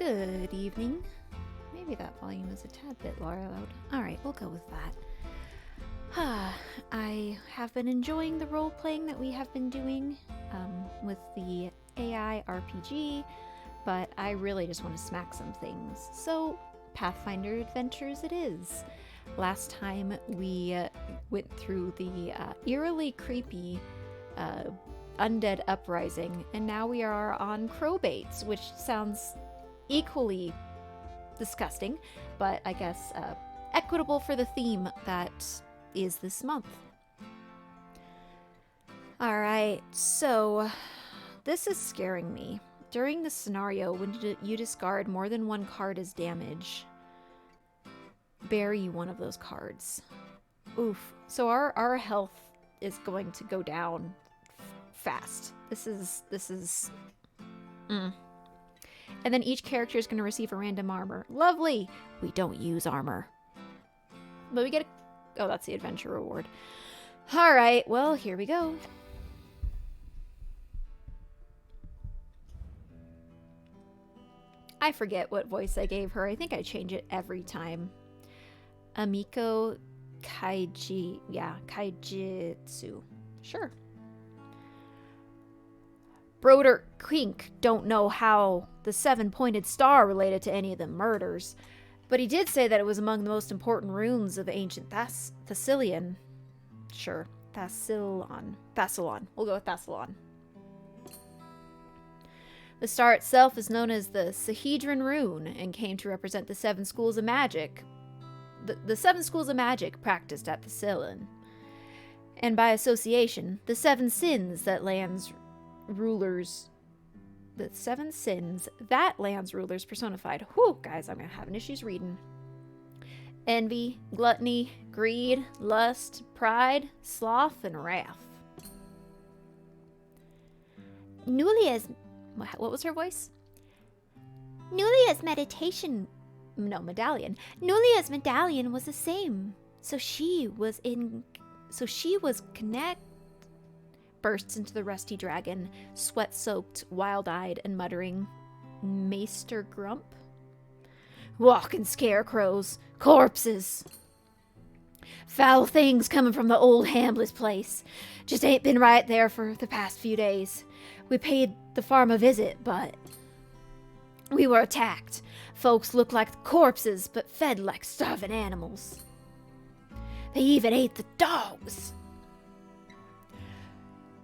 Good evening. Maybe that volume is a tad bit loud. Alright, we'll go with that. I have been enjoying the role-playing that we have been doing with the AI RPG, but I really just want to smack some things. So, Pathfinder Adventures it is. Last time we went through the eerily creepy undead uprising, and now we are on crowbaits, which sounds equally disgusting, but I guess equitable for the theme that is this month. Alright, so this is scaring me. During this scenario, when you discard more than one card as damage, bury one of those cards. Oof. So our health is going to go down fast. This is And then each character is going to receive a random armor. Lovely! We don't use armor. But we get a... Oh, that's the adventure reward. Alright, well, here we go. I forget what voice I gave her. I think I change it every time. Amiko Kaiji... Yeah, Kaijitsu. Sure. Broder Quink don't know how the seven-pointed star related to any of the murders, but he did say that it was among the most important runes of ancient Thessalian. Sure, Thassilon. We'll go with Thassilon. The star itself is known as the Sahedron rune and came to represent the seven schools of magic. The seven schools of magic practiced at Thessalian. And by association, the seven sins that lands rulers personified. Whew, guys, I'm gonna have issues reading. Envy, gluttony, greed, lust, pride, sloth, and wrath. Nulia's... What was her voice? Nulia's medallion. Nulia's medallion was the same. So she was bursts into the rusty dragon, sweat-soaked, wild-eyed, and muttering, Maester Grump? Walking scarecrows, corpses. Foul things coming from the old Hamlet's place. Just ain't been right there for the past few days. We paid the farm a visit, but we were attacked. Folks looked like corpses, but fed like starving animals. They even ate the dogs.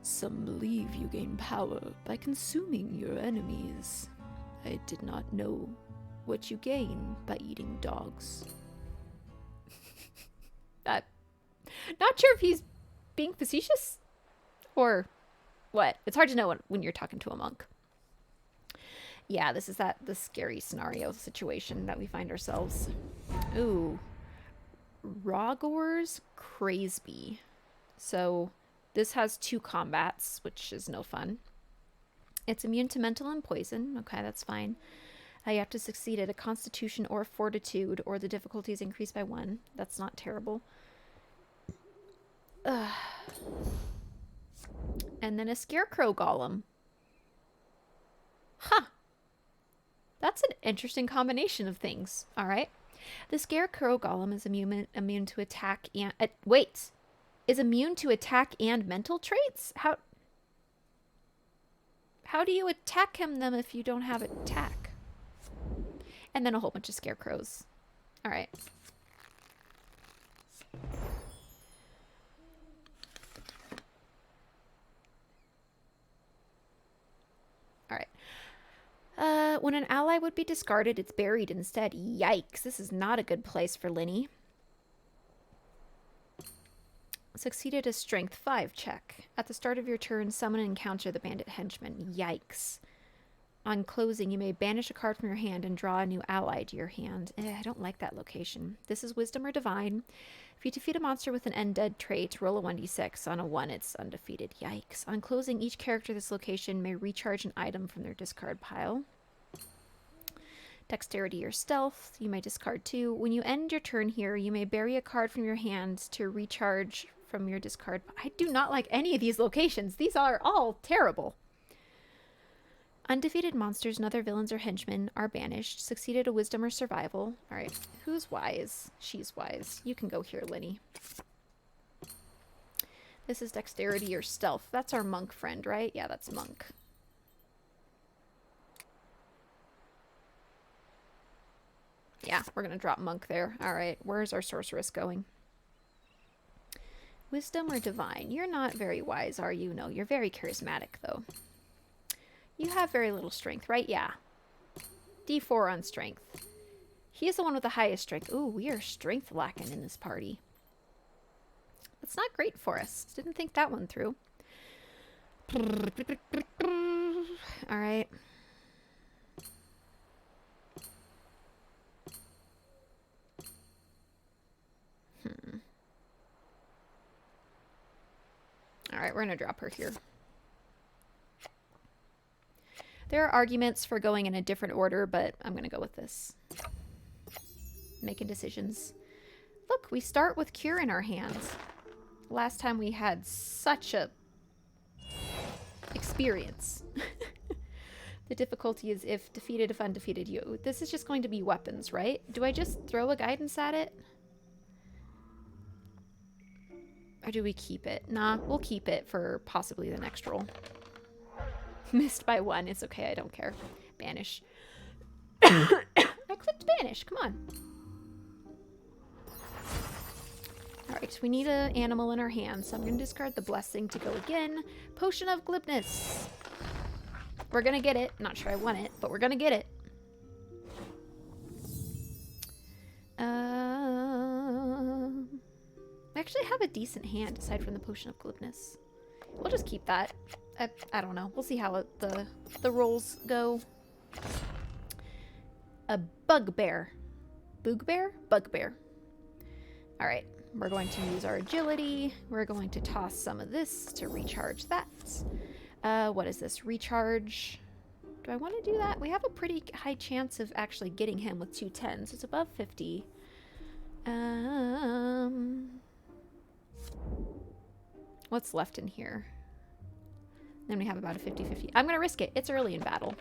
Some believe you gain power by consuming your enemies. I did not know what you gain by eating dogs. Not sure if he's being facetious or what. It's hard to know when you're talking to a monk. Yeah, this is the scary scenario situation that we find ourselves. Ooh. Rogor's Crazeby. So this has 2 combats, which is no fun. It's immune to mental and poison. Okay, that's fine. You have to succeed at a constitution or fortitude, or the difficulty is increased by 1. That's not terrible. And then a scarecrow golem. Huh. That's an interesting combination of things. All right. The scarecrow golem is immune to attack and... is immune to attack and mental traits? How do you attack them if you don't have attack? And then a whole bunch of scarecrows. All right. All right. When an ally would be discarded, it's buried instead. Yikes. This is not a good place for Linny. Succeeded a strength 5 check. At the start of your turn, summon and encounter the bandit henchman. Yikes. On closing, you may banish a card from your hand and draw a new ally to your hand. I don't like that location. This is wisdom or divine. If you defeat a monster with an undead trait, roll a 1d6. On a 1, it's undefeated. Yikes. On closing, each character at this location may recharge an item from their discard pile. Dexterity or stealth, you may discard 2. When you end your turn here, you may bury a card from your hand to recharge from your discard. I do not like any of these locations. These are all terrible. Undefeated monsters and other villains or henchmen are banished. Succeeded a wisdom or survival. Alright, who's wise? She's wise. You can go here, Linny. This is dexterity or stealth. That's our monk friend, right? Yeah, that's monk. Yeah, we're gonna drop monk there. Alright, where's our sorceress going? Wisdom or divine? You're not very wise, are you? No, you're very charismatic, though. You have very little strength, right? Yeah. D4 on strength. He is the one with the highest strength. Ooh, we are strength lacking in this party. That's not great for us. Didn't think that one through. Alright. Alright, we're gonna drop her here. There are arguments for going in a different order, but I'm gonna go with this. Making decisions. Look, we start with cure in our hands. Last time we had such a experience. The difficulty is if defeated, if undefeated you. This is just going to be weapons, right? Do I just throw a guidance at it? Or do we keep it? Nah, we'll keep it for possibly the next roll. Missed by 1. It's okay, I don't care. Banish. I clicked banish, come on. Alright, we need an animal in our hands, so I'm going to discard the blessing to go again. Potion of glibness. We're going to get it. Not sure I want it, but we're going to get it. I actually have a decent hand aside from the potion of glibness. We'll just keep that. I don't know. We'll see how the rolls go. A bugbear. Bugbear? Bugbear. Alright. We're going to use our agility. We're going to toss some of this to recharge that. What is this? Recharge. Do I want to do that? We have a pretty high chance of actually getting him with 2 10s. It's above 50. What's left in here? Then we have about a 50-50. I'm going to risk it. It's early in battle.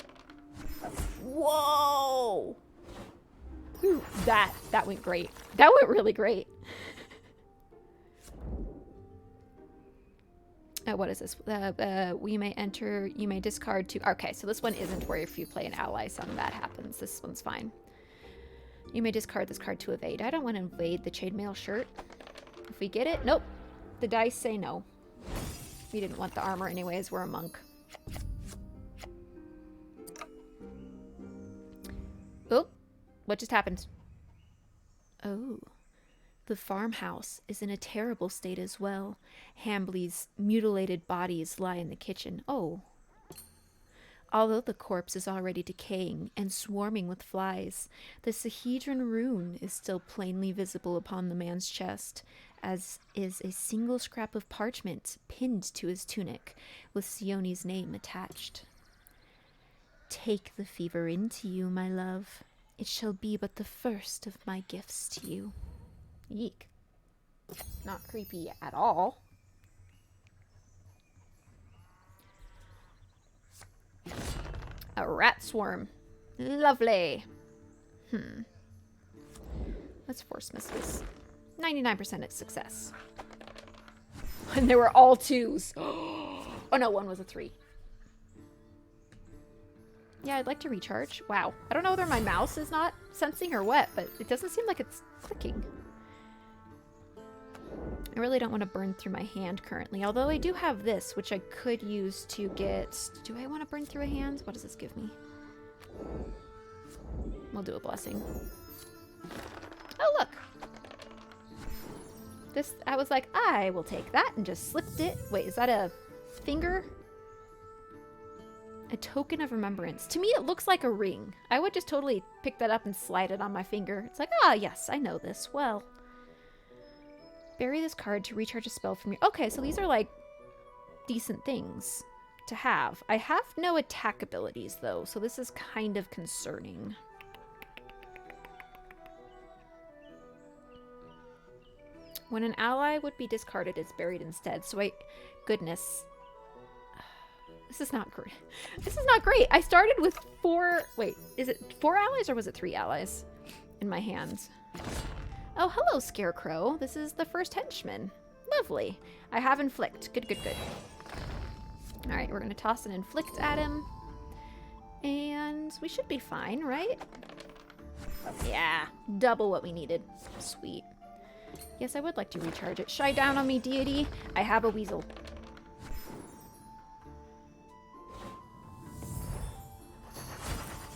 Whoa! Ooh, that went great. That went really great. What is this? We may enter, you may discard 2. Okay, so this one isn't where if you play an ally, something bad happens. This one's fine. You may discard this card to evade. I don't want to invade the chainmail shirt. If we get it, nope. The dice say no. We didn't want the armor anyways. We're a monk. Oh, what just happened? Oh. The farmhouse is in a terrible state as well. Hambley's mutilated bodies lie in the kitchen. Oh. Although the corpse is already decaying and swarming with flies, the Sahedron rune is still plainly visible upon the man's chest, as is a single scrap of parchment pinned to his tunic, with Sione's name attached. Take the fever into you, my love. It shall be but the first of my gifts to you. Yeek. Not creepy at all. A rat swarm. Lovely. Let's force miss this. 99% of success. And they were all 2s. Oh no, 1 was a 3. Yeah, I'd like to recharge. Wow. I don't know whether my mouse is not sensing or what, but it doesn't seem like it's clicking. I really don't want to burn through my hand currently, although I do have this, which I could use to get... Do I want to burn through a hand? What does this give me? We'll do a blessing. Oh, look! This, I was like, I will take that, and just slipped it. Wait, is that a finger? A token of remembrance. To me, it looks like a ring. I would just totally pick that up and slide it on my finger. It's like, ah, yes, I know this well. Bury this card to recharge a spell from your... Okay, so these are, like, decent things to have. I have no attack abilities, though, so this is kind of concerning. When an ally would be discarded, it's buried instead. So goodness. This is not great. This is not great. I started with 4... Wait, is it 4 allies or was it 3 allies in my hands? Oh, hello, Scarecrow. This is the first henchman. Lovely. I have inflict. Good, good, good. All right, we're going to toss an inflict at him. And we should be fine, right? Yeah, double what we needed. Sweet. Yes, I would like to recharge it. Shy down on me, deity. I have a weasel.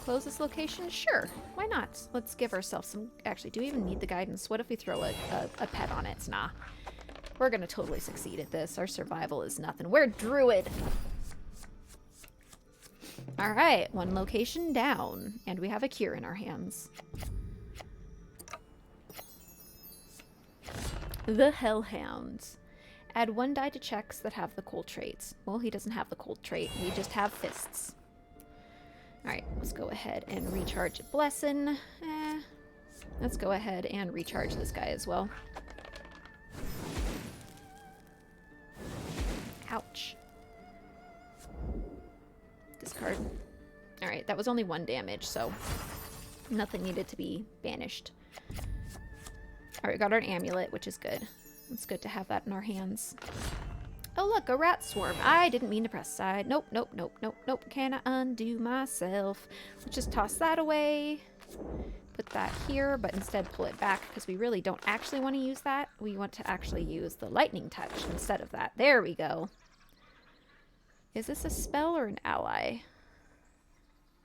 Close this location? Sure. Why not? Let's give ourselves some... Actually, do we even need the guidance? What if we throw a pet on it? Nah. We're going to totally succeed at this. Our survival is nothing. We're druid. All right. 1 location down. And we have a cure in our hands. The Hellhounds. Add 1 die to checks that have the cold traits. Well, he doesn't have the cold trait. We just have fists. Alright, let's go ahead and recharge a blessing. Let's go ahead and recharge this guy as well. Ouch. Discard. Alright, that was only 1 damage, so nothing needed to be banished. Alright, we got our amulet, which is good. It's good to have that in our hands. Oh, look, a rat swarm. I didn't mean to press side. Nope, nope, nope, nope, nope. Can I undo myself? Let's just toss that away. Put that here, but instead pull it back because we really don't actually want to use that. We want to actually use the lightning touch instead of that. There we go. Is this a spell or an ally?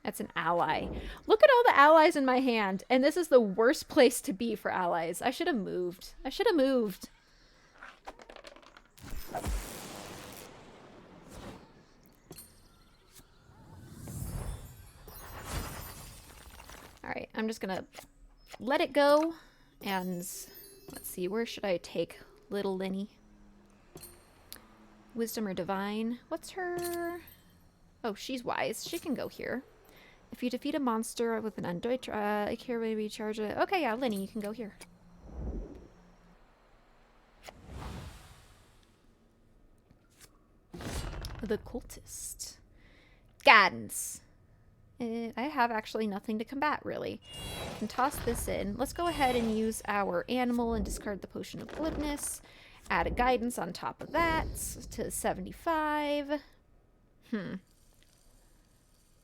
That's an ally. Look at all the allies in my hand, and this is the worst place to be for allies. I should have moved. I should have moved. Alright, I'm just gonna let it go, and let's see, where should I take little Linny? Wisdom or Divine? What's her... Oh, she's wise. She can go here. If you defeat a monster with an undead, I care when recharge it. Okay, yeah, Linny, you can go here. The cultist. Guidance. I have actually nothing to combat, really. I can toss this in. Let's go ahead and use our animal and discard the potion of glibness. Add a guidance on top of that to 75.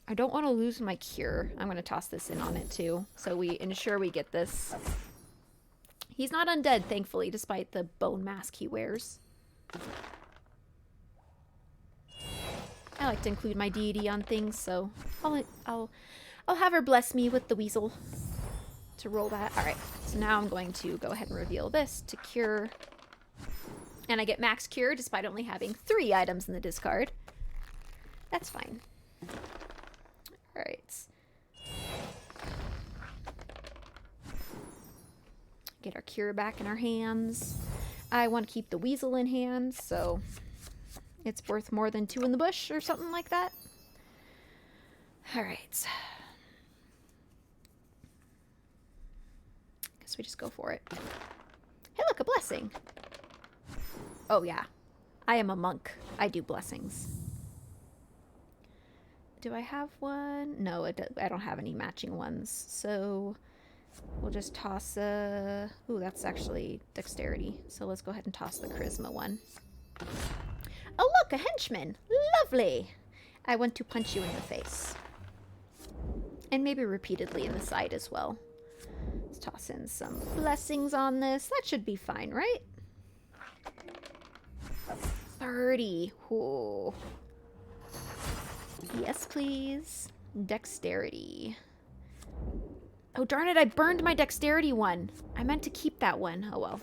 I don't want to lose my cure. I'm going to toss this in on it, too, so we ensure we get this. He's not undead, thankfully, despite the bone mask he wears. I like to include my deity on things, so I'll have her bless me with the weasel to roll that. All right, so now I'm going to go ahead and reveal this to cure. And I get max cure despite only having 3 items in the discard. That's fine. All right. Get our cure back in our hands. I want to keep the weasel in hand, so it's worth more than 2 in the bush or something like that. All right. Guess we just go for it. Hey, look, a blessing. Oh, yeah. I am a monk. I do blessings. Do I have one? No, I don't have any matching ones. So we'll just toss a... Ooh, that's actually dexterity. So let's go ahead and toss the charisma one. Oh, look, a henchman. Lovely. I want to punch you in the face. And maybe repeatedly in the side as well. Let's toss in some blessings on this. That should be fine, right? 30. Ooh. Yes, please. Dexterity. Oh, darn it. I burned my dexterity one. I meant to keep that one. Oh, well.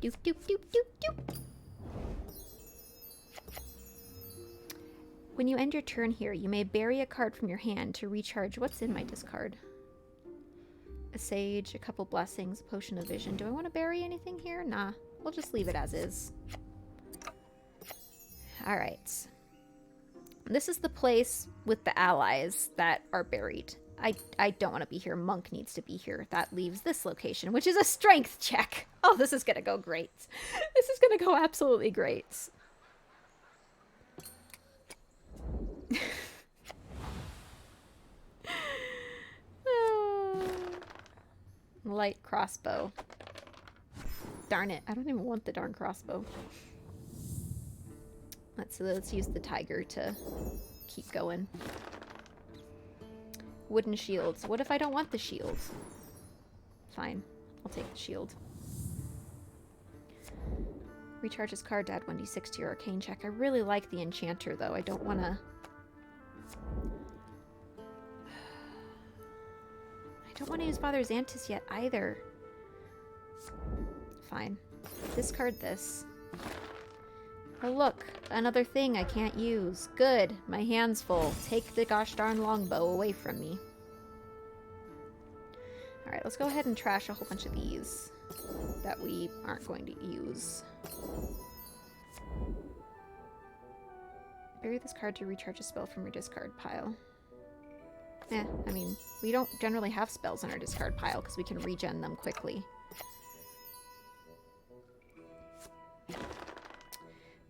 Doop, doop, doop, doop, doop. When you end your turn here, you may bury a card from your hand to recharge what's in my discard. A sage, a couple blessings, a potion of vision. Do I want to bury anything here? Nah. We'll just leave it as is. Alright. This is the place with the allies that are buried. I don't want to be here. Monk needs to be here. That leaves this location, which is a strength check. Oh, this is going to go great. This is going to go absolutely great. Light crossbow. Darn it. I don't even want the darn crossbow. Let's use the tiger to keep going. Wooden shields. What if I don't want the shield? Fine. I'll take the shield. Recharges card to add 1d6 to your arcane check. I really like the enchanter, though. I don't want to... I don't want to use Father's Antis yet, either. Fine. Discard this. Oh, look. Another thing I can't use. Good. My hand's full. Take the gosh darn longbow away from me. Alright, let's go ahead and trash a whole bunch of these that we aren't going to use. Bury this card to recharge a spell from your discard pile. I mean, we don't generally have spells in our discard pile because we can regen them quickly.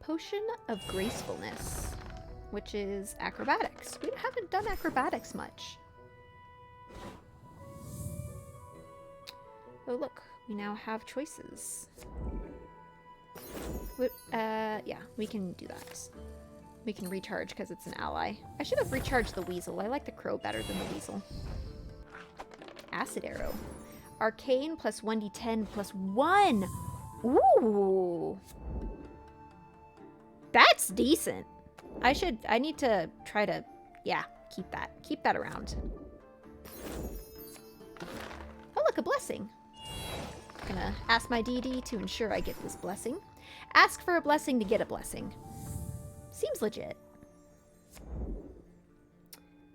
Potion of Gracefulness, which is acrobatics. We haven't done acrobatics much. Oh look, we now have choices. Yeah, we can do that. We can recharge because it's an ally. I should have recharged the weasel. I like the crow better than the weasel. Acid arrow. Arcane plus 1d10 plus 1. Ooh. That's decent. I need to try to, yeah, keep that around. Oh, look, a blessing. I'm gonna ask my deity to ensure I get this blessing. Ask for a blessing to get a blessing. Seems legit.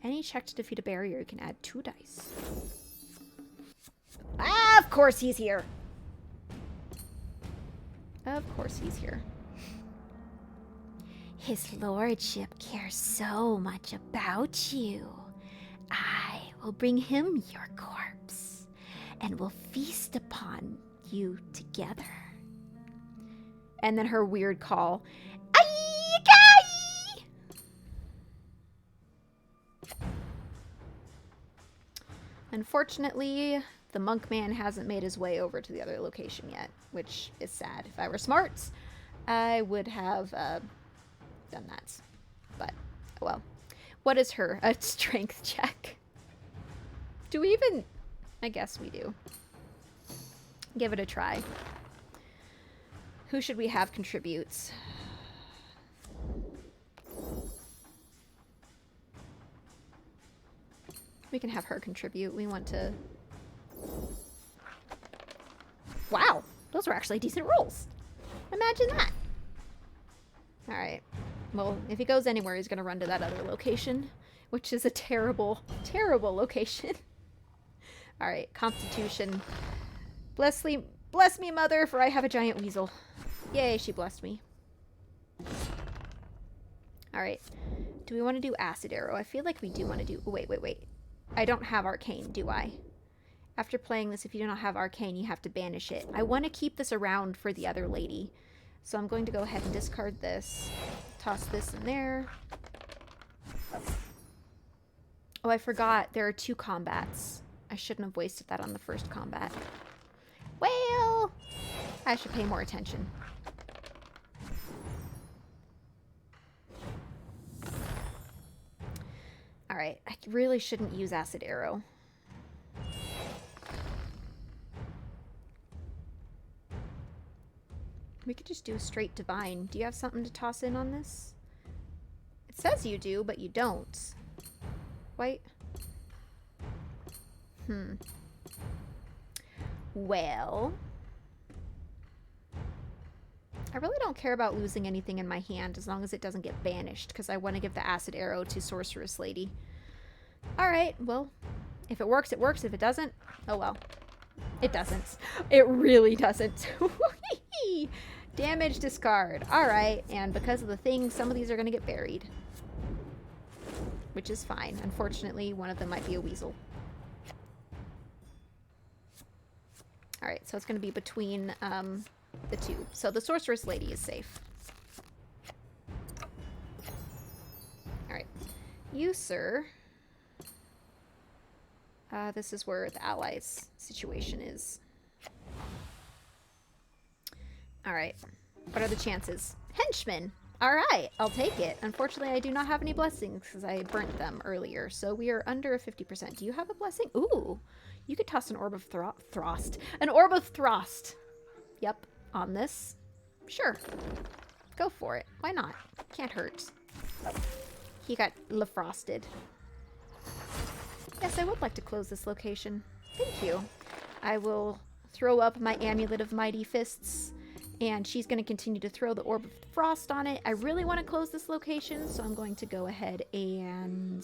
Any check to defeat a barrier, you can add 2 dice. Ah, of course he's here. Of course he's here. His lordship cares so much about you. I will bring him your corpse, and will feast upon you together. And then her weird call. Ai-kai! Unfortunately, the monk man hasn't made his way over to the other location yet, which is sad. If I were smart, I would have done that. But, well. What is her strength check? Do we even... I guess we do. Give it a try. Who should we have contributes? We can have her contribute. We want to... Wow! Those were actually decent rolls. Imagine that. Alright. Well, if he goes anywhere, he's going to run to that other location, which is a terrible, terrible location. Alright, Constitution. Bless me, mother, for I have a giant weasel. Yay, she blessed me. Alright. Do we want to do Acid Arrow? I feel like we do want to do... Wait. I don't have Arcane, do I? After playing this, if you do not have Arcane, you have to banish it. I want to keep this around for the other lady. So I'm going to go ahead and discard this. Toss this in there. Oh, I forgot. There are 2 combats. I shouldn't have wasted that on the first combat. Well, I should pay more attention. Alright, I really shouldn't use Acid Arrow. We could just do straight Divine. Do you have something to toss in on this? It says you do, but you don't. Wait. Well... I really don't care about losing anything in my hand as long as it doesn't get banished, because I want to give the Acid Arrow to Sorceress Lady. Alright, well, if it works, it works. If it doesn't, oh well. It doesn't. It really doesn't. Damage discard. Alright, and because of the thing, some of these are going to get buried. which is fine. Unfortunately, one of them might be a weasel. Alright, so it's going to be between the two. So the sorceress lady is safe. Alright. You, sir. This is where the allies situation is. Alright. What are the chances? Henchman! Alright, I'll take it. Unfortunately, I do not have any blessings because I burnt them earlier. So we are under a 50%. Do you have a blessing? Ooh! You could toss an orb of frost. An orb of frost! Yep, on this. Sure. Go for it. Why not? Can't hurt. He got lefrosted. Yes, I would like to close this location. Thank you. I will throw up my Amulet of Mighty Fists, and she's going to continue to throw the Orb of Frost on it. I really want to close this location, so I'm going to go ahead and...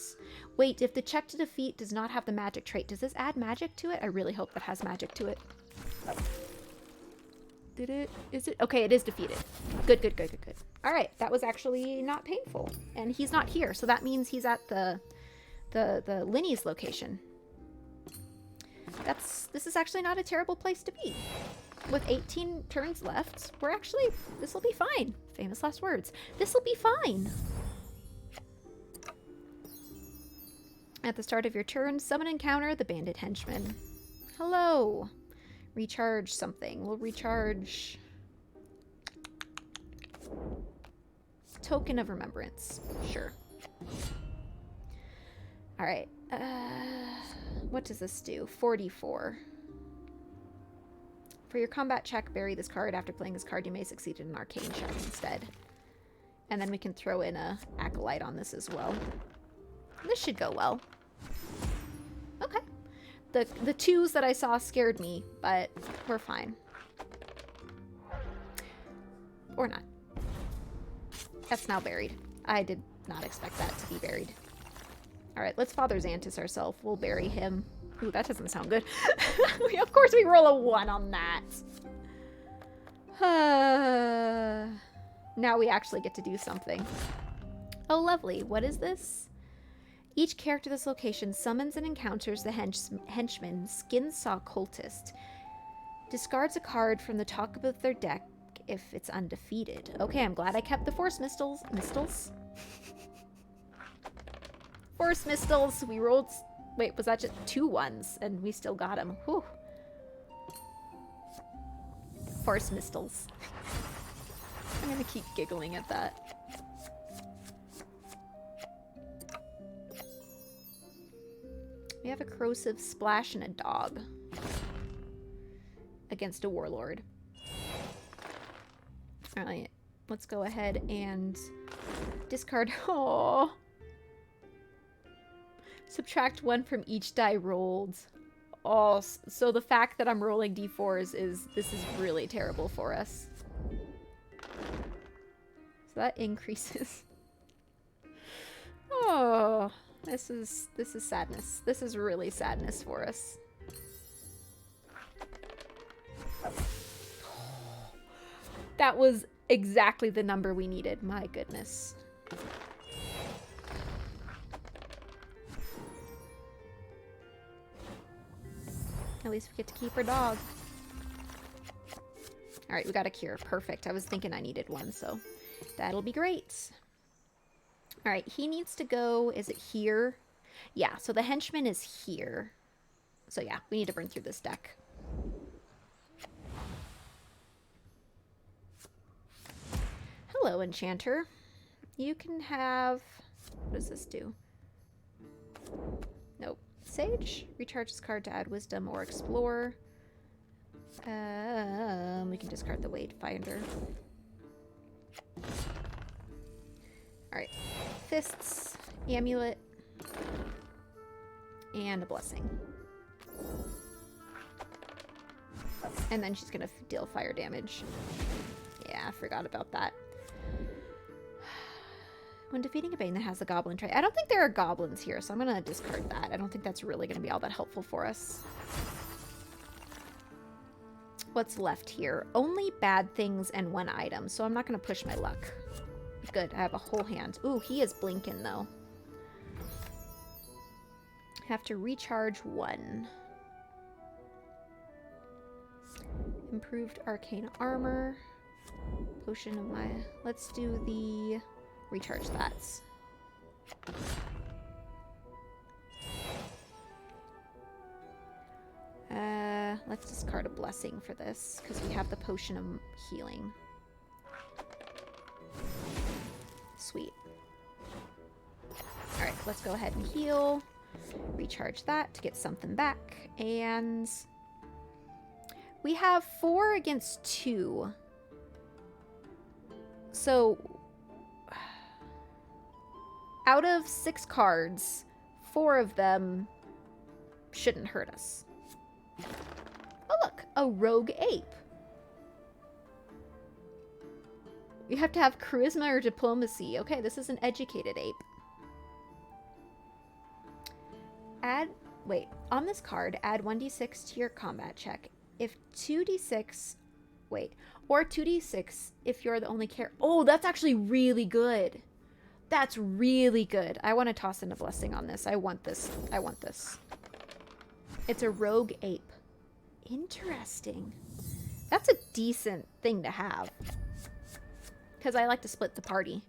Wait, if the check to defeat does not have the magic trait, does this add magic to it? I really hope that has magic to it. Did it? Is it? Okay, it is defeated. Good, good, good, good, good. All right, that was actually not painful. And he's not here, so that means he's at the Linny's location. This is actually not a terrible place to be. With 18 turns left, we're actually, this will be fine. Famous last words. This will be fine. At the start of your turn, summon and counter the bandit henchman. Hello. Recharge something. We'll recharge... Token of Remembrance. Sure. Alright. What does this do? 44. For your combat check, bury this card. After playing this card, you may succeed in an arcane check instead. And then we can throw in a acolyte on this as well. This should go well. Okay. The twos that I saw scared me, but we're fine. Or not. That's now buried. I did not expect that to be buried. Alright, let's Father Xantus ourselves. We'll bury him. Ooh, that doesn't sound good. Of course we roll a 1 on that. Now we actually get to do something. Oh, lovely. What is this? Each character at this location summons and encounters the henchman, Skinsaw Cultist. Discards a card from the top of their deck if it's undefeated. Okay, I'm glad I kept the Force Mistles. Force Mistles. We rolled... Wait, was that just 2 ones? And we still got him. Whew. Force Mistles. I'm gonna keep giggling at that. We have a corrosive splash and a dog. Against a warlord. Alright, let's go ahead and discard. Oh. Subtract 1 from each die rolled. Oh, so the fact that I'm rolling d4s this is really terrible for us. So that increases. Oh, this is sadness. This is really sadness for us. That was exactly the number we needed. My goodness. At least we get to keep our dog. Alright, we got a cure. Perfect. I was thinking I needed one, so that'll be great. Alright, he needs to go... Is it here? Yeah, so the henchman is here. So yeah, we need to burn through this deck. Hello, Enchanter. You can have... What does this do? Nope. Sage. Recharge this card to add Wisdom or Explore. We can discard the Wayfinder. Alright. Fists. Amulet. And a Blessing. And then she's going to deal fire damage. Yeah, I forgot about that. When defeating a Bane that has a goblin trait. I don't think there are goblins here, so I'm going to discard that. I don't think that's really going to be all that helpful for us. What's left here? Only bad things and 1 item, so I'm not going to push my luck. Good, I have a whole hand. Ooh, he is blinking, though. Have to recharge 1. Improved arcane armor. Potion of my... Let's do the... Recharge that. Let's discard a blessing for this, because we have the potion of healing. Sweet. Alright, let's go ahead and heal. Recharge that to get something back. And we have 4 against 2. So out of 6 cards, 4 of them shouldn't hurt us. Oh look, a rogue ape. You have to have charisma or diplomacy. Okay, this is an educated ape. Wait, on this card, add 1d6 to your combat check. If 2d6, or 2d6 if you're the only character. Oh, that's actually really good. That's really good. I want to toss in a blessing on this. I want this. I want this. It's a rogue ape. Interesting. That's a decent thing to have. Because I like to split the party.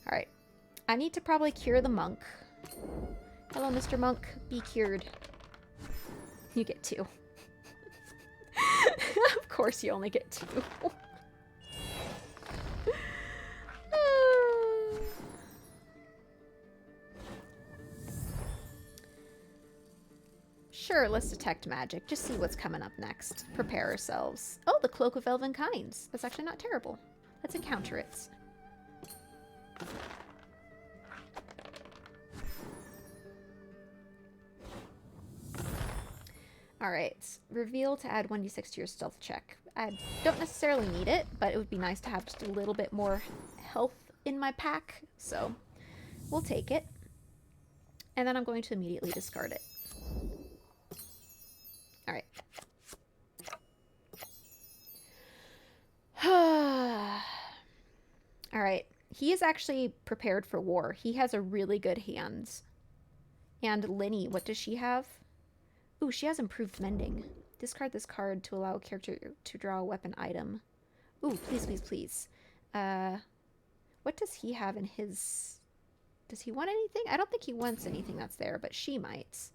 Alright. I need to probably cure the monk. Hello, Mr. Monk. Be cured. You get 2. Of course you only get 2. Sure, let's detect magic. Just see what's coming up next. Prepare ourselves. Oh, the Cloak of Elven Kinds. That's actually not terrible. Let's encounter it. Alright. Reveal to add 1d6 to your stealth check. I don't necessarily need it, but it would be nice to have just a little bit more health in my pack. So, we'll take it. And then I'm going to immediately discard it. Alright. Alright. He is actually prepared for war. He has a really good hand. And Linny, what does she have? Ooh, she has improved mending. Discard this card to allow a character to draw a weapon item. Ooh, please, please, please. What does he have in his... Does he want anything? I don't think he wants anything that's there, but she might.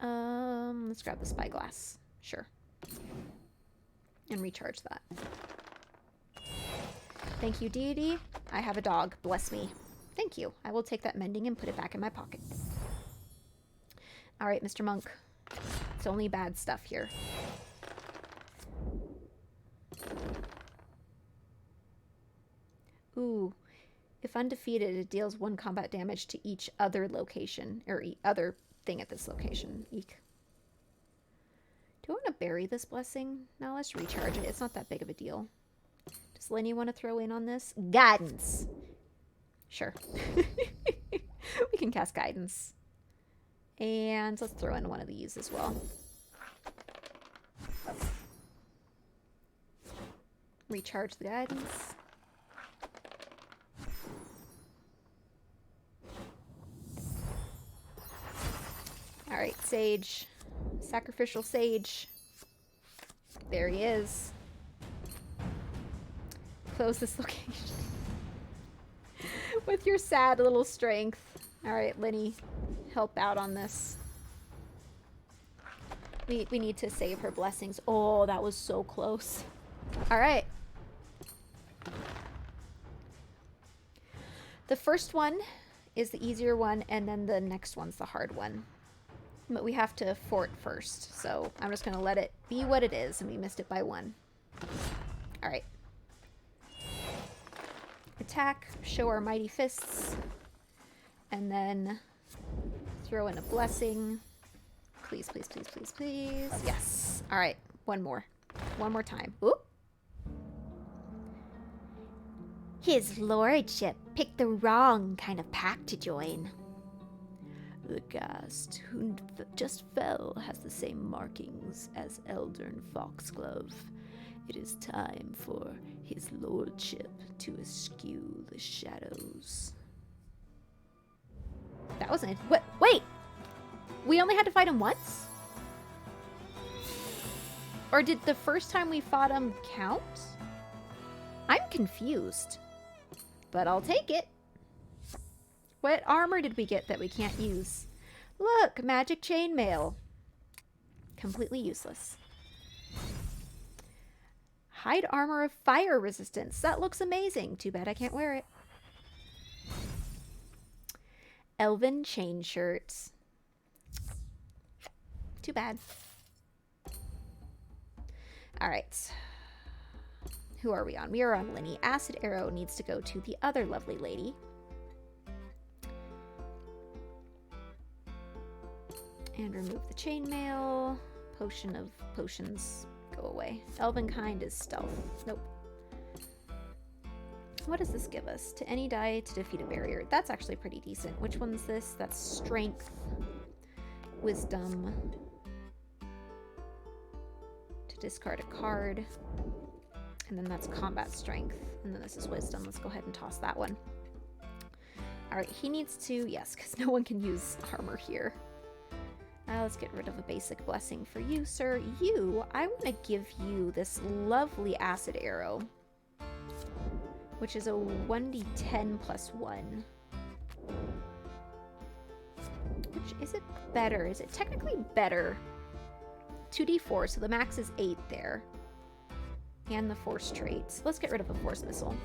Let's grab the spyglass. Sure. And recharge that. Thank you, deity. I have a dog. Bless me. Thank you. I will take that mending and put it back in my pocket. Alright, Mr. Monk. It's only bad stuff here. Ooh. If undefeated, it deals 1 combat damage to each other location, or other thing at this location. Eek. Do I want to bury this blessing? No, let's recharge it. It's not that big of a deal. Does Lenny want to throw in on this? Guidance! Sure. We can cast Guidance. And let's throw in one of these as well. Recharge the Guidance. Alright, Sage. Sacrificial Sage. There he is. Close this location. With your sad little strength. Alright, Linny. Help out on this. We need to save her blessings. Oh, that was so close. Alright. The first one is the easier one, and then the next one's the hard one. But we have to fort first, so I'm just going to let it be what it is, and we missed it by 1. Alright. Attack, show our mighty fists, and then throw in a blessing. Please, please, please, please, please. Yes. Alright, one more. One more time. Oop. His lordship picked the wrong kind of pack to join. The ghast who just fell has the same markings as Eldern Foxglove. It is time for his lordship to eschew the shadows. That wasn't it. What? Wait! We only had to fight him once? Or did the first time we fought him count? I'm confused. But I'll take it. What armor did we get that we can't use? Look, magic chainmail. Completely useless. Hide armor of fire resistance. That looks amazing. Too bad I can't wear it. Elven chain shirts. Too bad. Alright. Who are we on? We are on Linny. Acid arrow needs to go to the other lovely lady. And remove the chainmail. Potion of potions. Go away. Elven kind is stealth. Nope. What does this give us? To any die to defeat a barrier. That's actually pretty decent. Which one's this? That's strength. Wisdom. To discard a card. And then that's combat strength. And then this is wisdom. Let's go ahead and toss that one. Alright, he needs to... Yes, because no one can use armor here. Let's get rid of a basic blessing for you, sir. You, I want to give you this lovely acid arrow. Which is a 1d10 plus 1. Which, is it better? Is it technically better? 2d4, so the max is 8 there. And the force traits. Let's get rid of a force missile.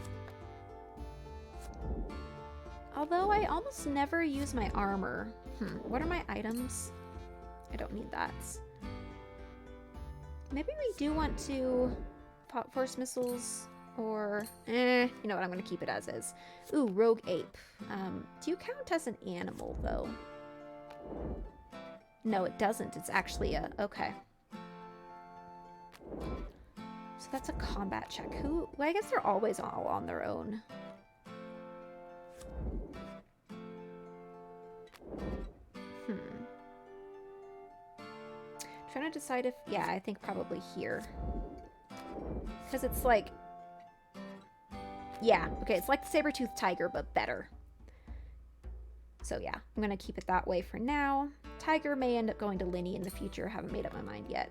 Although I almost never use my armor. What are my items? I don't need that. Maybe we do want to pop force missiles, or you know what, I'm going to keep it as is. Ooh, rogue ape. Do you count as an animal, though? No, it doesn't. It's actually a... Okay. So that's a combat check. Who... Well, I guess they're always all on their own. Trying to decide if... Yeah, I think probably here. Because it's like... Yeah, okay, it's like the saber-toothed tiger, but better. So yeah, I'm going to keep it that way for now. Tiger may end up going to Linny in the future. Haven't made up my mind yet.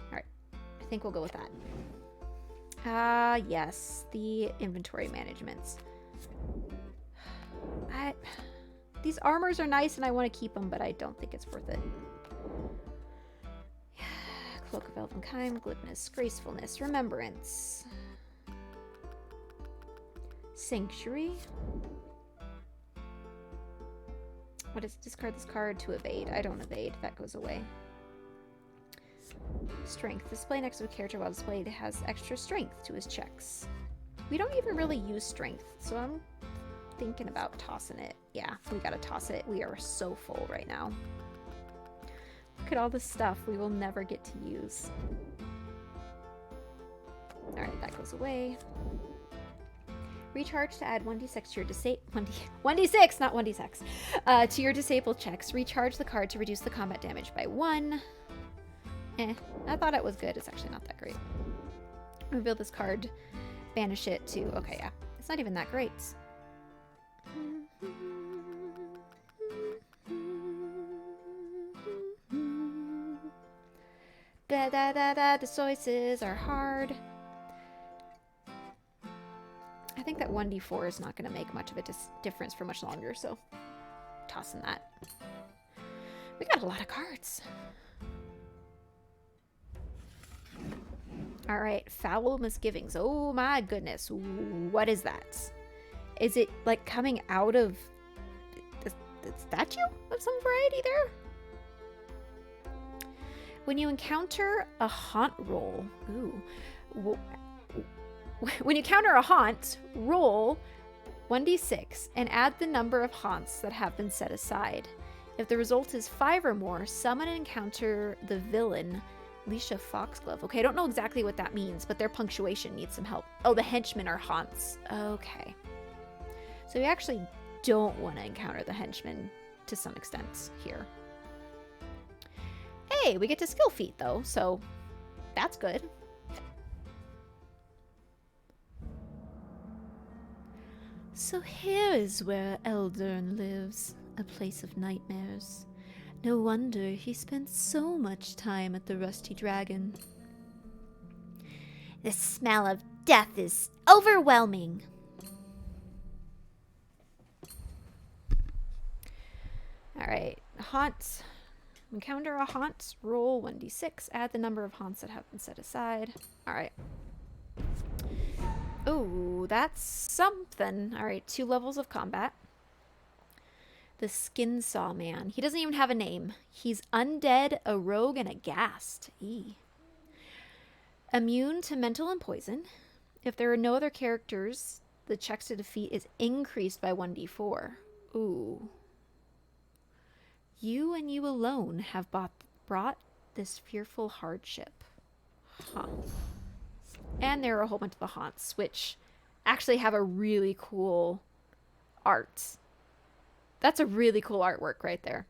Alright, I think we'll go with that. Yes, the inventory management. These armors are nice and I want to keep them, but I don't think it's worth it. Cloak of Elvenkind, glibness, gracefulness, remembrance. Sanctuary. What is discard this card to evade? I don't evade, that goes away. Strength. Display next to a character while displayed has extra strength to his checks. We don't even really use strength, so I'm thinking about tossing it. Yeah, we gotta toss it. We are so full right now. Look at all this stuff we will never get to use. Alright, that goes away. Recharge to add 1d6 to your 1d6, not 1d6. To your disabled checks. Recharge the card to reduce the combat damage by 1. I thought it was good. It's actually not that great. Reveal this card. Banish it to... Okay, yeah. It's not even that great. The choices are hard. I think that 1d4 is not going to make much of a difference for much longer, so tossing that. We got a lot of cards. Alright, foul misgivings. Oh my goodness. What is that? Is it like coming out of the statue of some variety there? When you encounter a haunt roll, when you counter a haunt, roll 1d6 and add the number of haunts that have been set aside. If the result is 5 or more, summon and encounter the villain, Leisha Foxglove. Okay, I don't know exactly what that means, but their punctuation needs some help. Oh, the henchmen are haunts. Okay. So we actually don't want to encounter the henchmen to some extent here. Hey, we get to skill feat though, so that's good. So here is where Eldern lives. a place of nightmares. No wonder he spent so much time at the Rusty Dragon. The smell of death is overwhelming. Alright, haunts. Encounter a haunt, roll 1d6, add the number of haunts that have been set aside. Alright. Oh, that's something. Alright, 2 levels of combat. The Skin Saw Man. He doesn't even have a name. He's undead, a rogue, and a ghast. Eee. Immune to mental and poison. If there are no other characters, the checks to defeat is increased by 1d4. Ooh. You and you alone have brought this fearful hardship. Huh. And there are a whole bunch of the haunts, which actually have a really cool art. That's a really cool artwork right there.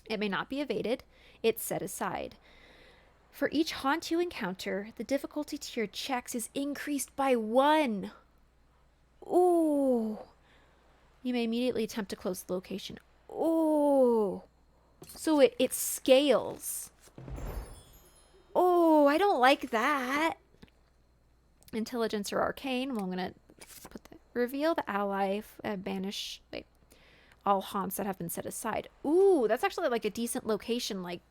It may not be evaded. It's set aside. For each haunt you encounter, the difficulty to your checks is increased by 1. Ooh. You may immediately attempt to close the location. Ooh. So it scales. Oh, I don't like that. Intelligence or arcane. Well, I'm going to put the reveal the ally, banish all haunts that have been set aside. Ooh, that's actually like a decent location, like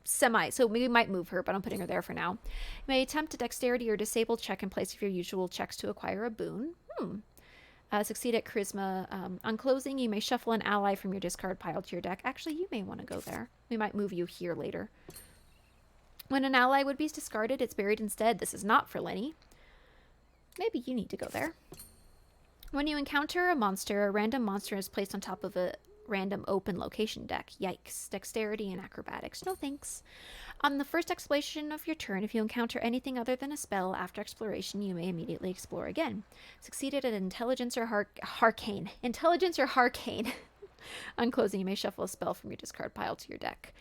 semi. So maybe we might move her, but I'm putting her there for now. You may attempt a dexterity or disable check in place of your usual checks to acquire a boon. Succeed at charisma. On closing, you may shuffle an ally from your discard pile to your deck. Actually, you may want to go there. We might move you here later. When an ally would be discarded, it's buried instead. This is not for Lenny. Maybe you need to go there. When you encounter a random monster is placed on top of a random open location deck. Yikes. Dexterity and acrobatics. No thanks. On the first exploration of your turn, if you encounter anything other than a spell after exploration, you may immediately explore again. Succeeded at intelligence or arcane. Intelligence or arcane. On closing, you may shuffle a spell from your discard pile to your deck.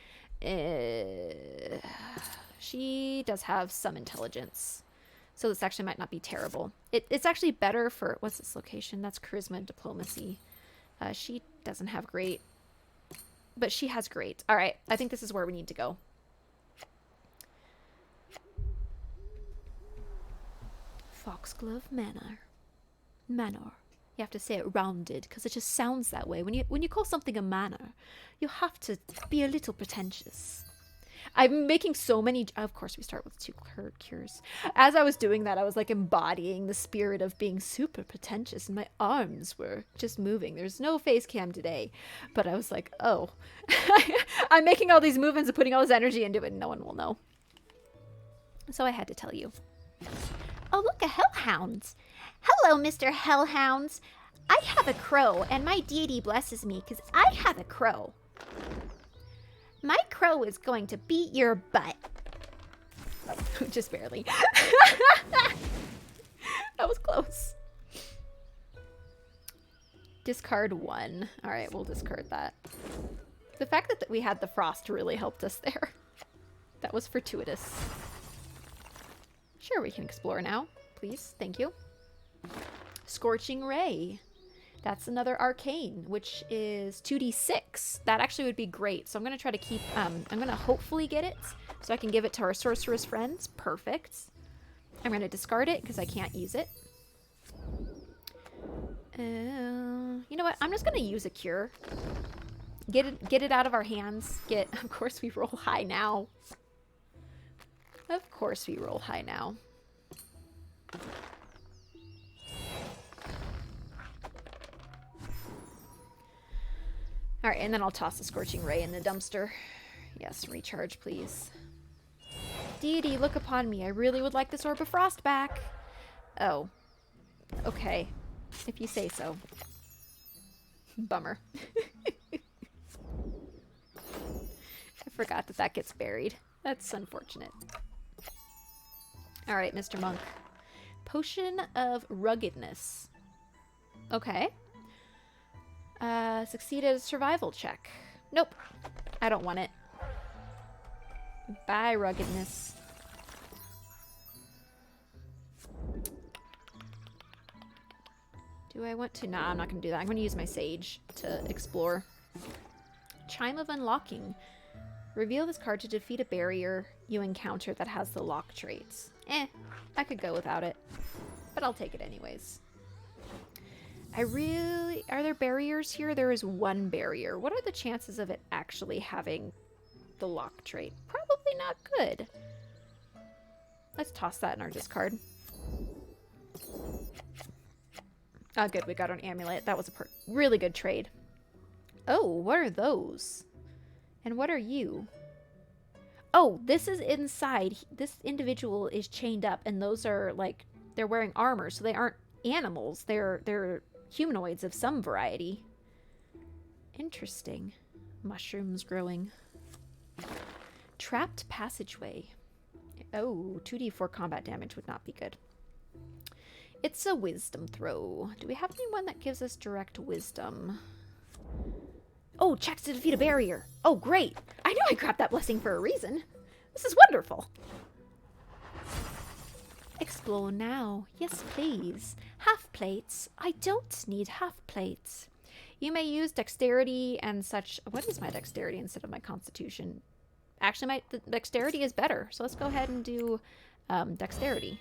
She does have some intelligence. So this actually might not be terrible. It's actually better for... What's this location? That's charisma and diplomacy. She doesn't have great. But she has great. Alright, I think this is where we need to go. Foxglove Manor. Manor. You have to say it rounded, because it just sounds that way. When you call something a manor, you have to be a little pretentious. I'm making so many... Of course, we start with 2 cures. As I was doing that, I was like embodying the spirit of being super pretentious, and my arms were just moving. There's no face cam today, but I was like, oh. I'm making all these movements and putting all this energy into it, and no one will know. So I had to tell you. Oh, look, a hellhound. Hello, Mr. Hellhounds. I have a crow, and my deity blesses me because I have a crow. My crow is going to beat your butt. Just barely. That was close. Discard 1. All right, we'll discard that. The fact that we had the frost really helped us there. That was fortuitous. Sure, we can explore now. Please, thank you. Scorching Ray. That's another arcane, which is 2d6. That actually would be great. So I'm going to try to keep... I'm going to hopefully get it so I can give it to our sorceress friends. Perfect. I'm going to discard it because I can't use it. You know what? I'm just going to use a cure. Get it out of our hands. Of course we roll high now. Of course we roll high now. All right, and then I'll toss the Scorching Ray in the dumpster. Yes, recharge, please. Deity, look upon me. I really would like this Orb of Frost back. Oh. Okay. If you say so. Bummer. I forgot that gets buried. That's unfortunate. All right, Mr. Monk. Potion of Ruggedness. Okay. Succeeded a survival check. Nope. I don't want it. Bye, ruggedness. Do I want to? Nah, I'm not going to do that. I'm going to use my sage to explore. Chime of Unlocking. Reveal this card to defeat a barrier you encounter that has the lock traits. I could go without it, but I'll take it anyways. Are there barriers here? There is one barrier. What are the chances of it actually having the lock trait? Probably not good. Let's toss that in our discard. Oh, good. We got an amulet. That was a really good trade. Oh, what are those? And what are you? Oh, this is inside. This individual is chained up, and those are like, they're wearing armor, so they aren't animals. They're humanoids of some variety. Interesting. Mushrooms growing. Trapped passageway. Oh, 2d4 combat damage would not be good. It's a wisdom throw. Do we have anyone that gives us direct wisdom? Oh, checks to defeat a barrier. Oh, great. I knew I grabbed that blessing for a reason. This is wonderful. Explore now. Yes, please. Half plates. I don't need half plates. You may use dexterity and such. What is my dexterity instead of my constitution? Actually, my dexterity is better. So let's go ahead and do dexterity.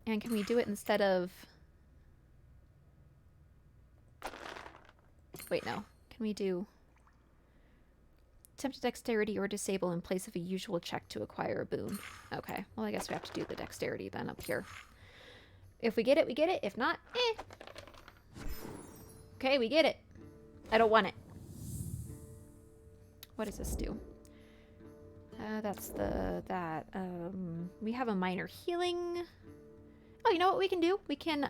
And can we do it instead of... Wait, no. Can we do... Attempt dexterity or disable in place of a usual check to acquire a boon? Okay. Well, I guess we have to do the dexterity then up here. If we get it, we get it. If not, Okay, we get it. I don't want it. What does this do? That's we have a minor healing. Oh, you know what we can do? We can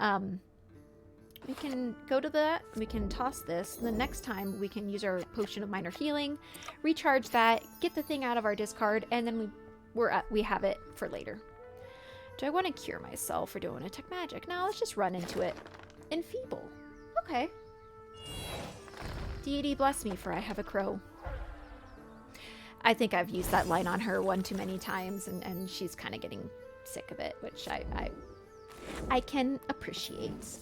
go to that, we can toss this, and the next time we can use our potion of minor healing, recharge that, get the thing out of our discard, and then we have it for later. Do I want to cure myself or do I want to detect magic? No, let's just run into it. Enfeeble. Okay. Deity bless me, for I have a crow. I think I've used that line on her one too many times, and she's kind of getting sick of it, which I can appreciate.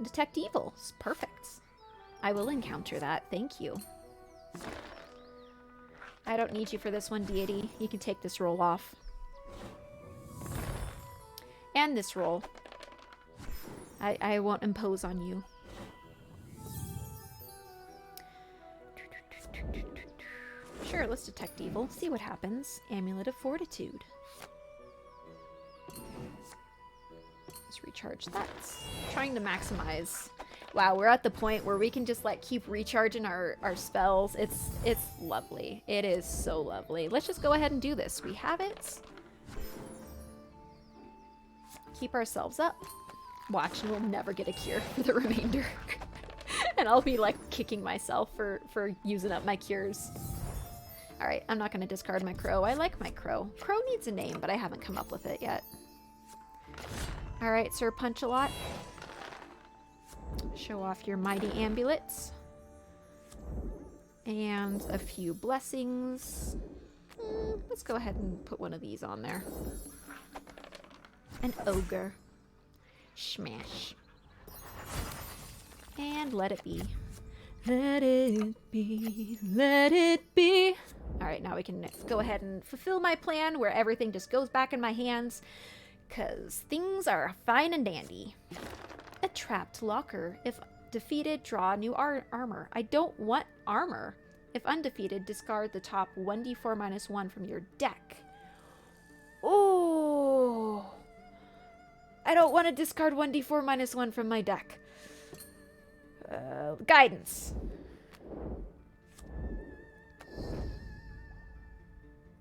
Detect evil. Perfect. I will encounter that. Thank you. I don't need you for this one, deity. You can take this roll off. And this roll. I won't impose on you. Sure, let's detect evil. See what happens. Amulet of Fortitude. Let's recharge that. Trying to maximize. Wow, we're at the point where we can just like keep recharging our spells. It's lovely. It is so lovely. Let's just go ahead and do this. We have it. Keep ourselves up. Watch, and we'll never get a cure for the remainder. And I'll be like kicking myself for using up my cures. Alright, I'm not going to discard my crow. I like my crow. Crow needs a name, but I haven't come up with it yet. Alright, Sir Punch-a-Lot. Show off your mighty amulets. And a few blessings. Let's go ahead and put one of these on there. An ogre. Smash. And let it be. Let it be. Let it be. Alright, now we can go ahead and fulfill my plan where everything just goes back in my hands. Because things are fine and dandy. A trapped locker. If defeated, draw new armor. I don't want armor. If undefeated, discard the top 1d4 - 1 from your deck. Oh! I don't want to discard 1d4 - 1 from my deck. Guidance.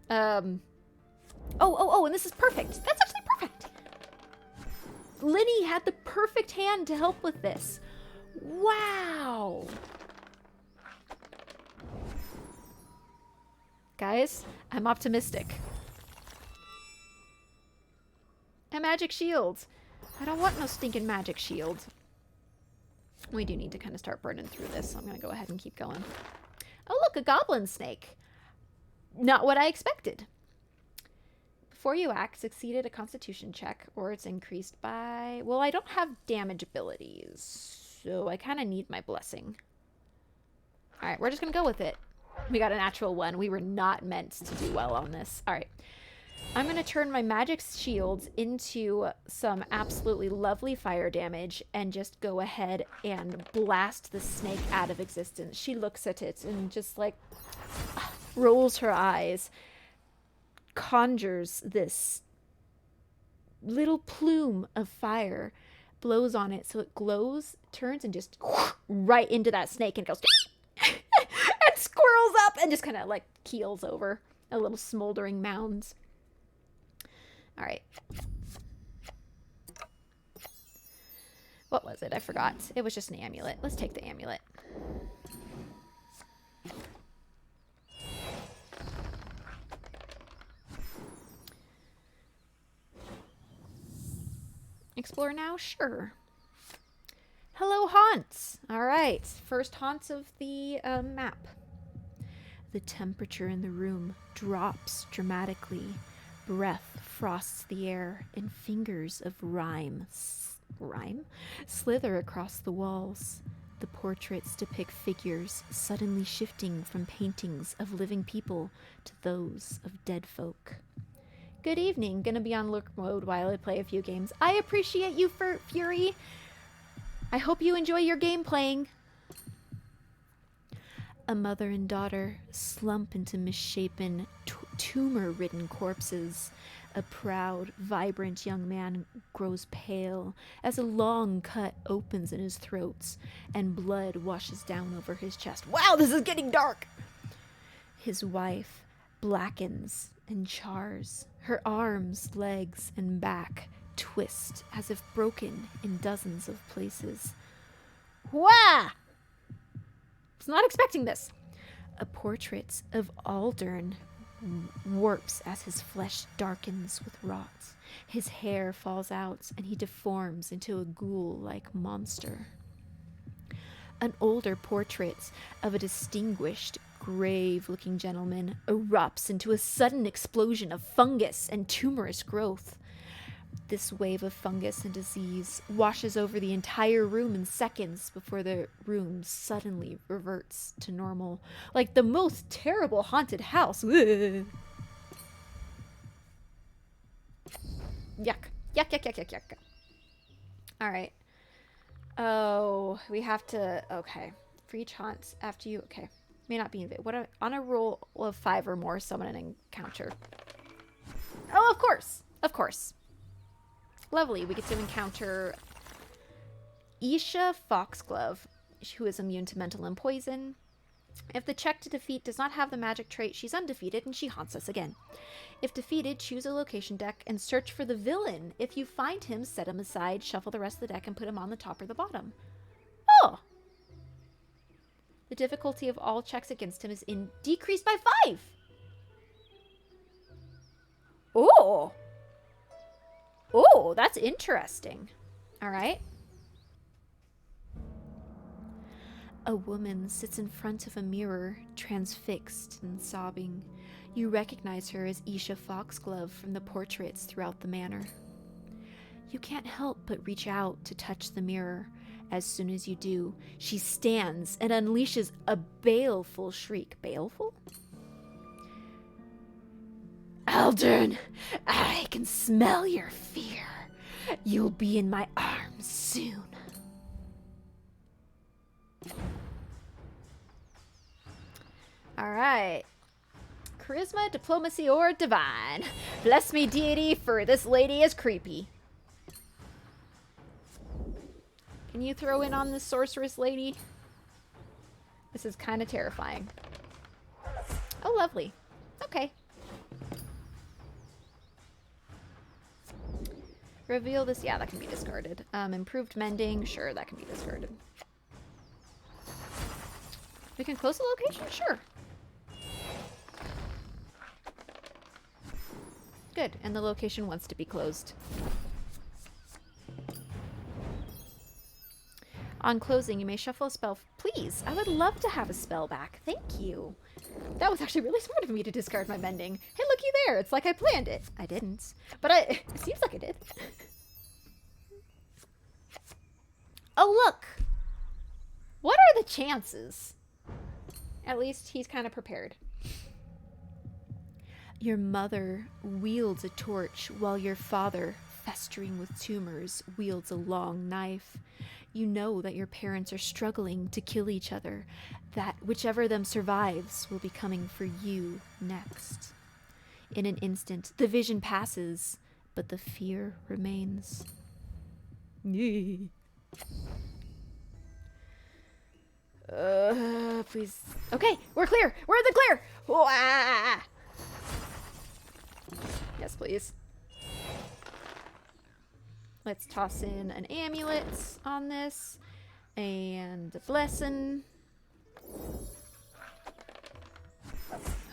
Oh, and this is perfect. That's actually perfect. Linny had the perfect hand to help with this. Wow. Guys, I'm optimistic. A magic shield. I don't want no stinking magic shield. We do need to kind of start burning through this, so I'm going to go ahead and keep going. Oh, look, a goblin snake. Not what I expected. before you act, succeeded a constitution check, or it's increased by... Well, I don't have damage abilities, so I kind of need my blessing. All right, we're just going to go with it. We got a natural 1. We were not meant to do well on this. All right. I'm going to turn my magic shields into some absolutely lovely fire damage and just go ahead and blast the snake out of existence. She looks at it and just like rolls her eyes, conjures this little plume of fire, blows on it so it glows, turns, and just right into that snake and goes and squirrels up and just kind of like keels over a little smoldering mounds. All right. What was it? I forgot. It was just an amulet. Let's take the amulet. Explore now? Sure. Hello, haunts. All right. First haunts of the map. The temperature in the room drops dramatically. Breath frosts the air, and fingers of rime slither across the walls. The portraits depict figures suddenly shifting from paintings of living people to those of dead folk. Good evening. Gonna be on lurk mode while I play a few games. I appreciate you, Fury. I hope you enjoy your game playing. A mother and daughter slump into misshapen, tumor-ridden corpses. A proud, vibrant young man grows pale as a long cut opens in his throat and blood washes down over his chest. Wow, this is getting dark! His wife blackens and chars. Her arms, legs, and back twist as if broken in dozens of places. Wah! Was not expecting this. A portrait of Aldern warps as his flesh darkens with rot. His hair falls out and he deforms into a ghoul-like monster. An older portrait of a distinguished, grave-looking gentleman erupts into a sudden explosion of fungus and tumorous growth. This wave of fungus and disease washes over the entire room in seconds before the room suddenly reverts to normal. Like the most terrible haunted house. Ugh. Yuck. Yuck, yuck, yuck, yuck, yuck. Alright. Oh, we have to... Okay. For each haunt after you... Okay. May not be invaded. What on a roll of 5 or more, summon an encounter. Oh, of course. Of course. Lovely. We get to encounter Isha Foxglove, who is immune to mental and poison. If the check to defeat does not have the magic trait, she's undefeated and she haunts us again. If defeated, choose a location deck and search for the villain. If you find him, set him aside, shuffle the rest of the deck, and put him on the top or the bottom. Oh! The difficulty of all checks against him is decreased by 5. Oh! Oh, that's interesting. All right. A woman sits in front of a mirror, transfixed and sobbing. You recognize her as Isha Foxglove from the portraits throughout the manor. You can't help but reach out to touch the mirror. As soon as you do, she stands and unleashes a baleful shriek. Baleful? Aldern, I can smell your fear. You'll be in my arms soon. All right. Charisma, diplomacy, or divine. Bless me, deity, for this lady is creepy. Can you throw in on this sorceress lady? This is kind of terrifying. Oh, lovely. Okay. Reveal this. Yeah, that can be discarded. Improved mending. Sure, that can be discarded. We can close the location? Sure. Good. And the location wants to be closed. On closing, you may shuffle a spell. Please, I would love to have a spell back. Thank you. That was actually really smart of me to discard my mending. Hey, looky there. It's like I planned it. I didn't. But it seems like I did. Oh, look. What are the chances? At least he's kind of prepared. Your mother wields a torch while your father, festering with tumors, wields a long knife. You know that your parents are struggling to kill each other, that whichever of them survives will be coming for you next. In an instant, the vision passes, but the fear remains. Please. Okay, we're clear. We're in the clear. Oh, ah. Yes, please. Let's toss in an amulet on this and a blessing.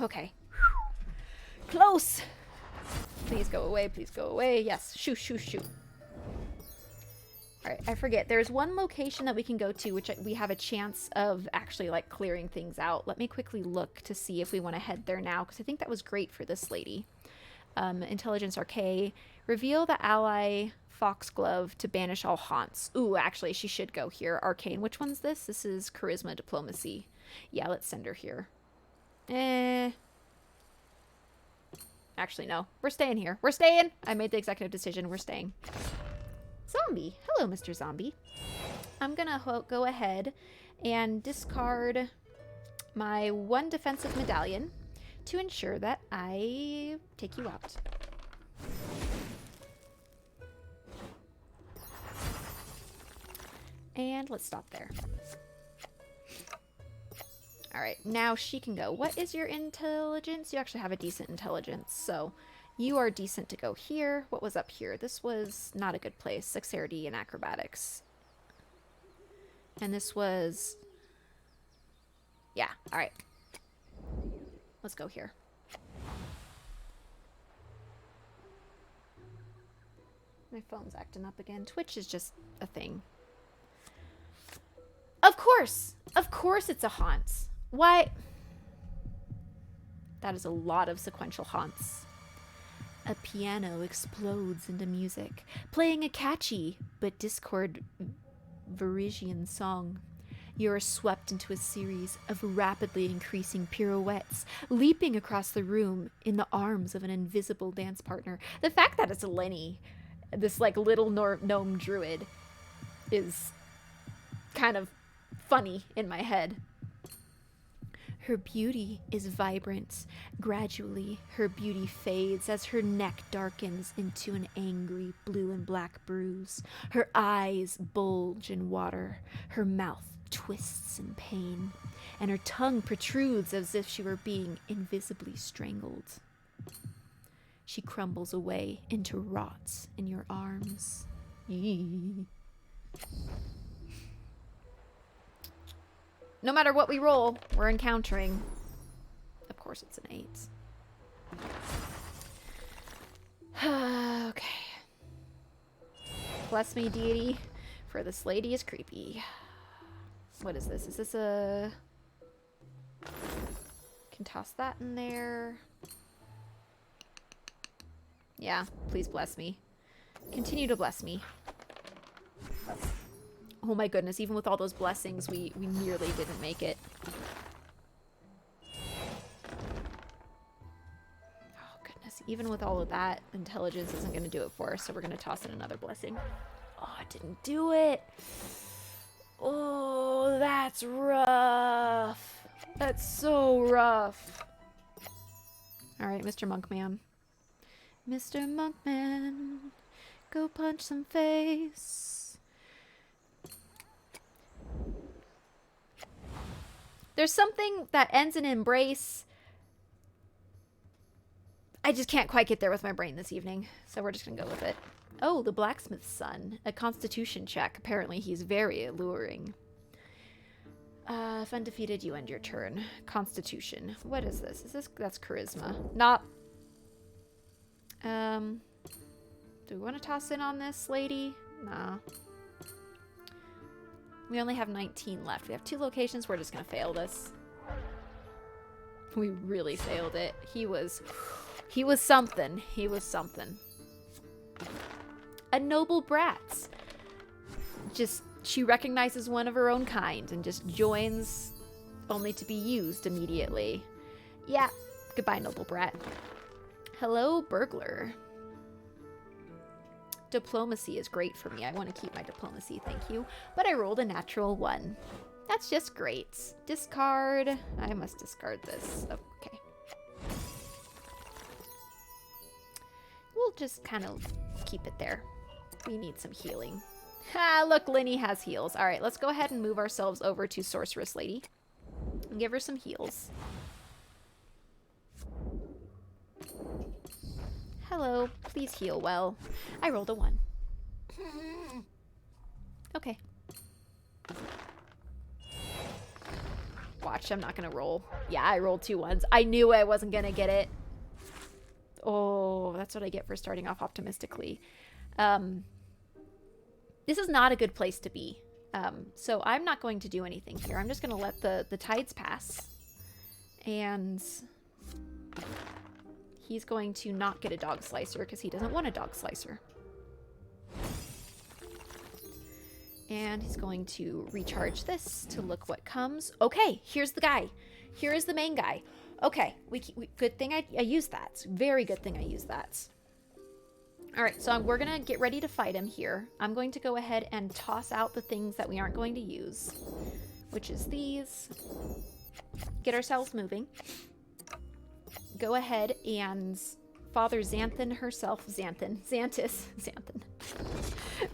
Okay. Close. Please go away. Please go away. Yes. Shoot, shoot, shoot. All right. I forget. There's one location that we can go to, which we have a chance of actually like clearing things out. Let me quickly look to see if we want to head there now, because I think that was great for this lady. Intelligence Arcane. Reveal the ally Foxglove to banish all haunts. Ooh, actually, she should go here. Arcane. Which one's this? This is Charisma Diplomacy. Yeah, let's send her here. Actually, no. We're staying here. We're staying. I made the executive decision. We're staying. Zombie. Hello, Mr. Zombie. I'm gonna go ahead and discard my 1 defensive medallion to ensure that I take you out. And let's stop there. All right, now she can go. What is your intelligence? You actually have a decent intelligence, so you are decent to go here. What was up here? This was not a good place. Dexterity and acrobatics. And this was... yeah, all right. Let's go here. My phone's acting up again. Twitch is just a thing. Of course! Of course it's a haunt. Why? That is a lot of sequential haunts. A piano explodes into music, playing a catchy but discord Varisian song. You are swept into a series of rapidly increasing pirouettes, leaping across the room in the arms of an invisible dance partner. The fact that it's Lenny, this like little gnome druid, is kind of funny in my head. Her beauty is vibrant. Gradually, her beauty fades as her neck darkens into an angry blue and black bruise. Her eyes bulge in water. Her mouth twists in pain, and her tongue protrudes as if she were being invisibly strangled. She crumbles away into rot in your arms. Eee. No matter what we roll, we're encountering. Of course it's an 8. Okay. Bless me, deity, for this lady is creepy. What is this? Is this a... can toss that in there. Yeah, please bless me. Continue to bless me. Oh my goodness, even with all those blessings, we nearly didn't make it. Oh goodness, even with all of that, intelligence isn't going to do it for us, so we're going to toss in another blessing. Oh, I didn't do it! Oh, that's rough. That's so rough. Alright, Mr. Monkman. Mr. Monkman, go punch some face. There's something that ends in embrace. I just can't quite get there with my brain this evening, so we're just gonna go with it. Oh, the blacksmith's son. A constitution check. Apparently he's very alluring. If undefeated, you end your turn. Constitution. What is this? Is this... that's charisma. Not... do we want to toss in on this lady? Nah. We only have 19 left. We have 2 locations. We're just going to fail this. We really sailed it. He was something. He was something. A noble brat. Just, she recognizes one of her own kind and just joins only to be used immediately. Yeah. Goodbye, noble brat. Hello, burglar. Diplomacy is great for me. I want to keep my diplomacy, thank you. But I rolled a natural 1. That's just great. Discard. I must discard this. Okay. We'll just kind of keep it there. We need some healing. Ha, look, Linny has heals. All right, let's go ahead and move ourselves over to Sorceress Lady and give her some heals. Hello, please heal well. I rolled a 1. Okay. Watch, I'm not gonna roll. Yeah, I rolled 2 1s. I knew I wasn't gonna get it. Oh, that's what I get for starting off optimistically. This is not a good place to be. So I'm not going to do anything here. I'm just gonna let the tides pass. And he's going to not get a dog slicer because he doesn't want a dog slicer. And he's going to recharge this to look what comes. Okay, here's the guy. Here is the main guy. Okay, good thing I used that. Very good thing I used that. All right, so we're going to get ready to fight him here. I'm going to go ahead and toss out the things that we aren't going to use, which is these. Get ourselves moving. Go ahead and Father Xanthan herself, Xantis,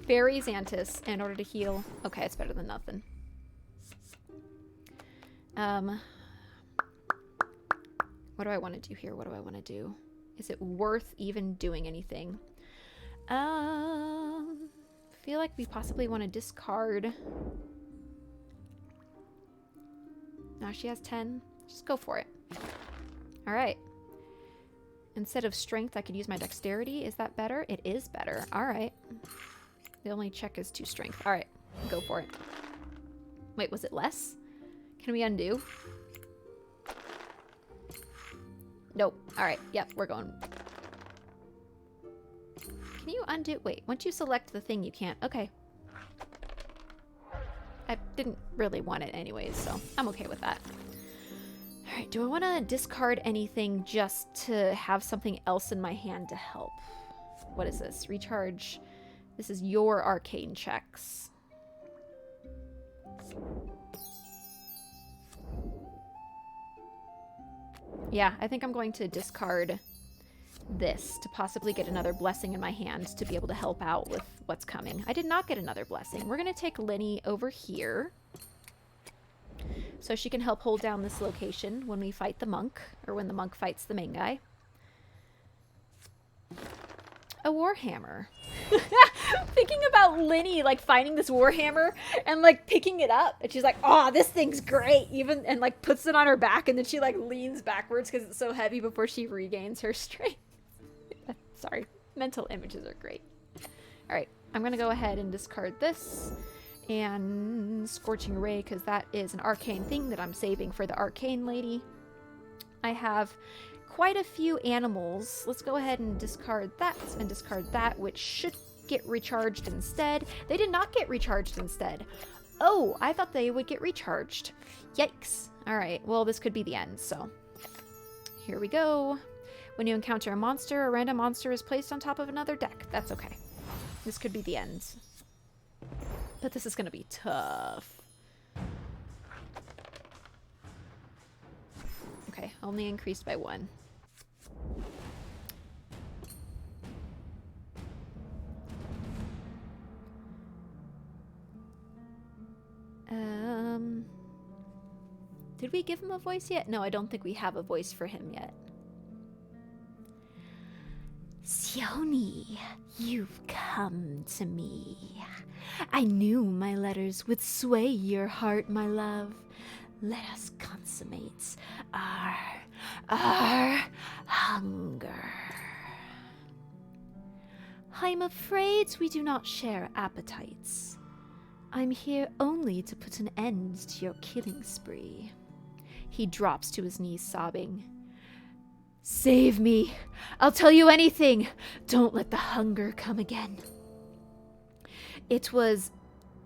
bury Xantis in order to heal. Okay, it's better than nothing. What do I want to do here? What do I want to do? Is it worth even doing anything? I feel like we possibly want to discard. Now she has 10. Just go for it. All right. Instead of strength, I could use my dexterity. Is that better? It is better. All right. The only check is 2 strength. All right. Go for it. Wait, was it less? Can we undo? Nope. All right. Yep, we're going. Can you undo? Wait, once you select the thing, you can't. Okay. I didn't really want it anyways, so I'm okay with that. All right, do I want to discard anything just to have something else in my hand to help? What is this? Recharge. This is your arcane checks. Yeah, I think I'm going to discard this to possibly get another blessing in my hand to be able to help out with what's coming. I did not get another blessing. We're going to take Linny over here so she can help hold down this location when we fight the monk, or when the monk fights the main guy. A warhammer. Thinking about Linny like finding this warhammer and like picking it up, and she's like, "Oh, this thing's great!" Even and like puts it on her back, and then she like leans backwards because it's so heavy before she regains her strength. Sorry, mental images are great. All right, I'm gonna go ahead and discard this and Scorching Ray because that is an arcane thing that I'm saving for the arcane lady. I have quite a few animals. Let's go ahead and discard that, which should get recharged instead. They did not get recharged instead. Oh, I thought they would get recharged. Yikes. All right, well, this could be the end, so here we go. When you encounter a monster, a random monster is placed on top of another deck. That's okay. This could be the end. But this is going to be tough. Okay, only increased by 1. Did we give him a voice yet? No, I don't think we have a voice for him yet. Sioni, you've come to me. I knew my letters would sway your heart, my love. Let us consummate our hunger. I'm afraid we do not share appetites. I'm here only to put an end to your killing spree. He drops to his knees, sobbing. Save me! I'll tell you anything! Don't let the hunger come again. It was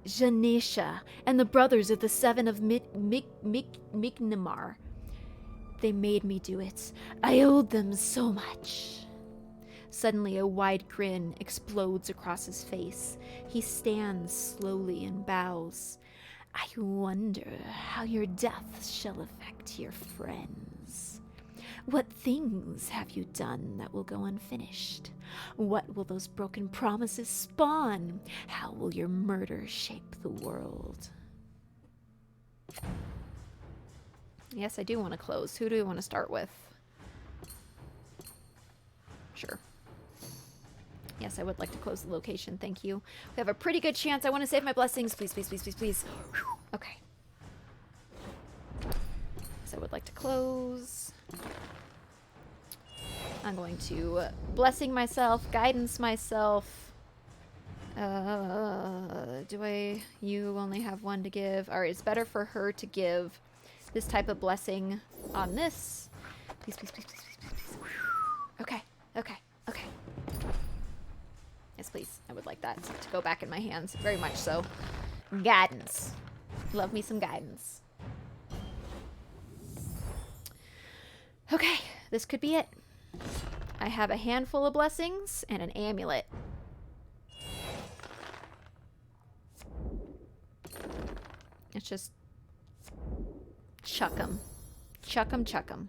Janesha and the brothers of the Seven of Mignamar. They made me do it. I owed them so much. Suddenly, a wide grin explodes across his face. He stands slowly and bows. I wonder how your death shall affect your friends. What things have you done that will go unfinished? What will those broken promises spawn? How will your murder shape the world? Yes, I do want to close. Who do we want to start with? Sure. Yes, I would like to close the location. Thank you. We have a pretty good chance. I want to save my blessings. Please, please, please, please, please. Whew. Okay. So I would like to close. I'm going to blessing myself, guidance myself. You only have one to give. All right, it's better for her to give this type of blessing on this. Please, please, please, please, please, please, please. Okay, okay, okay. Yes, please. I would like that to go back in my hands. Very much so. Guidance. Love me some guidance. Okay, this could be it. I have a handful of blessings and an amulet. It's just chuck 'em. Chuck 'em, chuck 'em.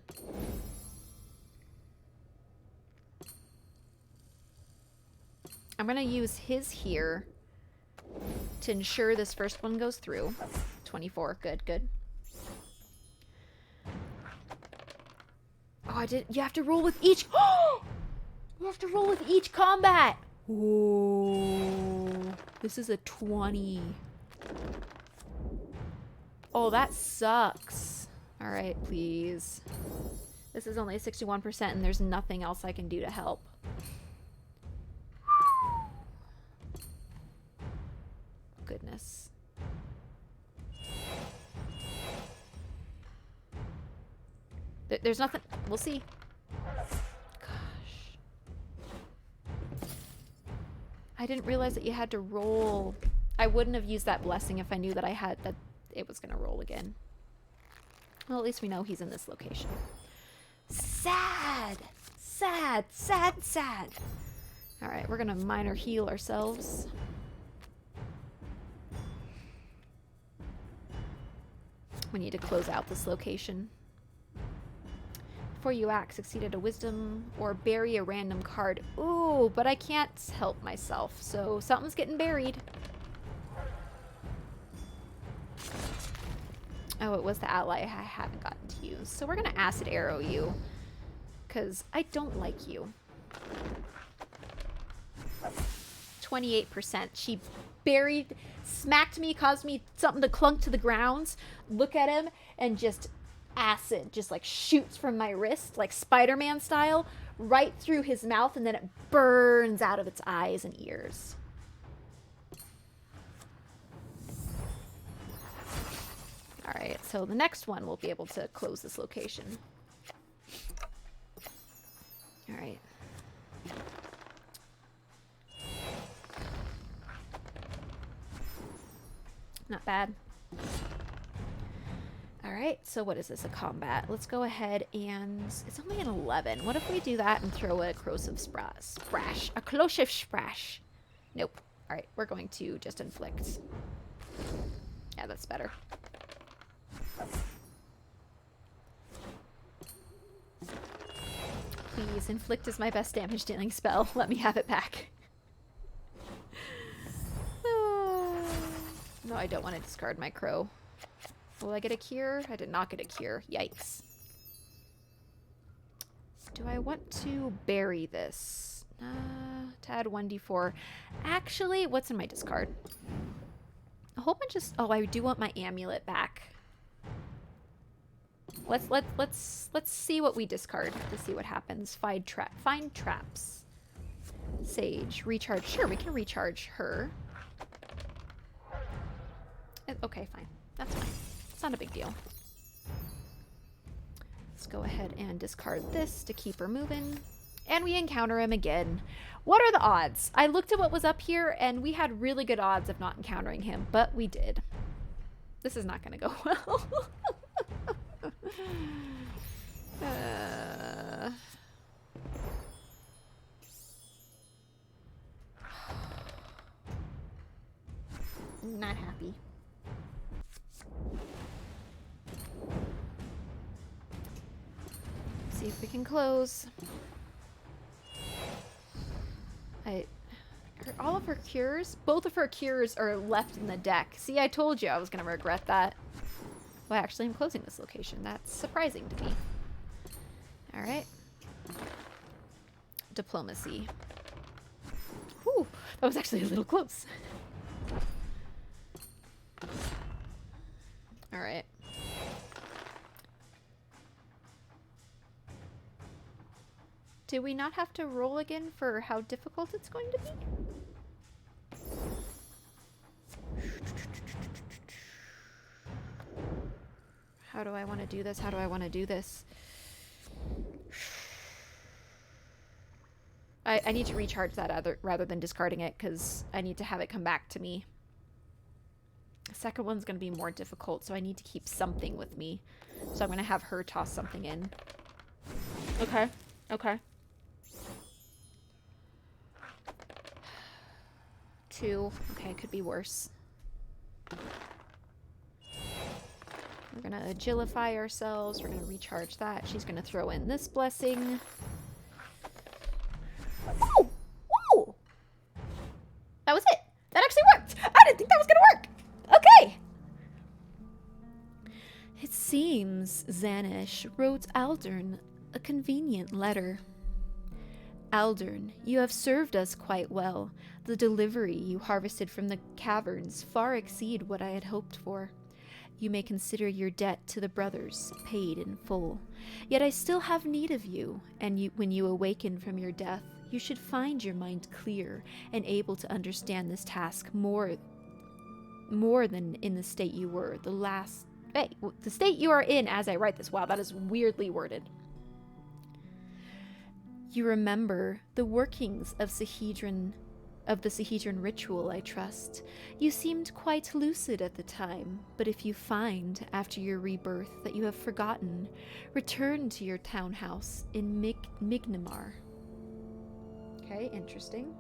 I'm going to use his here to ensure this first one goes through. 24. Good, good. Oh, I did. You have to roll with each. Oh! You have to roll with each combat. Whoa. This is a 20. Oh, that sucks. All right, please. This is only a 61% and there's nothing else I can do to help. Goodness. There's nothing. We'll see. Gosh. I didn't realize that you had to roll. I wouldn't have used that blessing if I knew that I had that it was going to roll again. Well, at least we know he's in this location. Sad. Sad, sad, sad. All right, we're going to minor heal ourselves. We need to close out this location. Before you act, succeed at a wisdom or bury a random card. Ooh, but I can't help myself, so something's getting buried. Oh, it was the ally I haven't gotten to use. So we're going to acid arrow you, because I don't like you. 28%. She buried, smacked me, caused me something to clunk to the ground. Look at him, and just acid just like shoots from my wrist, like Spider-Man style, right through his mouth, and then it burns out of its eyes and ears. All right, so the next one we'll be able to close this location. All right. Not bad. All right, so what is this, a combat? Let's go ahead and, it's only an 11. What if we do that and throw a corrosive sprash? A corrosive sprash. Nope. All right, we're going to just inflict. Yeah, that's better. Please, inflict is my best damage dealing spell. Let me have it back. No, I don't want to discard my crow. Will I get a cure? I did not get a cure. Yikes. Do I want to bury this? To add 1d4. Actually, what's in my discard? A whole bunch of... Oh, I do want my amulet back. Let's see what we discard to see what happens. Find traps. Sage. Recharge. Sure, we can recharge her. Okay, fine. That's fine. It's not a big deal. Let's go ahead and discard this to keep her moving. And we encounter him again. What are the odds? I looked at what was up here, and we had really good odds of not encountering him, but we did. This is not going to go well. Not happy. See if we can close. All of her cures, both of her cures are left in the deck. See, I told you I was going to regret that. Well, actually, I'm closing this location. That's surprising to me. All right. Diplomacy. Whew, that was actually a little close. All right. Do we not have to roll again for how difficult it's going to be? How do I want to do this? How do I want to do this? I need to recharge that rather than discarding it, because I need to have it come back to me. The second one's going to be more difficult, so I need to keep something with me. So I'm going to have her toss something in. Okay. Okay. 2. Okay, could be worse. We're going to agilify ourselves. We're going to recharge that. She's going to throw in this blessing. Whoa! Whoa! That was it. That actually worked. I didn't think that was going to work. Okay. It seems Xanish wrote Aldern a convenient letter. Aldern, you have served us quite well. The delivery you harvested from the caverns far exceed what I had hoped for. You may consider your debt to the brothers paid in full. Yet I still have need of you, and when you awaken from your death, you should find your mind clear and able to understand this task more than in the state you were. The state you are in as I write this. Wow, that is weirdly worded. You remember the workings of the Sahedron ritual, I trust. You seemed quite lucid at the time, but if you find, after your rebirth, that you have forgotten, return to your townhouse in Mignimar. Okay, interesting.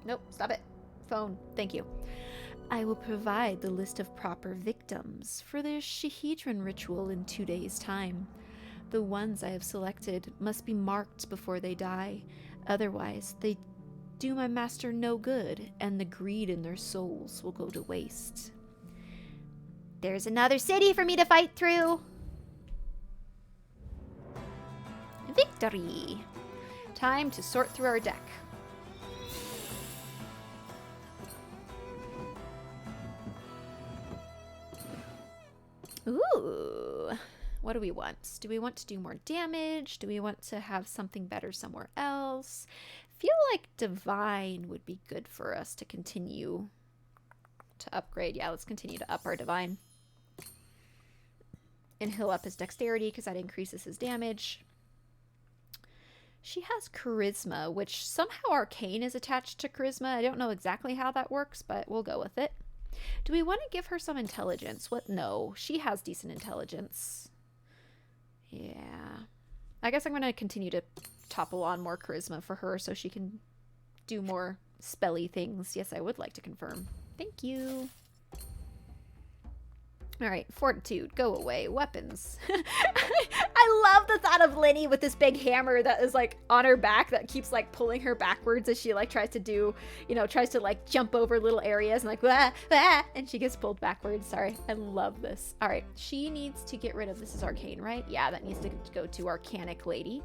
Nope, stop it. Phone, thank you. I will provide the list of proper victims for the Sahedron ritual in 2 days' time. The ones I have selected must be marked before they die. Otherwise, they do my master no good, and the greed in their souls will go to waste. There's another city for me to fight through. Victory. Time to sort through our deck. Ooh. What do we want? Do we want to do more damage? Do we want to have something better somewhere else? I feel like Divine would be good for us to continue to upgrade. Yeah, let's continue to up our Divine. And he'll up his Dexterity because that increases his damage. She has Charisma, which somehow Arcane is attached to Charisma. I don't know exactly how that works, but we'll go with it. Do we want to give her some intelligence? What? No, she has decent intelligence. Yeah. I guess I'm going to continue to topple on more charisma for her so she can do more spelly things. Yes, I would like to confirm. Thank you. All right, fortitude, go away. Weapons. I love the thought of Lenny with this big hammer that is like on her back that keeps like pulling her backwards as she like tries to do, tries to like jump over little areas and like, and she gets pulled backwards. Sorry, I love this. All right, she needs to get rid of, this is Arcane, right? Yeah, that needs to go to Arcanic Lady.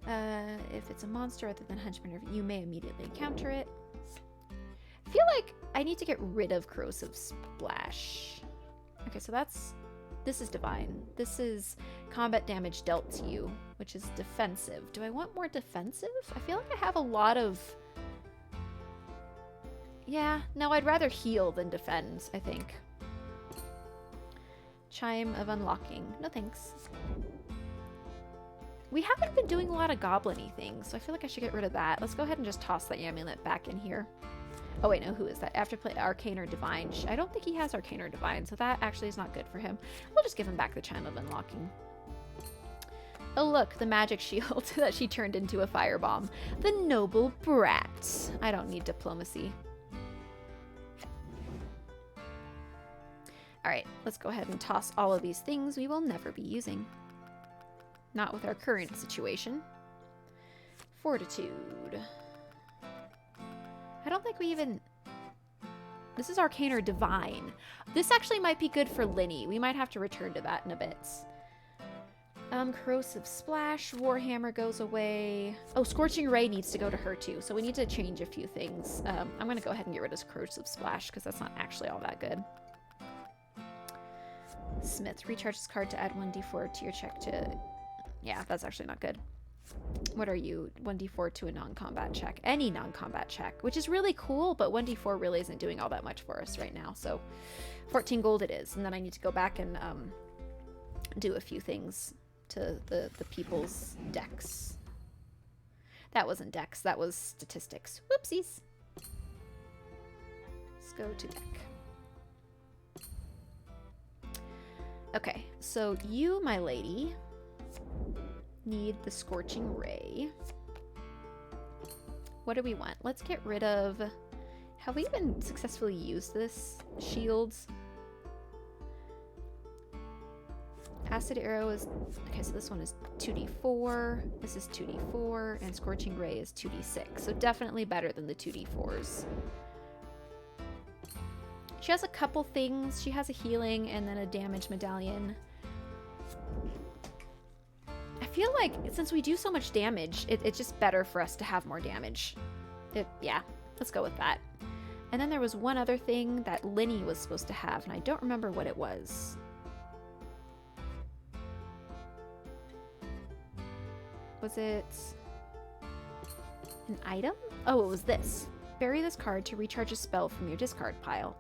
If it's a monster other than Henchman, you may immediately counter it. I feel like I need to get rid of Corrosive Splash. Okay, so this is Divine. This is combat damage dealt to you, which is defensive. Do I want more defensive? I feel like I have a lot of... Yeah, no, I'd rather heal than defend, I think. Chime of unlocking. No thanks. We haven't been doing a lot of goblin-y things, so I feel like I should get rid of that. Let's go ahead and just toss that amulet back in here. Oh wait, no, who is that? I have to play Arcane or Divine. I don't think he has Arcane or Divine, so that actually is not good for him. We'll just give him back the Chime of Unlocking. Oh look, the magic shield that she turned into a firebomb. The noble brat. I don't need diplomacy. Alright, let's go ahead and toss all of these things we will never be using. Not with our current situation. Fortitude. I don't think we even... This is Arcane or Divine. This actually might be good for Linny. We might have to return to that in a bit. Corrosive Splash. Warhammer goes away. Oh, Scorching Ray needs to go to her too. So we need to change a few things. I'm going to go ahead and get rid of Corrosive Splash because that's not actually all that good. Smith. Recharge this card to add 1d4 to your check to... Yeah, that's actually not good. What are you? 1d4 to a non-combat check. Any non-combat check, which is really cool, but 1d4 really isn't doing all that much for us right now. So 14 gold it is. And then I need to go back and do a few things to the people's decks. That wasn't decks, that was statistics. Whoopsies. Let's go to deck. Okay, so you, my lady, need the Scorching Ray. What do we want? Let's get rid of... Have we even successfully used this? Shields. Acid Arrow is... Okay, so this one is 2d4. This is 2d4. And Scorching Ray is 2d6. So definitely better than the 2d4s. She has a couple things. She has a healing and then a damage medallion. I feel like since we do so much damage, it's just better for us to have more damage. Yeah, let's go with that. And then there was one other thing that Linny was supposed to have, and I don't remember what it was. Was it an item? Oh, it was this. Bury this card to recharge a spell from your discard pile.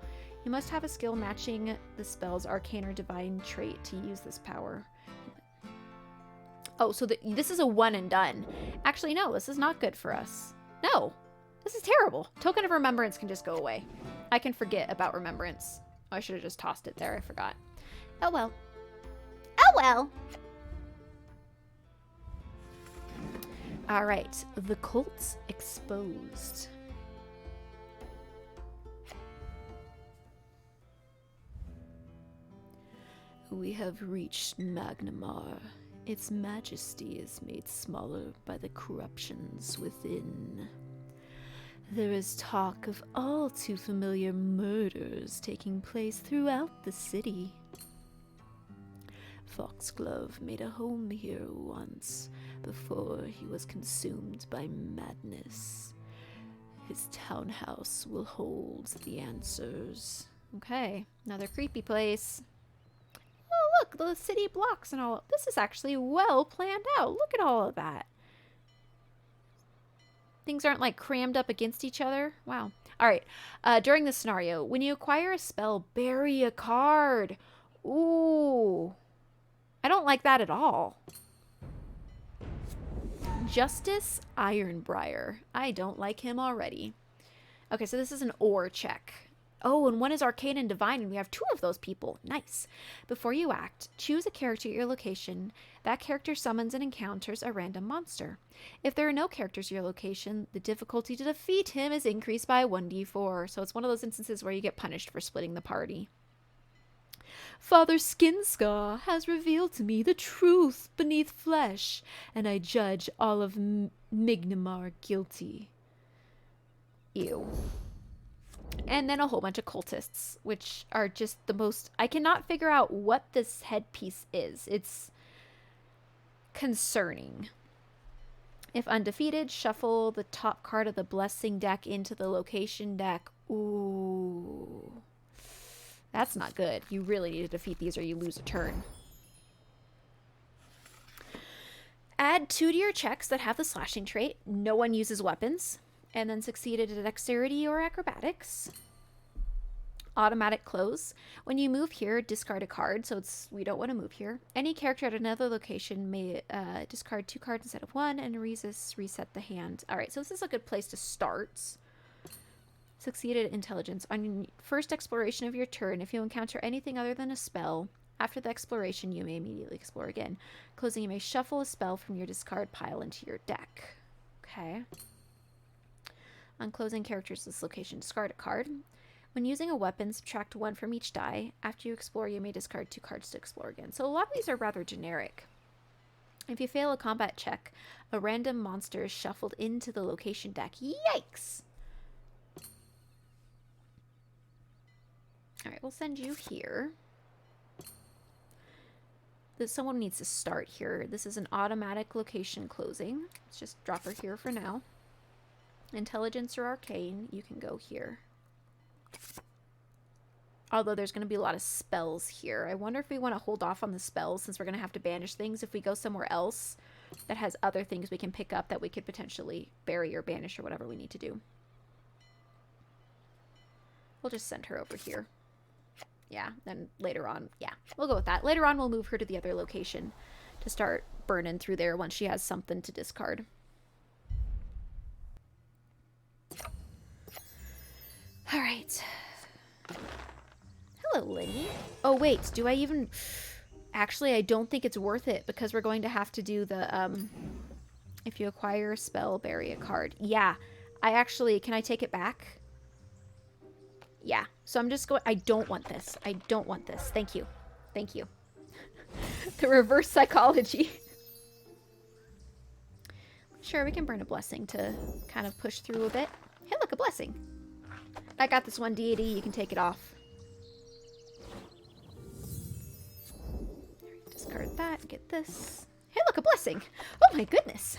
You must have a skill matching the spell's arcane or divine trait to use this power. Oh, so this is a one and done. Actually, no, this is not good for us. No, this is terrible. Token of Remembrance can just go away. I can forget about Remembrance. Oh, I should have just tossed it there. I forgot. Oh, well. Oh, well. All right. The Cult's exposed. We have reached Magnamar. Its majesty is made smaller by the corruptions within. There is talk of all too familiar murders taking place throughout the city. Foxglove made a home here once, before he was consumed by madness. His townhouse will hold the answers. Okay, another creepy place. Oh, look, the city blocks and all. This is actually well planned out. Look at all of that. Things aren't like crammed up against each other. Wow. All right. During this scenario, when you acquire a spell, bury a card. Ooh. I don't like that at all. Justice Ironbriar. I don't like him already. Okay, so this is an or check. Oh, and one is Arcane and Divine, and we have two of those people. Nice. Before you act, choose a character at your location. That character summons and encounters a random monster. If there are no characters at your location, the difficulty to defeat him is increased by 1d4. So it's one of those instances where you get punished for splitting the party. Father Skinscar has revealed to me the truth beneath flesh, and I judge all of Mignamar guilty. Ew. And then a whole bunch of cultists, which are just the most... I cannot figure out what this headpiece is. It's concerning. If undefeated, shuffle the top card of the blessing deck into the location deck. Ooh. That's not good. You really need to defeat these or you lose a turn. Add 2 to your checks that have the slashing trait. No one uses weapons. And then succeeded at dexterity or acrobatics. Automatic close. When you move here, discard a card. So we don't want to move here. Any character at another location may discard 2 cards instead of 1 and reset the hand. All right, so this is a good place to start. Succeeded intelligence. On your first exploration of your turn, if you encounter anything other than a spell, after the exploration, you may immediately explore again. Closing, you may shuffle a spell from your discard pile into your deck. Okay. On closing characters this location, discard a card. When using a weapon, subtract 1 from each die. After you explore, you may discard 2 cards to explore again. So a lot of these are rather generic. If you fail a combat check, a random monster is shuffled into the location deck. Yikes! Alright, we'll send you here. Someone needs to start here. This is an automatic location closing. Let's just drop her here for now. Intelligence or arcane, you can go here. Although there's going to be a lot of spells here. I wonder if we want to hold off on the spells since we're going to have to banish things. If we go somewhere else that has other things we can pick up that we could potentially bury or banish or whatever we need to do. We'll just send her over here. Yeah, then later on, yeah, we'll go with that. Later on, we'll move her to the other location to start burning through there once she has something to discard. All right. Hello, Linny. Oh, wait, do I even... Actually, I don't think it's worth it because we're going to have to do the, if you acquire a spell, bury a card. Yeah, I actually... Can I take it back? Yeah, so I'm just going... I don't want this. I don't want this. Thank you. Thank you. The reverse psychology. Sure, we can burn a blessing to kind of push through a bit. Hey, look, a blessing. I got this one deity. You can take it off. Discard that and get this. Hey, look, a blessing. Oh my goodness.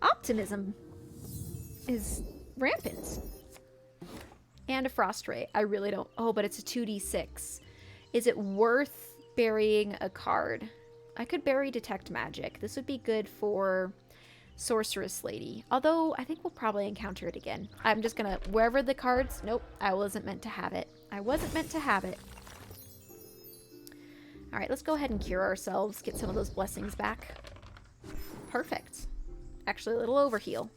Optimism is rampant. And a frost ray. I really don't... Oh, but it's a 2d6. Is it worth burying a card? I could bury detect magic. This would be good for sorceress lady. Although, I think we'll probably encounter it again. I'm just gonna... Wherever the cards... Nope, I wasn't meant to have it. I wasn't meant to have it. Alright, let's go ahead and cure ourselves. Get some of those blessings back. Perfect. Actually, a little overheal.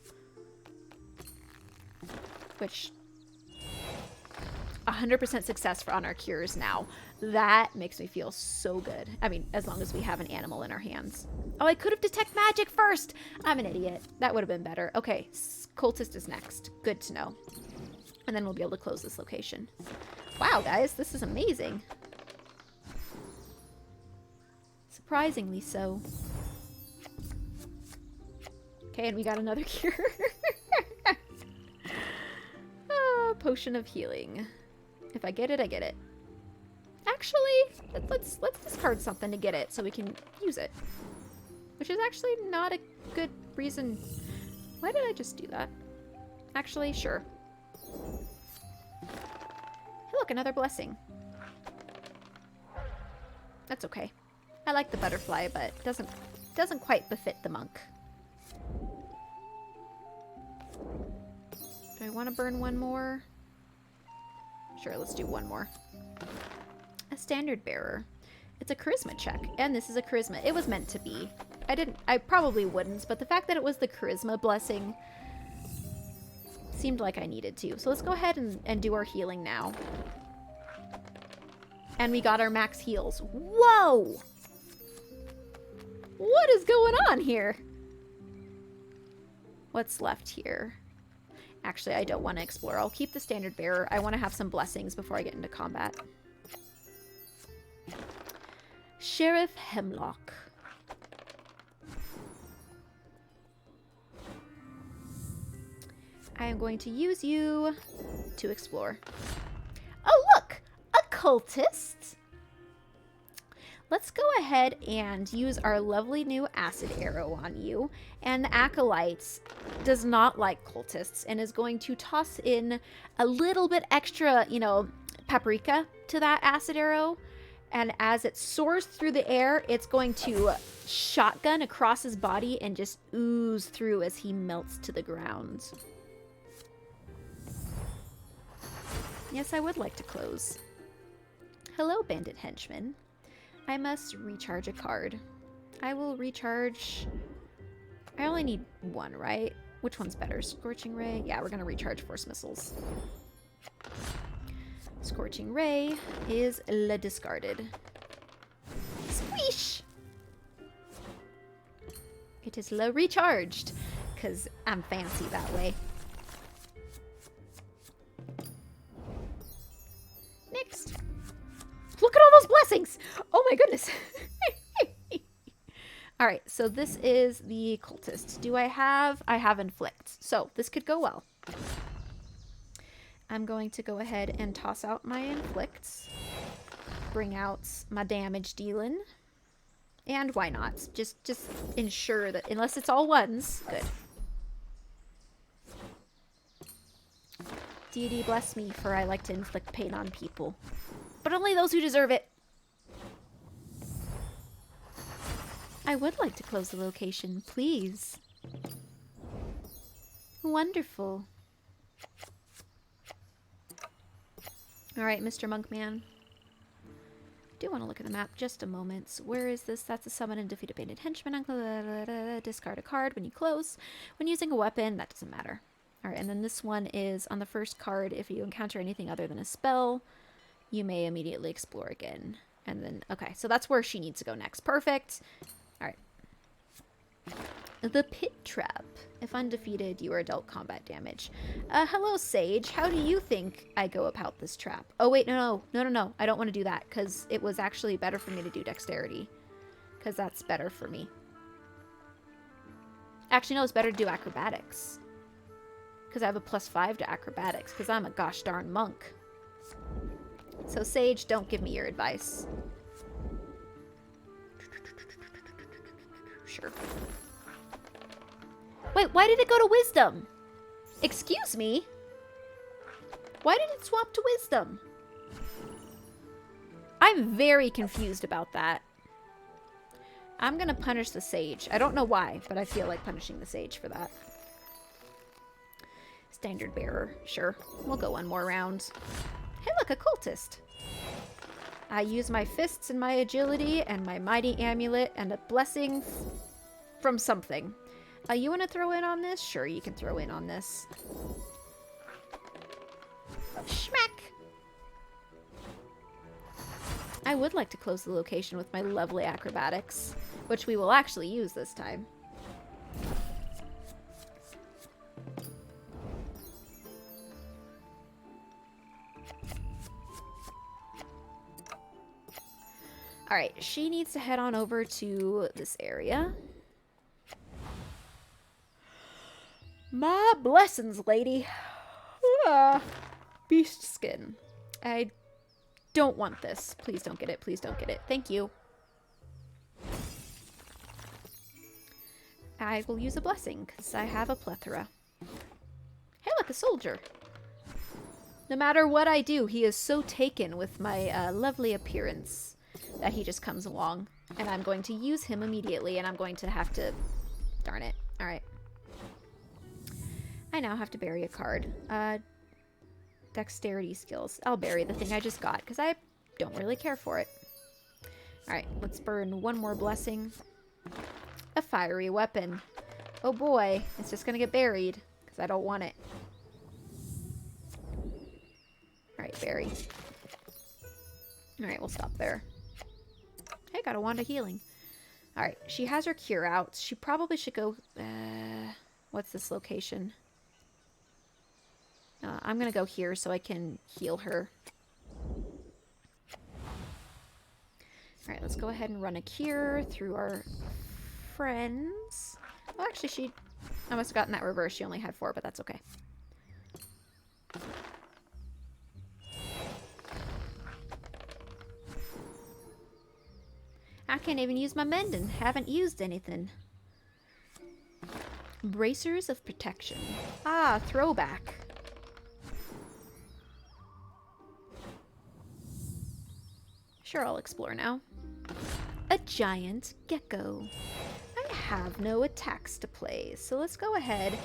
Which... 100% success on our cures now. That makes me feel so good. I mean, as long as we have an animal in our hands. Oh, I could have detect magic first. I'm an idiot. That would have been better. Okay, cultist is next. Good to know. And then we'll be able to close this location. Wow, guys, this is amazing. Surprisingly so. Okay, and we got another cure. Potion of healing. If I get it, I get it. Actually, let's discard something to get it so we can use it. Which is actually not a good reason. Why did I just do that? Actually, sure. Hey, look, another blessing. That's okay. I like the butterfly, but doesn't quite befit the monk. Do I want to burn one more? Sure, let's do one more. A standard bearer. It's a charisma check, and this is a charisma. It was meant to be. I probably wouldn't, but the fact that it was the charisma blessing seemed like I needed to. So let's go ahead and do our healing now. And we got our max heals. Whoa! What is going on here? What's left here? Actually, I don't want to explore. I'll keep the standard bearer. I want to have some blessings before I get into combat. Sheriff Hemlock. I am going to use you to explore. Oh, look! A cultist! Let's go ahead and use our lovely new acid arrow on you. And the acolyte does not like cultists and is going to toss in a little bit extra, you know, paprika to that acid arrow. And as it soars through the air, it's going to shotgun across his body and just ooze through as he melts to the ground. Yes, I would like to close. Hello, bandit henchman. I must recharge a card. I will recharge... I only need one, right? Which one's better? Scorching Ray? Yeah, we're going to recharge Force Missiles. Scorching Ray is le discarded. Squish! It is le recharged, because I'm fancy that way. Next. Look at all those blessings! Oh my goodness! Alright, so this is the cultist. Do I have... I have inflict. So, this could go well. I'm going to go ahead and toss out my inflicts. Bring out my damage dealing. And why not? Just ensure that... Unless it's all ones. Good. Deity bless me, for I like to inflict pain on people. But only those who deserve it. I would like to close the location, please. Wonderful. Alright, Mr. Monkman. I do want to look at the map just a moment. So where is this? That's a summon and defeat a bandit henchman. Discard a card when you close. When using a weapon, that doesn't matter. Alright, and then this one is on the first card. If you encounter anything other than a spell, you may immediately explore again. And then, okay, so that's where she needs to go next. Perfect. Alright. The Pit Trap. If undefeated, you are dealt combat damage. Hello, Sage. How do you think I go about this trap? Oh, wait, no. I don't want to do that, because it was actually better for me to do dexterity. Because that's better for me. Actually, no, it's better to do acrobatics. Because I have a +5 to acrobatics, because I'm a gosh darn monk. So, Sage, don't give me your advice. Sure. Wait, why did it go to wisdom? Excuse me? Why did it swap to wisdom? I'm very confused about that. I'm gonna punish the sage. I don't know why, but I feel like punishing the sage for that. Standard bearer. Sure. We'll go one more round. Hey, look, a cultist. I use my fists and my agility and my mighty amulet and a blessing from something. You want to throw in on this? Sure, you can throw in on this. Schmack! I would like to close the location with my lovely acrobatics, which we will actually use this time. Alright, she needs to head on over to this area. My blessings, lady. Beast skin. I don't want this. Please don't get it. Please don't get it. Thank you. I will use a blessing, because I have a plethora. Hey, look, a soldier. No matter what I do, he is so taken with my lovely appearance that he just comes along. And I'm going to use him immediately, and I'm going to have to... Darn it. Alright. I now have to bury a card. Dexterity skills. I'll bury the thing I just got, because I don't really care for it. Alright, let's burn one more blessing. A fiery weapon. Oh boy, it's just gonna get buried, because I don't want it. Alright, bury. Alright, we'll stop there. Hey, got a wand of healing. Alright, she has her cure out. She probably should go... what's this location? I'm gonna go here so I can heal her. Alright, let's go ahead and run a cure through our friends. Oh, actually, I must have gotten that reverse. She only had 4, but that's okay. I can't even use my mending. Haven't used anything. Bracers of protection. Ah, throwback. Sure, I'll explore now. A giant gecko. I have no attacks to play, so let's go ahead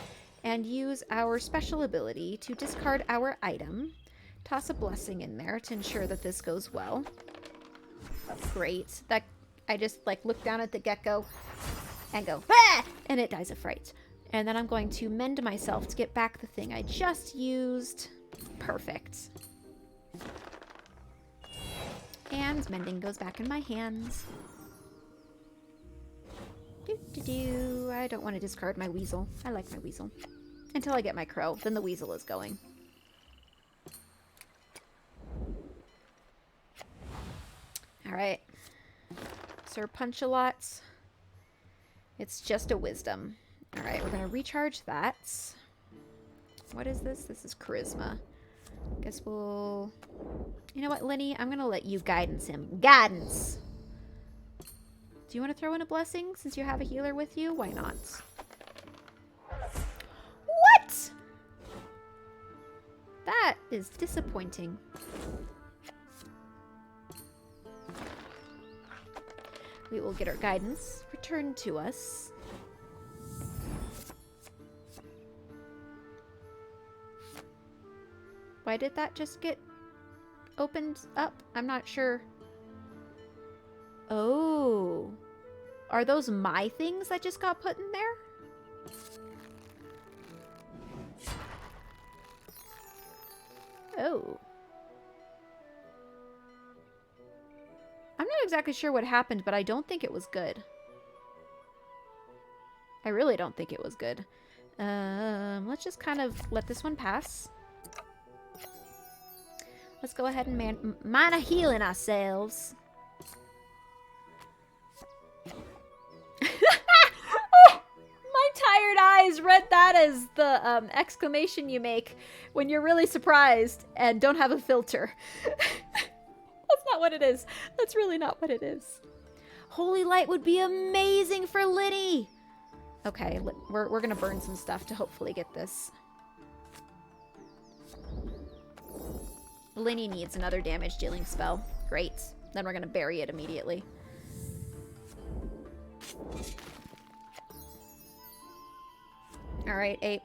and use our special ability to discard our item Toss a blessing in there to ensure that this goes well. Great. That I just like look down at the gecko and go, ah! And it dies of fright. And then I'm going to mend myself to get back the thing I just used. Perfect. And mending goes back in my hands. I don't want to discard my weasel. I like my weasel. Until I get my crow, then the weasel is going. Alright. Sir Punch-a-Lot. It's just a wisdom. Alright, we're going to recharge that. What is this? This is charisma. Guess we'll... You know what, Linny? I'm going to let you guidance him. Guidance! Do you want to throw in a blessing since you have a healer with you? Why not? What? That is disappointing. We will get our guidance returned to us. Why did that just get opened up? I'm not sure. Oh. Are those my things that just got put in there? Oh. I'm not exactly sure what happened, but I don't think it was good. I really don't think it was good. Let's just kind of let this one pass. Let's go ahead and mana healing ourselves. My tired eyes read that as the exclamation you make when you're really surprised and don't have a filter. That's not what it is. That's really not what it is. Holy light would be amazing for Liddy. Okay, we're gonna burn some stuff to hopefully get this. Linny needs another damage dealing spell. Great. Then we're gonna bury it immediately. Alright, ape.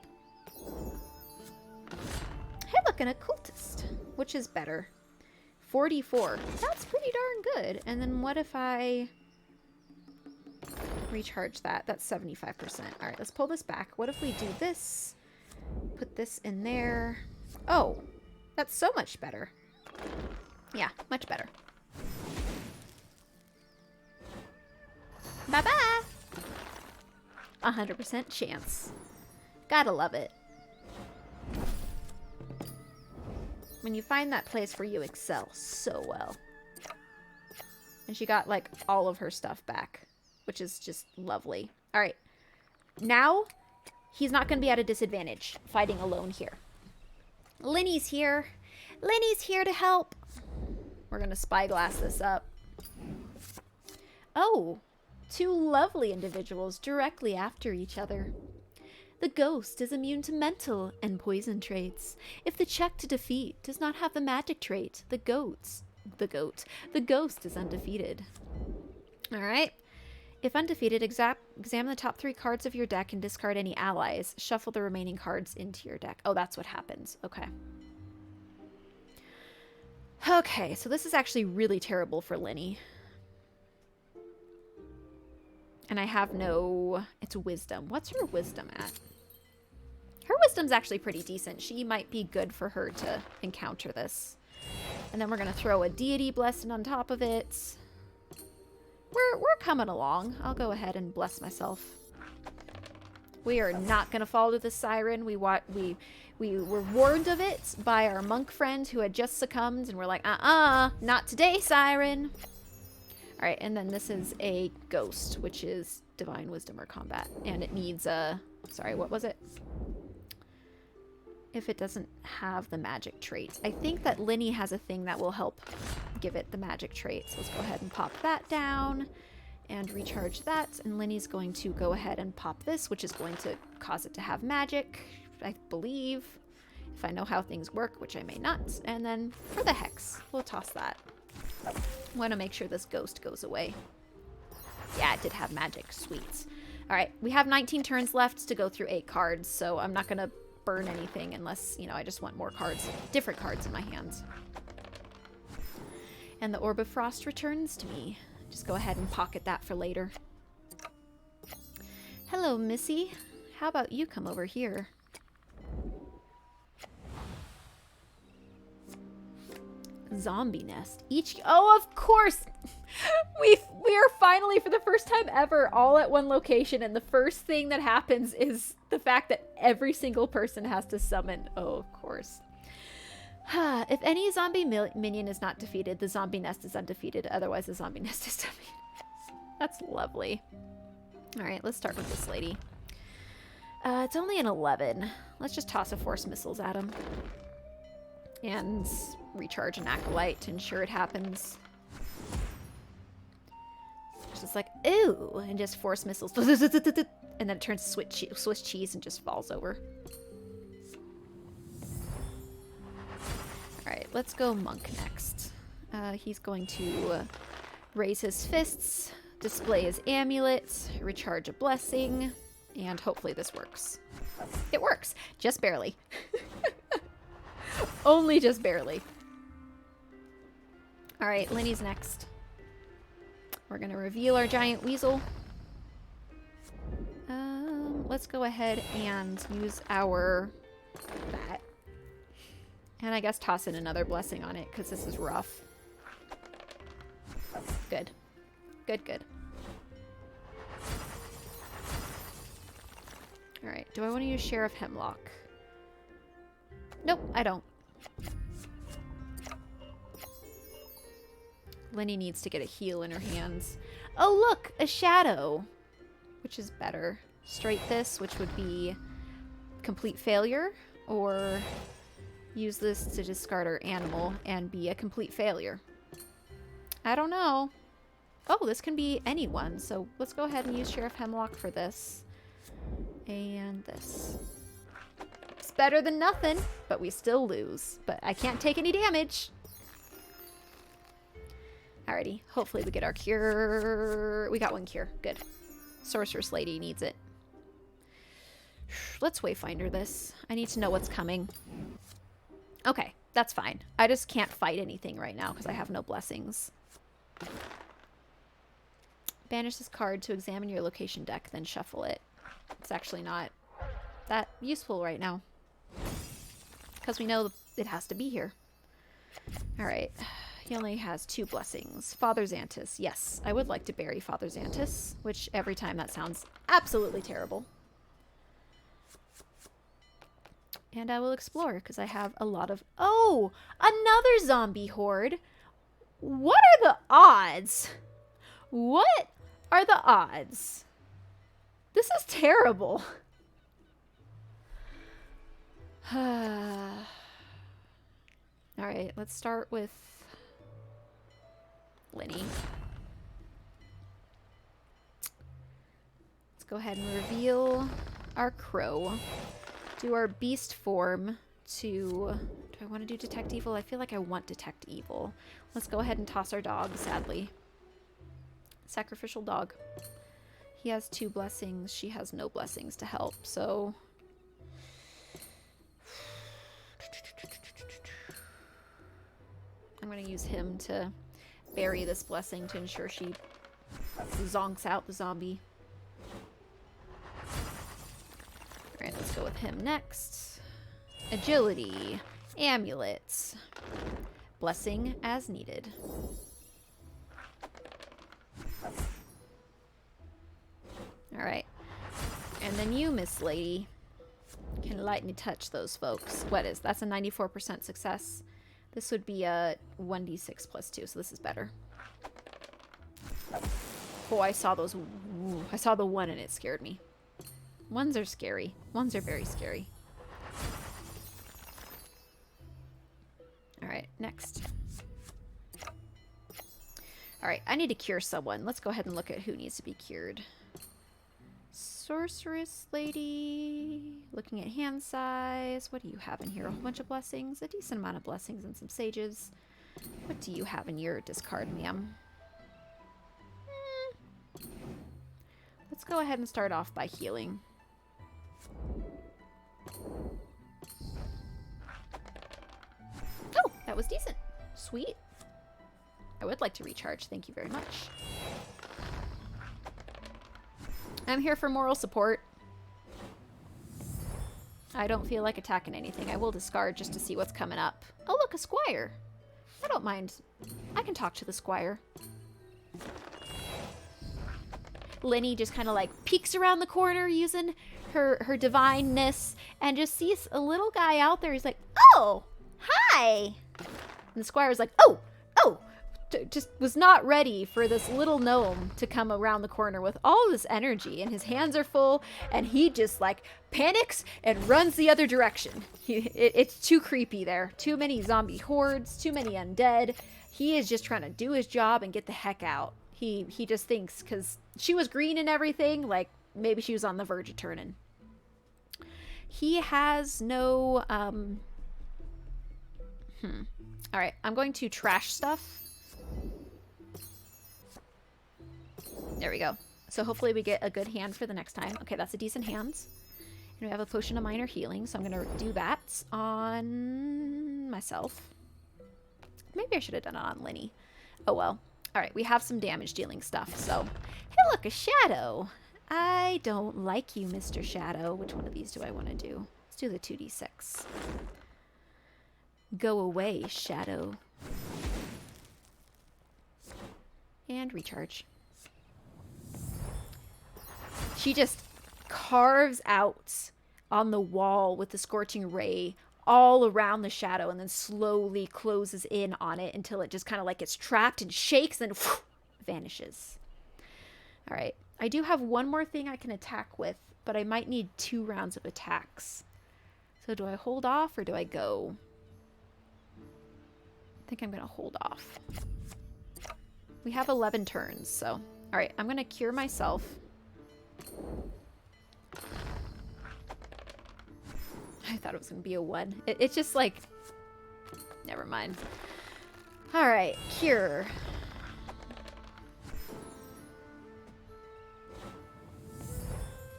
Hey, look, an occultist. Which is better? 44. That's pretty darn good. And then what if I recharge that? That's 75%. Alright, let's pull this back. What if we do this? Put this in there. Oh, that's so much better. Yeah, much better. Bye-bye! 100% chance. Gotta love it. When you find that place where you excel so well. And she got, like, all of her stuff back, which is just lovely. Alright. Now, he's not going to be at a disadvantage fighting alone here. Linny's here. Linny's here to help. We're going to spyglass this up. Oh, two lovely individuals directly after each other. The ghost is immune to mental and poison traits. If the check to defeat does not have the magic trait, the ghost is undefeated. Alright. If undefeated, examine the top 3 cards of your deck and discard any allies. Shuffle the remaining cards into your deck. Oh, that's what happens. Okay. Okay, so this is actually really terrible for Linny. And I have no... It's wisdom. What's her wisdom at? Her wisdom's actually pretty decent. She might be good for her to encounter this. And then we're going to throw a deity blessing on top of it. We're coming along. I'll go ahead and bless myself. We are not going to fall to the siren. We were warned of it by our monk friend who had just succumbed. And we're like, not today, siren. All right, and then this is a ghost, which is divine wisdom or combat. And it needs a... Sorry, what was it? If it doesn't have the magic trait. I think that Linny has a thing that will help give it the magic trait. So let's go ahead and pop that down and recharge that. And Linny's going to go ahead and pop this, which is going to cause it to have magic, I believe. If I know how things work, which I may not. And then for the hex, we'll toss that. Want to make sure this ghost goes away. Yeah, it did have magic. Sweet. All right, we have 19 turns left to go through 8 cards, so I'm not going to burn anything unless, you know, I just want more cards, different cards in my hands. And the Orb of Frost returns to me. Just go ahead and pocket that for later. Hello, Missy. How about you come over here? Zombie nest. Oh, of course! we are finally, for the first time ever, all at one location, and the first thing that happens is the fact that every single person has to summon. Oh, of course. If any zombie minion is not defeated, the zombie nest is undefeated. Otherwise, the zombie nest is defeated. That's lovely. Alright, let's start with this lady. It's only an 11. Let's just toss a Force Missiles at him. And recharge an Acolyte to ensure it happens. It's just like, ooh, and just Force Missiles. And then it turns Swiss cheese and just falls over. Alright, let's go Monk next. He's going to raise his fists, display his amulet, recharge a blessing, and hopefully this works. It works! Just barely. Only just barely. Alright, Linny's next. We're gonna reveal our giant weasel. Let's go ahead and use our bat. And I guess toss in another blessing on it, because this is rough. Good. Good, good. Alright, do I want to use Sheriff Hemlock? Nope, I don't. Linny needs to get a heal in her hands. Oh, look! A shadow! Which is better. Straight this, which would be complete failure, or use this to discard our animal and be a complete failure. I don't know. Oh, this can be anyone, so let's go ahead and use Sheriff Hemlock for this. And this. It's better than nothing, but we still lose. But I can't take any damage. Alrighty, hopefully we get our cure. We got one cure, good. Sorceress Lady needs it. Let's Wayfinder this. I need to know what's coming. Okay, that's fine. I just can't fight anything right now because I have no blessings. Banish this card to examine your location deck, then shuffle it. It's actually not that useful right now. Because we know it has to be here. Alright. He only has 2 blessings. Father Xantus. Yes, I would like to bury Father Xantus, which every time that sounds absolutely terrible. And I will explore, because I have a lot of... Oh! Another zombie horde! What are the odds? What are the odds? This is terrible. Alright, let's start with Linny. Let's go ahead and reveal our crow. Do our beast form to... Do I want to do Detect Evil? I feel like I want Detect Evil. Let's go ahead and toss our dog, sadly. Sacrificial dog. He has 2 blessings. She has no blessings to help, so... I'm going to use him to bury this blessing to ensure she zonks out the zombie. Alright, let's go with him next. Agility. Amulets. Blessing as needed. Alright. And then you, Miss Lady, can lightly touch those folks. What is? That's a 94% success. This would be a 1d6 plus 2, so this is better. Oh, I saw those. Ooh, I saw the 1 and it scared me. 1s are scary. 1s are very scary. Alright, next. Alright, I need to cure someone. Let's go ahead and look at who needs to be cured. Sorceress Lady. Looking at hand size. What do you have in here? A whole bunch of blessings. A decent amount of blessings and some sages. What do you have in your discard, ma'am? Let's go ahead and start off by healing. That was decent. Sweet. I would like to recharge. Thank you very much. I'm here for moral support. I don't feel like attacking anything. I will discard just to see what's coming up. Oh, look, a squire. I don't mind. I can talk to the squire. Linny just kind of like peeks around the corner using her divineness and just sees a little guy out there. He's like, oh, hi. And the squire's like, oh, just was not ready for this little gnome to come around the corner with all this energy, and his hands are full, and he just like panics and runs the other direction. It's too creepy there. Too many zombie hordes, too many undead. He is just trying to do his job and get the heck out. He just thinks because she was green and everything, like maybe she was on the verge of turning. He has no all right, I'm going to trash stuff. There we go. So hopefully we get a good hand for the next time. Okay, that's a decent hand. And we have a potion of minor healing, so I'm going to do that on myself. Maybe I should have done it on Linny. Oh well. Alright, we have some damage dealing stuff, so... Hey look, a shadow! I don't like you, Mr. Shadow. Which one of these do I want to do? Let's do the 2d6. Go away, shadow. And recharge. She just carves out on the wall with the scorching ray all around the shadow and then slowly closes in on it until it just kind of like gets trapped and shakes and whoosh, vanishes. All right. I do have one more thing I can attack with, but I might need 2 rounds of attacks. So do I hold off or do I go? I think I'm going to hold off. We have 11 turns, so... All right, I'm going to cure myself. I thought it was going to be a 1. It's just like... Never mind. All right, cure.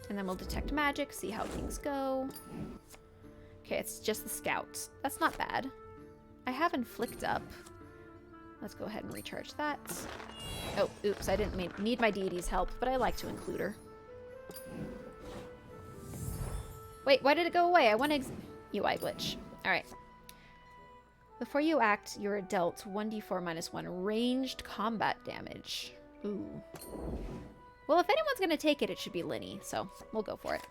And then we'll detect magic, see how things go. Okay, it's just the scouts. That's not bad. I have inflict up. Let's go ahead and recharge that. Oh, oops, I didn't need my deity's help, but I like to include her. Wait, why did it go away? I want to... UI glitch. Alright. Before you act, you're dealt 1d4 minus 1 ranged combat damage. Ooh. Well, if anyone's going to take it, it should be Linny, so we'll go for it.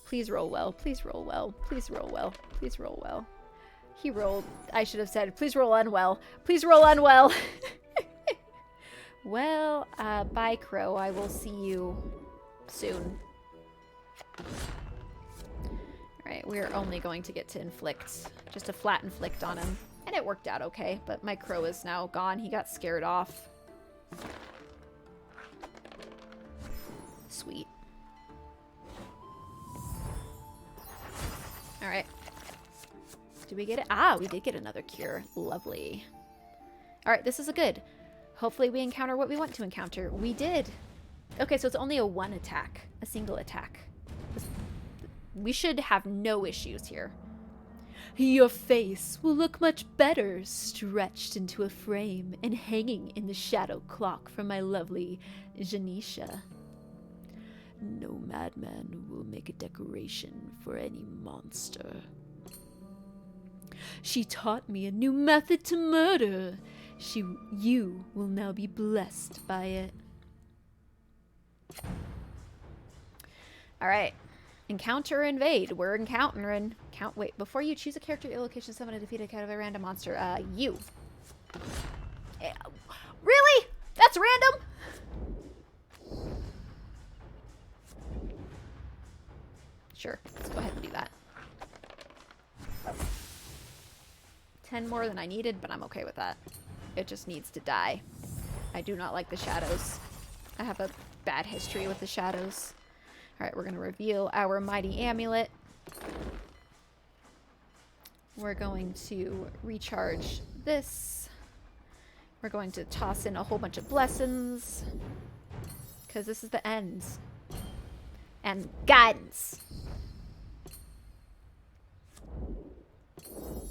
Please roll well. Please roll well. Please roll well. Please roll well. He rolled. I should have said, please roll unwell. Please roll unwell. Well, bye, Crow. I will see you soon. Alright, we're only going to get to inflict. Just a flat inflict on him. And it worked out okay, but my crow is now gone. He got scared off. Sweet. Alright. Did we get it? Ah, we did get another cure. Lovely. Alright, this is a good. Hopefully we encounter what we want to encounter. We did. Okay, so it's only a 1 attack. A single attack. We should have no issues here. Your face will look much better stretched into a frame and hanging in the shadow clock from my lovely Janisha. No madman will make a decoration for any monster. She taught me a new method to murder. You will now be blessed by it. Alright. Encounter or invade. We're encountering. Wait, before you choose a character, your location, summon a defeated cat of a random monster. You. Really? That's random? Sure. Let's go ahead and do that. 10 more than I needed, but I'm okay with that. It just needs to die. I do not like the shadows. I have a bad history with the shadows. Alright, we're going to reveal our mighty amulet. We're going to recharge this. We're going to toss in a whole bunch of blessings. Because this is the end. And guidance.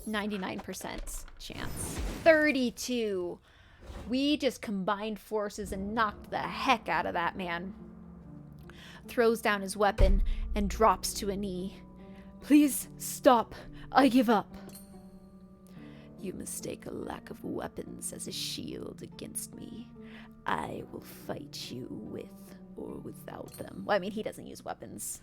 99% chance. 32. We just combined forces and knocked the heck out of that man. Throws down his weapon and drops to a knee. Please stop. I give up. You mistake a lack of weapons as a shield against me. I will fight you with or without them. Well, I mean, he doesn't use weapons.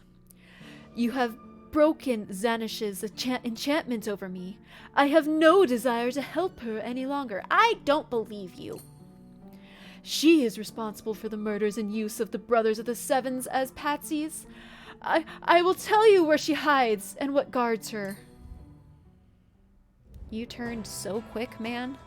You have broken Zanish's enchantment over me. I have no desire to help her any longer. I don't believe you. She is responsible for the murders and use of the Brothers of the Sevens as patsies. I will tell you where she hides and what guards her. You turned so quick, man.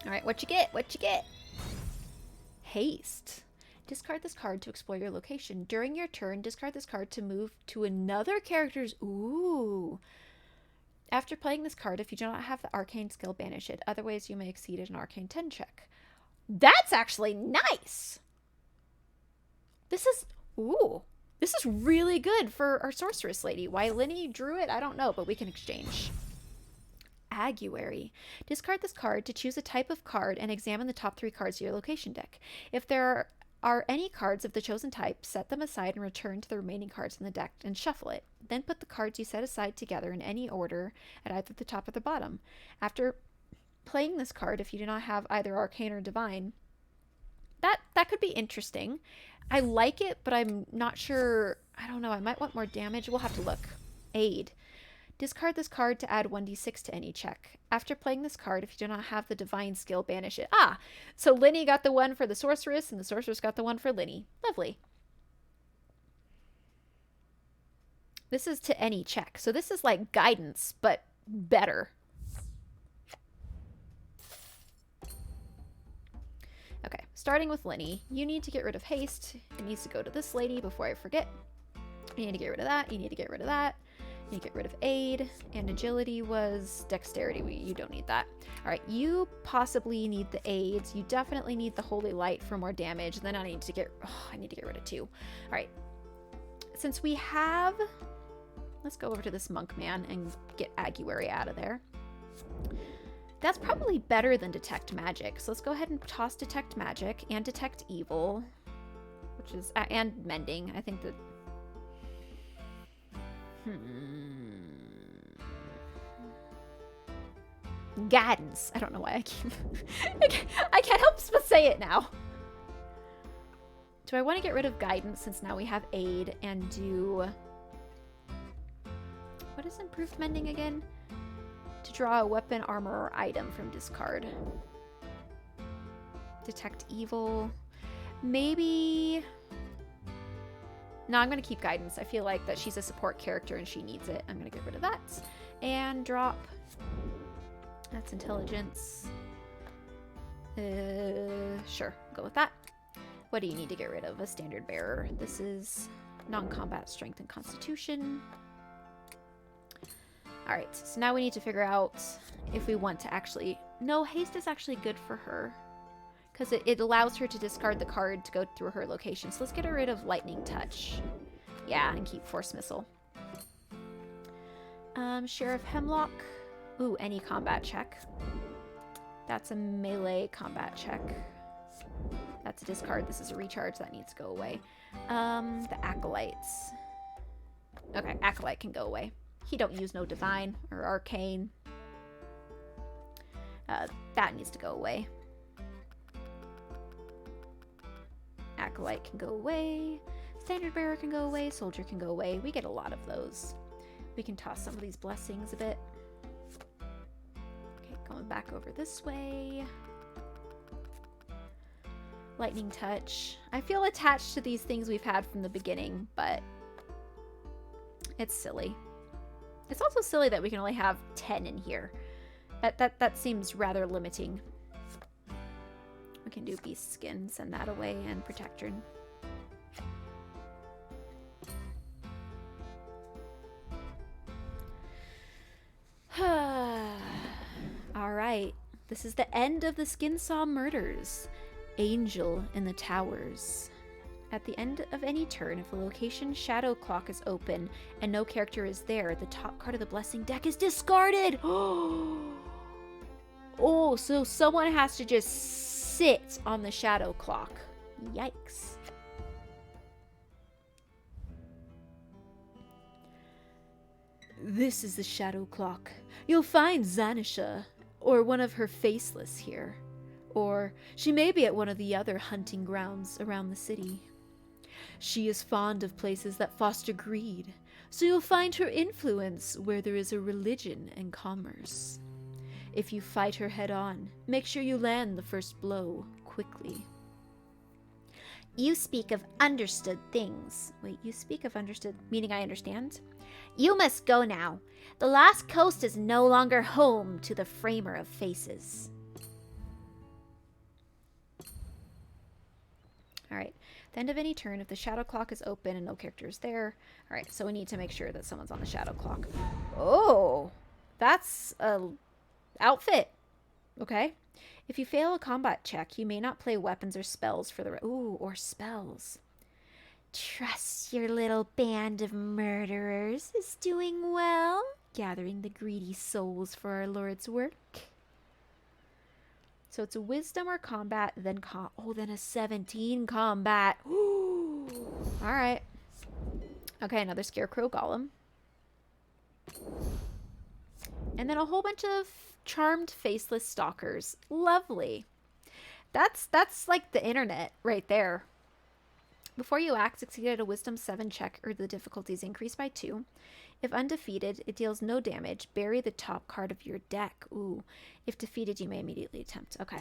Alright, what you get? What you get? Haste. Discard this card to explore your location. During your turn, discard this card to move to another character's... Ooh. After playing this card, if you do not have the arcane skill, banish it. Otherwise, you may exceed an arcane 10 check. That's actually nice! This is... Ooh. This is really good for our sorceress lady. Why Linny drew it, I don't know, but we can exchange. Aguary. Discard this card to choose a type of card and examine the top 3 cards of your location deck. If there are any cards of the chosen type, set them aside and return to the remaining cards in the deck and shuffle it. Then put the cards you set aside together in any order at either the top or the bottom. After playing this card, if you do not have either Arcane or Divine, that could be interesting. I like it, but I'm not sure. I don't know. I might want more damage. We'll have to look. Aid. Discard this card to add 1d6 to any check. After playing this card, if you do not have the Divine skill, banish it. Ah! So Linny got the one for the Sorceress, and the Sorceress got the one for Linny. Lovely. This is to any check. So this is like guidance, but better. Okay, starting with Linny. You need to get rid of haste. It needs to go to this lady before I forget. You need to get rid of that. You need to get rid of that. You get rid of aid, and agility was dexterity. You don't need that. All right, you possibly need the aids. You definitely need the holy light for more damage. Then I need to get rid of 2. All right, since we have, let's go over to this monk man and get Aguary out of there. That's probably better than detect magic. So let's go ahead and toss detect magic and detect evil, which is and mending. I think that. Guidance. I don't know why I keep... I can't help but say it now. Do I want to get rid of guidance since now we have aid and do... What is improved mending again? To draw a weapon, armor, or item from discard. Detect evil. Maybe... No, I'm going to keep guidance. I feel like that she's a support character and she needs it. I'm going to get rid of that. And drop. That's intelligence. Sure, go with that. What do you need to get rid of? A standard bearer. This is non-combat strength and constitution. Alright, so now we need to figure out if we want to actually... No, haste is actually good for her. Because it allows her to discard the card to go through her location. So let's get rid of Lightning Touch. Yeah, and keep Force Missile. Sheriff Hemlock. Ooh, any combat check. That's a melee combat check. That's a discard. This is a recharge. That needs to go away. The Acolytes. Okay, Acolyte can go away. He don't use no Divine or Arcane. That needs to go away. Acolyte can go away. Standard Bearer can go away. Soldier can go away. We get a lot of those. We can toss some of these blessings a bit. Okay, going back over this way. Lightning Touch. I feel attached to these things we've had from the beginning, but it's silly. It's also silly that we can only have 10 in here. That seems rather limiting. We can do Beast Skin, send that away, and Protectorn. Alright, this is the end of the Skinsaw murders. Angel in the Towers. At the end of any turn, if the location shadow clock is open and no character is there, the top card of the blessing deck is discarded. Oh, so someone has to just sit on the shadow clock. Yikes. This is the shadow clock. You'll find Zanisha, or one of her faceless here. Or she may be at one of the other hunting grounds around the city. She is fond of places that foster greed, so you'll find her influence where there is a religion and commerce. If you fight her head on, make sure you land the first blow quickly. You speak of understood things. Wait, you speak of understood, meaning I understand? You must go now. The last coast is no longer home to the framer of faces. Alright, at the end of any turn, if the shadow clock is open and no character is there. Alright, so we need to make sure that someone's on the shadow clock. Oh, that's a outfit. Okay. If you fail a combat check, you may not play weapons or spells for the... Ooh, or spells. Trust your little band of murderers is doing well, gathering the greedy souls for our Lord's work. So it's a wisdom or combat, then then a 17 combat. Ooh. All right. Okay, another scarecrow golem. And then a whole bunch of charmed faceless stalkers. Lovely. That's like the internet right there. Before you act, succeed at a wisdom 7 check or the difficulty is increased by 2. If undefeated, it deals no damage. Bury the top card of your deck. Ooh. If defeated, you may immediately attempt. Okay.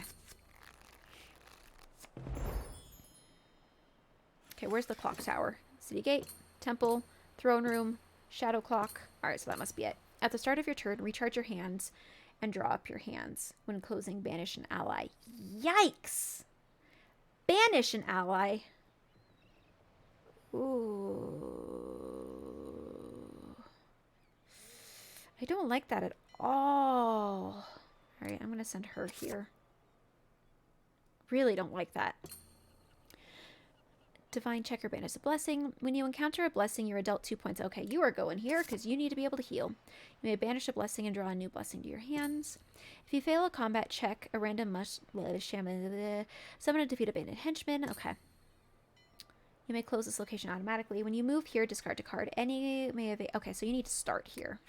Okay, where's the clock tower? City gate, temple, throne room, shadow clock. Alright, so that must be it. At the start of your turn, recharge your hands and draw up your hands. When closing, banish an ally. Yikes! Banish an ally? Ooh. I don't like that at all. Alright, I'm going to send her here. Really don't like that. Divine check or banish a blessing. When you encounter a blessing, you're dealt 2 points. Okay, you are going here because you need to be able to heal. You may banish a blessing and draw a new blessing to your hands. If you fail a combat check, a random summon a defeat abandoned henchman. Okay. You may close this location automatically. When you move here, discard a card. Okay, so you need to start here.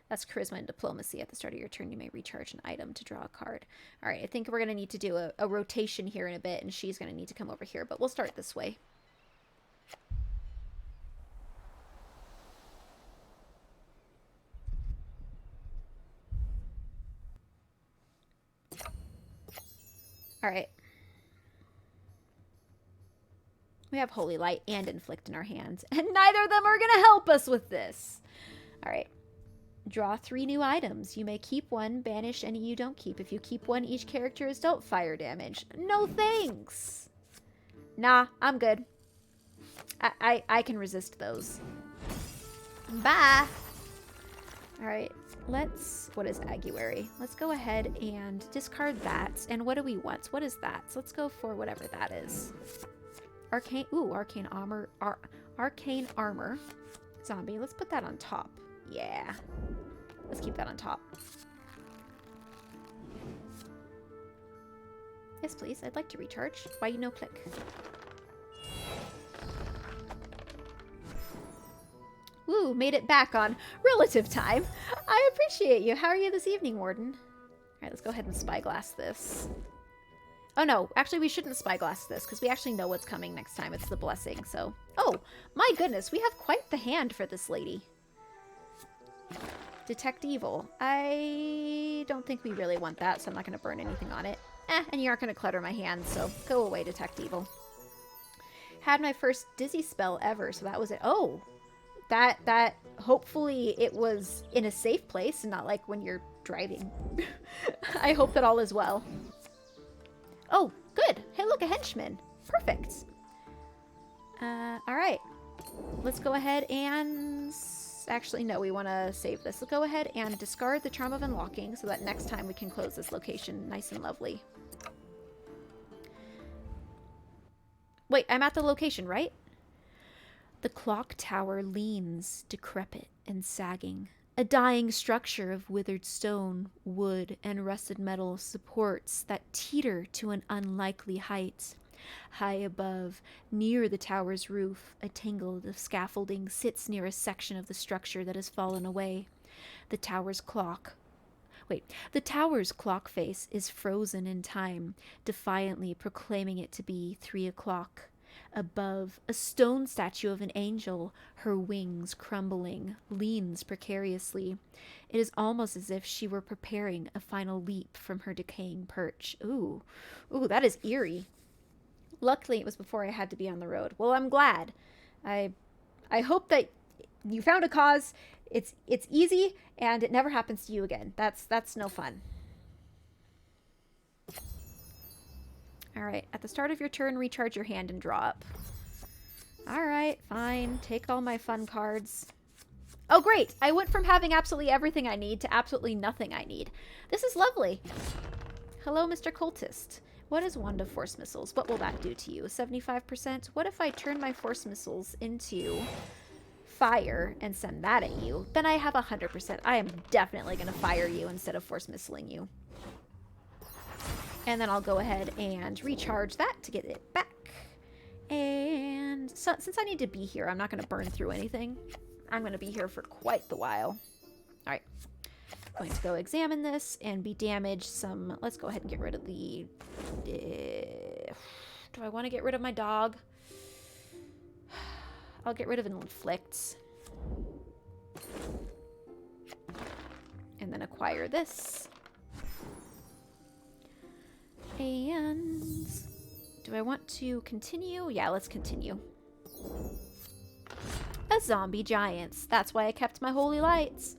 That's charisma and diplomacy. At the start of your turn, you may recharge an item to draw a card. All right, I think we're going to need to do a rotation here in a bit, and she's going to need to come over here, but we'll start this way. All right. We have Holy Light and Inflict in our hands, and neither of them are going to help us with this. All right. Draw 3 new items. You may keep one, banish any you don't keep. If you keep one, each character is dealt fire damage. No thanks. Nah, I'm good. I can resist those. Bye. Alright, what is Aguary? Let's go ahead and discard that. And what do we want? What is that? So let's go for whatever that is. Arcane armor. Arcane armor. Zombie. Let's put that on top. Yeah. Let's keep that on top. Yes, please. I'd like to recharge. Why you no click? Woo, made it back on relative time. I appreciate you. How are you this evening, Warden? Alright, let's go ahead and spyglass this. Oh no, actually we shouldn't spyglass this because we actually know what's coming next time. It's the blessing, so... Oh, my goodness, we have quite the hand for this lady. Detect evil. I don't think we really want that, so I'm not going to burn anything on it. And you aren't going to clutter my hands, so go away, detect evil. Had my first dizzy spell ever, so that was it. Oh, that hopefully it was in a safe place and not like when you're driving. I hope that all is well. Oh, good. Hey, look, a henchman. Perfect. All right. Let's go ahead and... Actually, no, we want to save this. Let's go ahead and discard the Charm of Unlocking so that next time we can close this location nice and lovely. Wait, I'm at the location, right? The clock tower leans, decrepit and sagging. A dying structure of withered stone, wood, and rusted metal supports that teeter to an unlikely height. High above, near the tower's roof, a tangle of scaffolding sits near a section of the structure that has fallen away. The tower's clock face is frozen in time, defiantly proclaiming it to be 3 o'clock. Above, a stone statue of an angel, her wings crumbling, leans precariously. It is almost as if she were preparing a final leap from her decaying perch. Ooh, that is eerie. Luckily, it was before I had to be on the road. Well, I'm glad. I hope that you found a cause. It's easy, and it never happens to you again. That's no fun. Alright, at the start of your turn, recharge your hand and draw up. Alright, fine. Take all my fun cards. Oh, great! I went from having absolutely everything I need to absolutely nothing I need. This is lovely. Hello, Mr. Cultist. What is Wand of Force Missiles? What will that do to you? 75%? What if I turn my Force Missiles into fire and send that at you? Then I have 100%. I am definitely going to fire you instead of Force Missiling you. And then I'll go ahead and recharge that to get it back. And so, since I need to be here, I'm not going to burn through anything. I'm going to be here for quite the while. All right. Going to go examine this and be damaged some. Let's go ahead and get rid of the... do I want to get rid of my dog? I'll get rid of inflicts. And then acquire this. And do I want to continue? Yeah, let's continue. A zombie giants. That's why I kept my holy lights.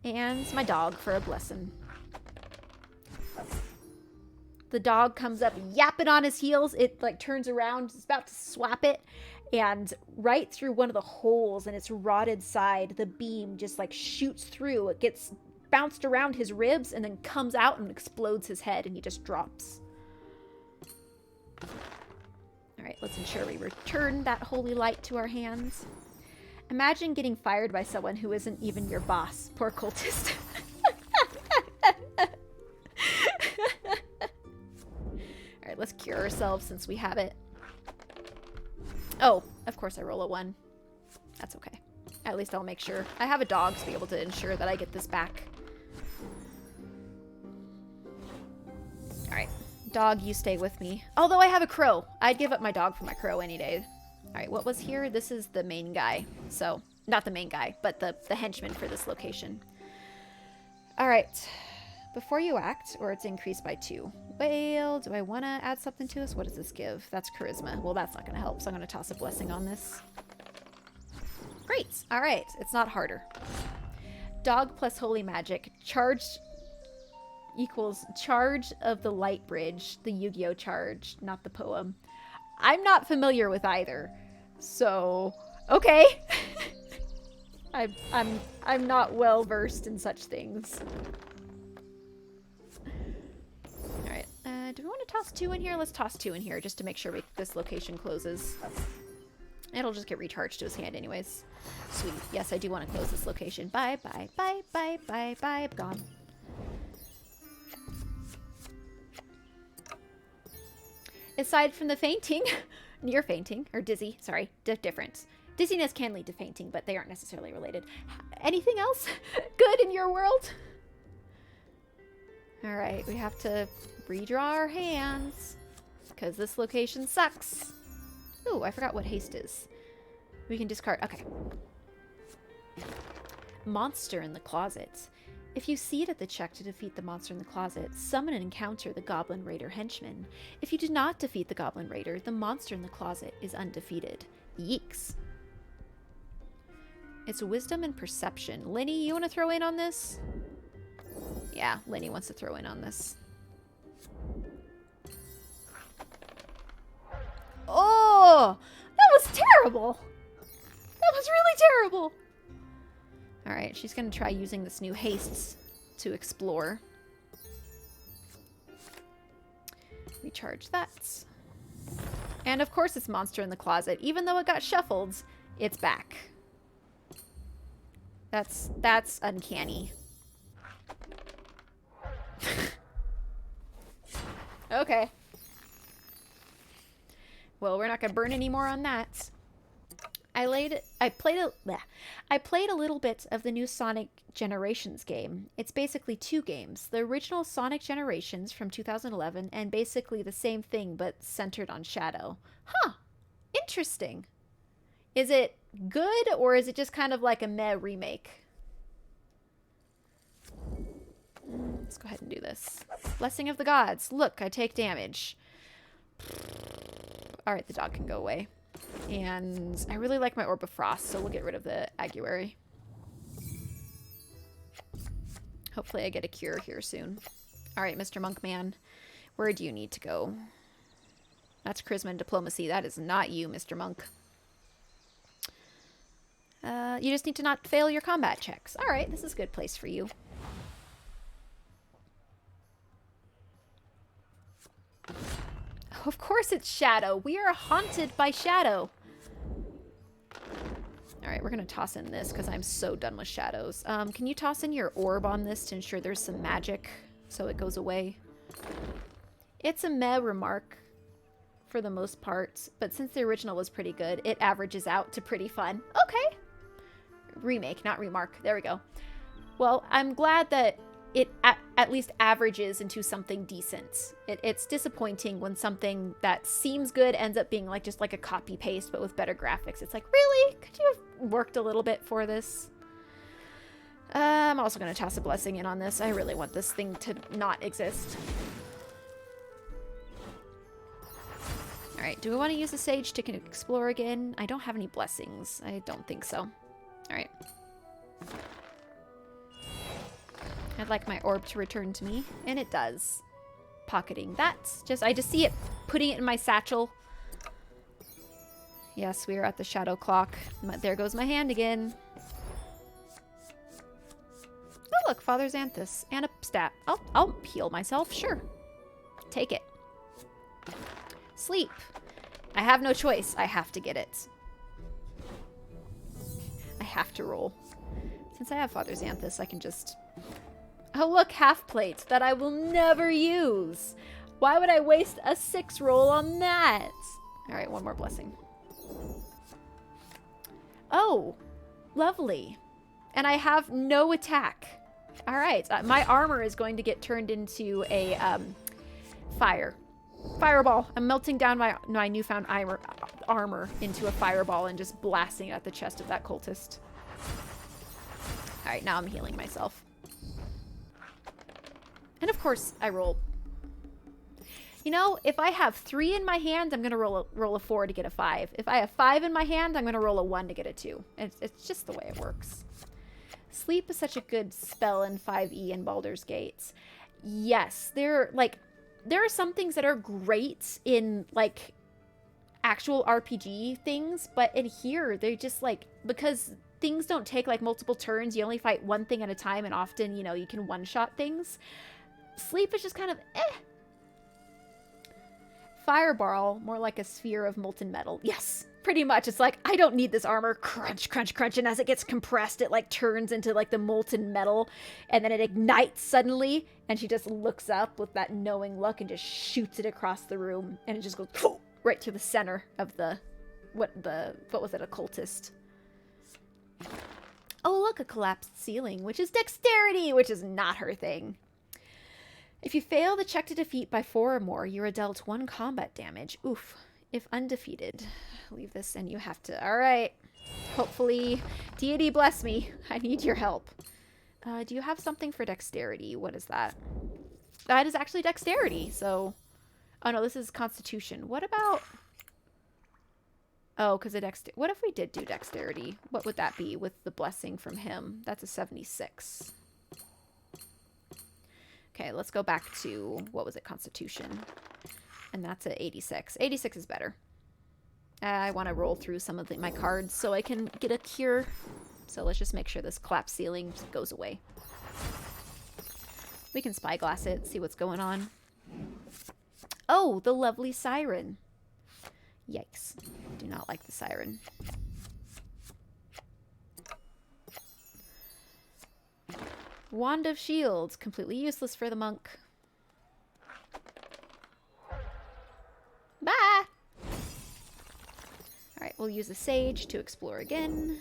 And my dog for a blessing. The dog comes up yapping on his heels. It like turns around, is about to swap it. And right through one of the holes in its rotted side, the beam just like shoots through. It gets bounced around his ribs and then comes out and explodes his head, and he just drops. Alright, let's ensure we return that holy light to our hands. Imagine getting fired by someone who isn't even your boss. Poor cultist. Alright, let's cure ourselves since we have it. Oh, of course I roll a 1. That's okay. At least I'll make sure. I have a dog to be able to ensure that I get this back. Alright. Dog, you stay with me. Although I have a crow. I'd give up my dog for my crow any day. Alright, what was here? This is the main guy. So, not the main guy, but the henchman for this location. Alright. Before you act, or it's increased by 2. Well, do I want to add something to us? What does this give? That's charisma. Well, that's not going to help, so I'm going to toss a blessing on this. Great. Alright, it's not harder. Dog plus holy magic. Charge equals charge of the light bridge. The Yu-Gi-Oh charge, not the poem. I'm not familiar with either. So, okay. I'm not well versed in such things. Alright, do we want to toss 2 in here? Let's toss 2 in here just to make sure this location closes. It'll just get recharged to his hand anyways. Sweet. Yes, I do want to close this location. Bye, bye, bye, bye, bye, bye. I'm gone. Aside from the fainting, near fainting, or dizzy, sorry, different. Dizziness can lead to fainting, but they aren't necessarily related. Anything else good in your world? Alright, we have to redraw our hands, because this location sucks. Ooh, I forgot what haste is. We can discard, okay. Monster in the closet. If you see it at the check to defeat the monster in the closet, summon and encounter the Goblin Raider henchman. If you do not defeat the Goblin Raider, the monster in the closet is undefeated. Yeeks. It's wisdom and perception. Linny, you want to throw in on this? Yeah, Linny wants to throw in on this. Oh! That was terrible! That was really terrible! Alright, she's going to try using this new haste to explore. Recharge that. And of course it's Monster in the Closet. Even though it got shuffled, it's back. That's uncanny. Okay. Well, we're not gonna burn any more on that. I played a little bit of the new Sonic Generations game. It's basically two games. The original Sonic Generations from 2011 and basically the same thing but centered on Shadow. Huh. Interesting. Is it good or is it just kind of like a meh remake? Let's go ahead and do this. Blessing of the Gods. Look, I take damage. Alright, the dog can go away. And I really like my Orb of Frost, so we'll get rid of the Aguary. Hopefully I get a cure here soon. Alright, Mr. Monkman. Where do you need to go? That's Charisma and Diplomacy. That is not you, Mr. Monk. You just need to not fail your combat checks. Alright, this is a good place for you. Of course it's Shadow. We are haunted by Shadow. Alright, we're going to toss in this because I'm so done with shadows. Can you toss in your orb on this to ensure there's some magic so it goes away? It's a meh remark for the most part, but since the original was pretty good, it averages out to pretty fun. Okay. Remake, not remark. There we go. Well, I'm glad that it at least averages into something decent. It's disappointing when something that seems good ends up being like just like a copy paste but with better graphics. It's like, really? Could you have worked a little bit for this? I'm also going to toss a blessing in on this. I really want this thing to not exist. Alright, do we want to use the sage to explore again? I don't have any blessings. I don't think so. Alright. I'd like my orb to return to me, and it does. Pocketing that. I just see it, putting it in my satchel. Yes, we are at the shadow clock. There goes my hand again. Oh, look, Father Xanthus. And a stat. I'll heal myself, sure. Take it. Sleep. I have no choice. I have to get it. I have to roll. Since I have Father Xanthus, I can just... Oh, look, half plate that I will never use. Why would I waste a 6 roll on that? All right, one more blessing. Oh, lovely. And I have no attack. All right, my armor is going to get turned into a fireball. I'm melting down my newfound armor into a fireball and just blasting it at the chest of that cultist. All right, now I'm healing myself. And of course, I roll. You know, if I have 3 in my hand, I'm going to roll a 4 to get a 5. If I have 5 in my hand, I'm going to roll a 1 to get a 2. It's just the way it works. Sleep is such a good spell in 5e and Baldur's Gate. Yes, there are some things that are great in, like, actual RPG things, but in here, they're just, like, because things don't take, like, multiple turns, you only fight one thing at a time, and often, you know, you can one-shot things. Sleep is just kind of eh. Fireball, more like a sphere of molten metal. Yes, pretty much. It's like, I don't need this armor. Crunch, crunch, crunch. And as it gets compressed, it like turns into like the molten metal. And then it ignites suddenly. And she just looks up with that knowing look and just shoots it across the room. And it just goes right to the center of what was it, a cultist. Oh, look, a collapsed ceiling, which is dexterity, which is not her thing. If you fail the check to defeat by 4 or more, you are dealt 1 combat damage. Oof. If undefeated, leave this and you have to... Alright. Hopefully, deity bless me. I need your help. Do you have something for dexterity? What is that? That is actually dexterity, so... Oh no, this is constitution. What about... Oh, because of what if we did do dexterity? What would that be with the blessing from him? That's a 76. Okay, let's go back to, what was it, Constitution. And that's a 86. 86 is better. I want to roll through some of my cards so I can get a cure. So let's just make sure this collapsed ceiling goes away. We can spyglass it, see what's going on. Oh, the lovely siren. Yikes. Do not like the siren. Wand of Shields. Completely useless for the monk. Bye! Alright, we'll use a sage to explore again.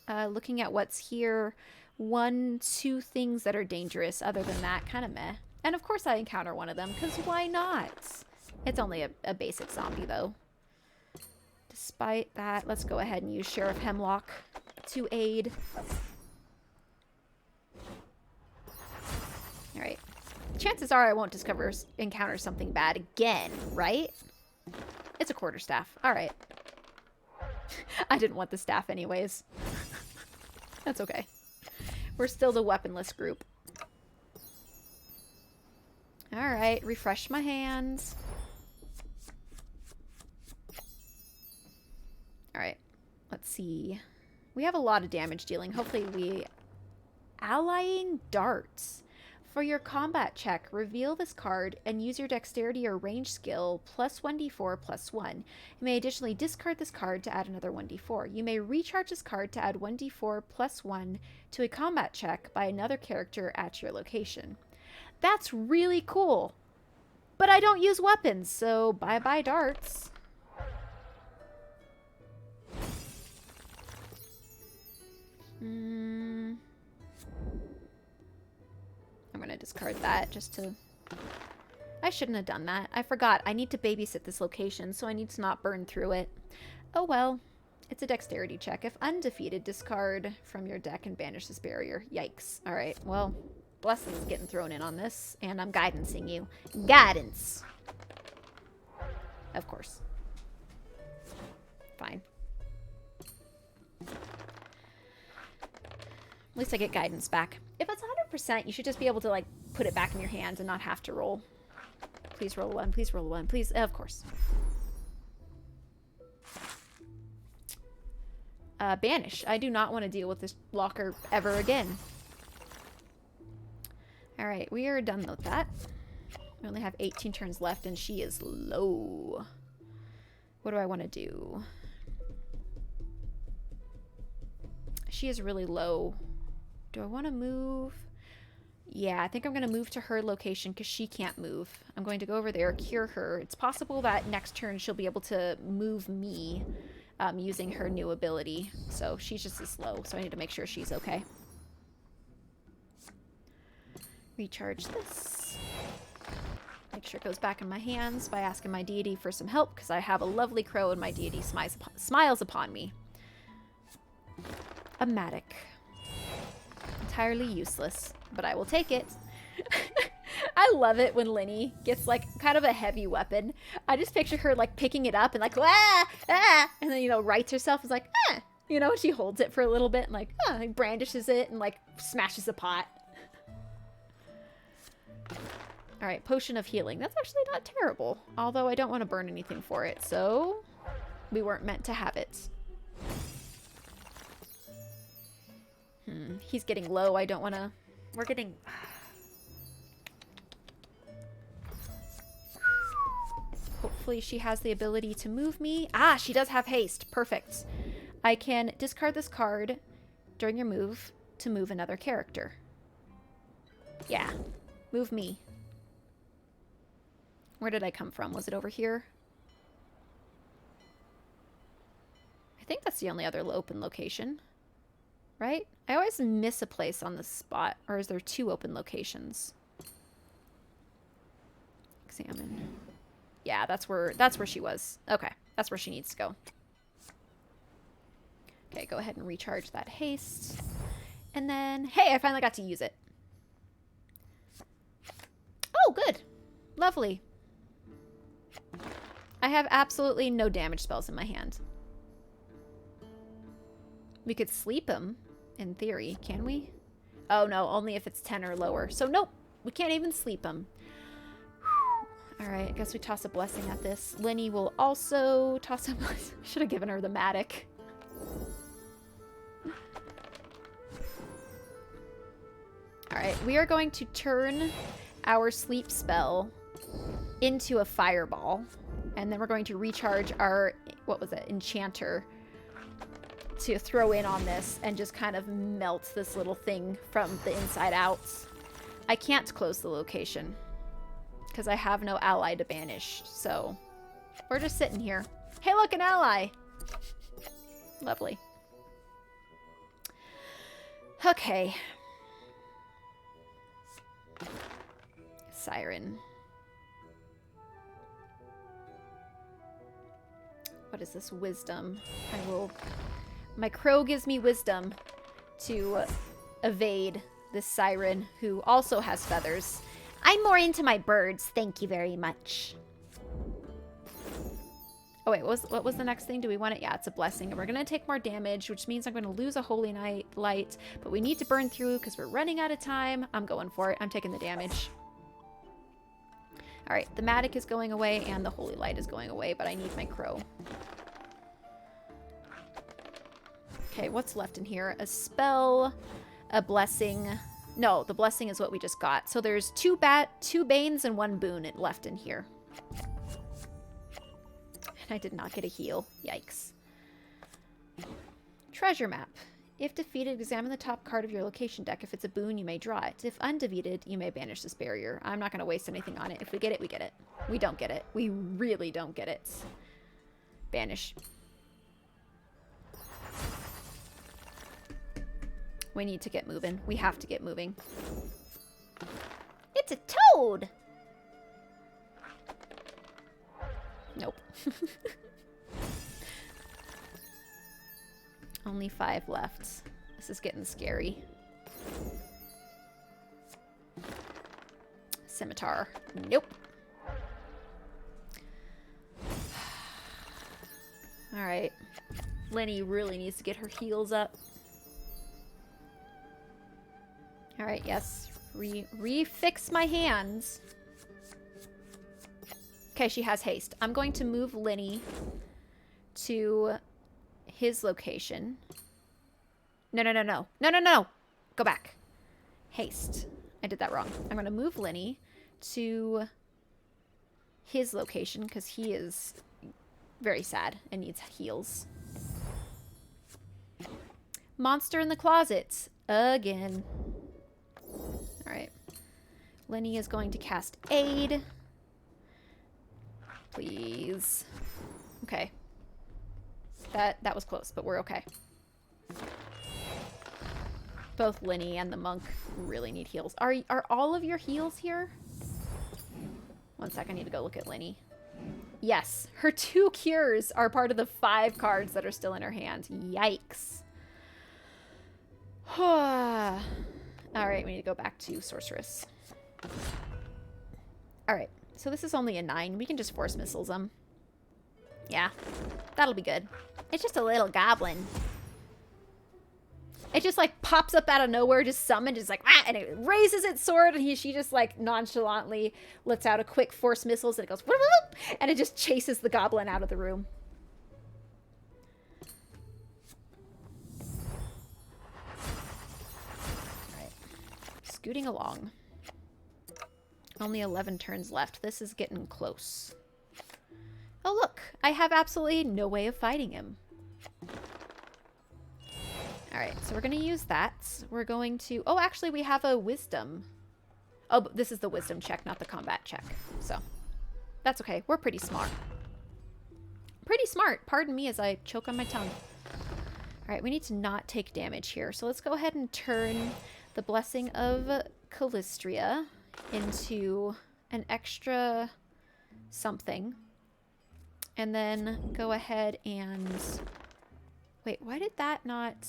Looking at what's here. 1, 2 things that are dangerous. Other than that, kind of meh. And of course I encounter one of them, because why not? It's only a basic zombie, though. Despite that, let's go ahead and use Sheriff Hemlock to aid. Alright. Chances are I won't encounter something bad again, right? It's a quarterstaff. Alright. I didn't want the staff anyways. That's okay. We're still the weaponless group. Alright, refresh my hands. Alright, let's see. We have a lot of damage dealing. Hopefully we... Allying darts. For your combat check, reveal this card and use your dexterity or range skill plus 1d4 plus 1. You may additionally discard this card to add another 1d4. You may recharge this card to add 1d4 plus 1 to a combat check by another character at your location. That's really cool. But I don't use weapons, so bye-bye darts. I'm going to discard that just to... I shouldn't have done that. I forgot. I need to babysit this location, so I need to not burn through it. Oh well. It's a dexterity check. If undefeated, discard from your deck and banish this barrier. Yikes. Alright, well, blessing is getting thrown in on this, and I'm guidancing you. Guidance! Of course. Fine. At least I get guidance back. If it's 100%, you should just be able to, like, put it back in your hand and not have to roll. Please roll 1. Please roll 1. Please. Of course. Banish. I do not want to deal with this locker ever again. Alright, we are done with that. We only have 18 turns left, and she is low. What do I want to do? She is really low. Do I want to move? Yeah, I think I'm going to move to her location because she can't move. I'm going to go over there, cure her. It's possible that next turn she'll be able to move me using her new ability. So she's just as slow, so I need to make sure she's okay. Recharge this. Make sure it goes back in my hands by asking my deity for some help because I have a lovely crow and my deity smiles upon me. A mattock. Entirely useless, but I will take it. I love it when Linny gets like kind of a heavy weapon. I just picture her like picking it up and like and then, you know, rights herself is like you know, she holds it for a little bit and like brandishes it and like smashes a pot. All right, potion of healing. That's actually not terrible, although I don't want to burn anything for it, so we weren't meant to have it. He's getting low. I don't want to... We're getting... Hopefully she has the ability to move me. Ah, she does have haste. Perfect. I can discard this card during your move to move another character. Yeah. Move me. Where did I come from? Was it over here? I think that's the only other open location. Right? I always miss a place on this spot. Or is there 2 open locations? Examine. Yeah, that's where she was. Okay, that's where she needs to go. Okay, go ahead and recharge that haste. And then, hey, I finally got to use it. Oh, good. Lovely. I have absolutely no damage spells in my hand. We could sleep him. In theory, can we? Oh no, only if it's 10 or lower. So nope, we can't even sleep him. Alright, I guess we toss a blessing at this. Linny will also toss a blessing. Should have given her the mattock. Alright, we are going to turn our sleep spell into a fireball. And then we're going to recharge our, what was it, enchanter to throw in on this and just kind of melt this little thing from the inside out. I can't close the location because I have no ally to banish. So we're just sitting here. Hey, look, an ally. Lovely. Okay. Siren. What is this? Wisdom. I will... My crow gives me wisdom to evade this siren who also has feathers. I'm more into my birds. Thank you very much. Oh, wait. What was the next thing? Do we want it? Yeah, it's a blessing. And we're going to take more damage, which means I'm going to lose a holy light. But we need to burn through because we're running out of time. I'm going for it. I'm taking the damage. All right, the Matic is going away and the Holy Light is going away, but I need my crow. Okay, what's left in here? A spell, a blessing. No, the blessing is what we just got. So there's two banes and one boon left in here. And I did not get a heal. Yikes. Treasure map. If defeated, examine the top card of your location deck. If it's a boon, you may draw it. If undefeated, you may banish this barrier. I'm not going to waste anything on it. If we get it, we get it. We don't get it. We really don't get it. Banish. We need to get moving. We have to get moving. It's a toad! Nope. Only 5 left. This is getting scary. Scimitar. Nope. Alright. Lenny really needs to get her heels up. Alright, yes. Refix my hands. Okay, she has haste. I'm going to move Lenny to his location. No. Go back. Haste. I did that wrong. I'm going to move Lenny to his location because he is very sad and needs heals. Monster in the closet. Again. Alright. Lenny is going to cast Aid. Please. Okay. That was close, but we're okay. Both Lenny and the monk really need heals. Are all of your heals here? One sec, I need to go look at Lenny. Yes, her 2 cures are part of the 5 cards that are still in her hand. Yikes. Alright, we need to go back to Sorceress. Alright, so this is only a 9. We can just force missiles them. Yeah, that'll be good. It's just a little goblin. It just like pops up out of nowhere, just summoned, just like, ah, and it raises its sword, and she just like nonchalantly lets out a quick force missiles, and it goes, whoop, whoop, and it just chases the goblin out of the room. Alright. Scooting along. Only 11 turns left. This is getting close. Oh, look. I have absolutely no way of fighting him. Alright, so we're going to use that. We're going to... Oh, actually, we have a wisdom. Oh, but this is the wisdom check, not the combat check. So, that's okay. We're pretty smart. Pretty smart. Pardon me as I choke on my tongue. Alright, we need to not take damage here. So let's go ahead and turn the Blessing of Callistria into an extra something. And then go ahead and... Wait, why did that not...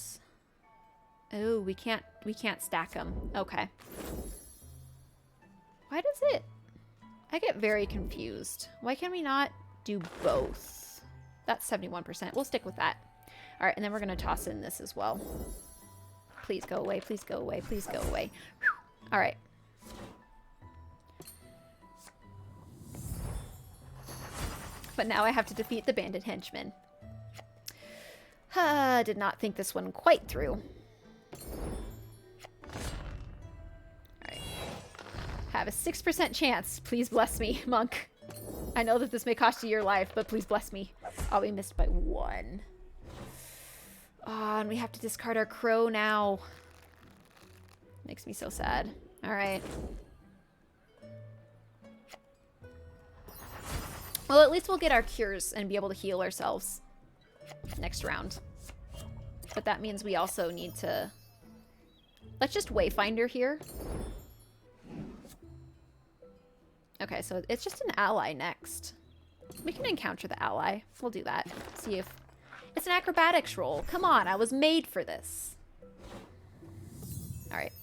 Oh, we can't stack them. Okay. Why does it... I get very confused. Why can we not do both? That's 71%. We'll stick with that. All right, and then we're going to toss in this as well. Please go away. Please go away. Please go away. Whew. All right. But now I have to defeat the bandit henchman. Did not think this one quite through. Alright. Have a 6% chance. Please bless me, monk. I know that this may cost you your life, but please bless me. Oh, we missed by 1. Oh, and we have to discard our crow now. Makes me so sad. Alright. Well, at least we'll get our cures and be able to heal ourselves next round. But that means we also need to... Let's just Wayfinder here. Okay, so it's just an ally next. We can encounter the ally. We'll do that. See if... It's an acrobatics roll. Come on, I was made for this. Alright.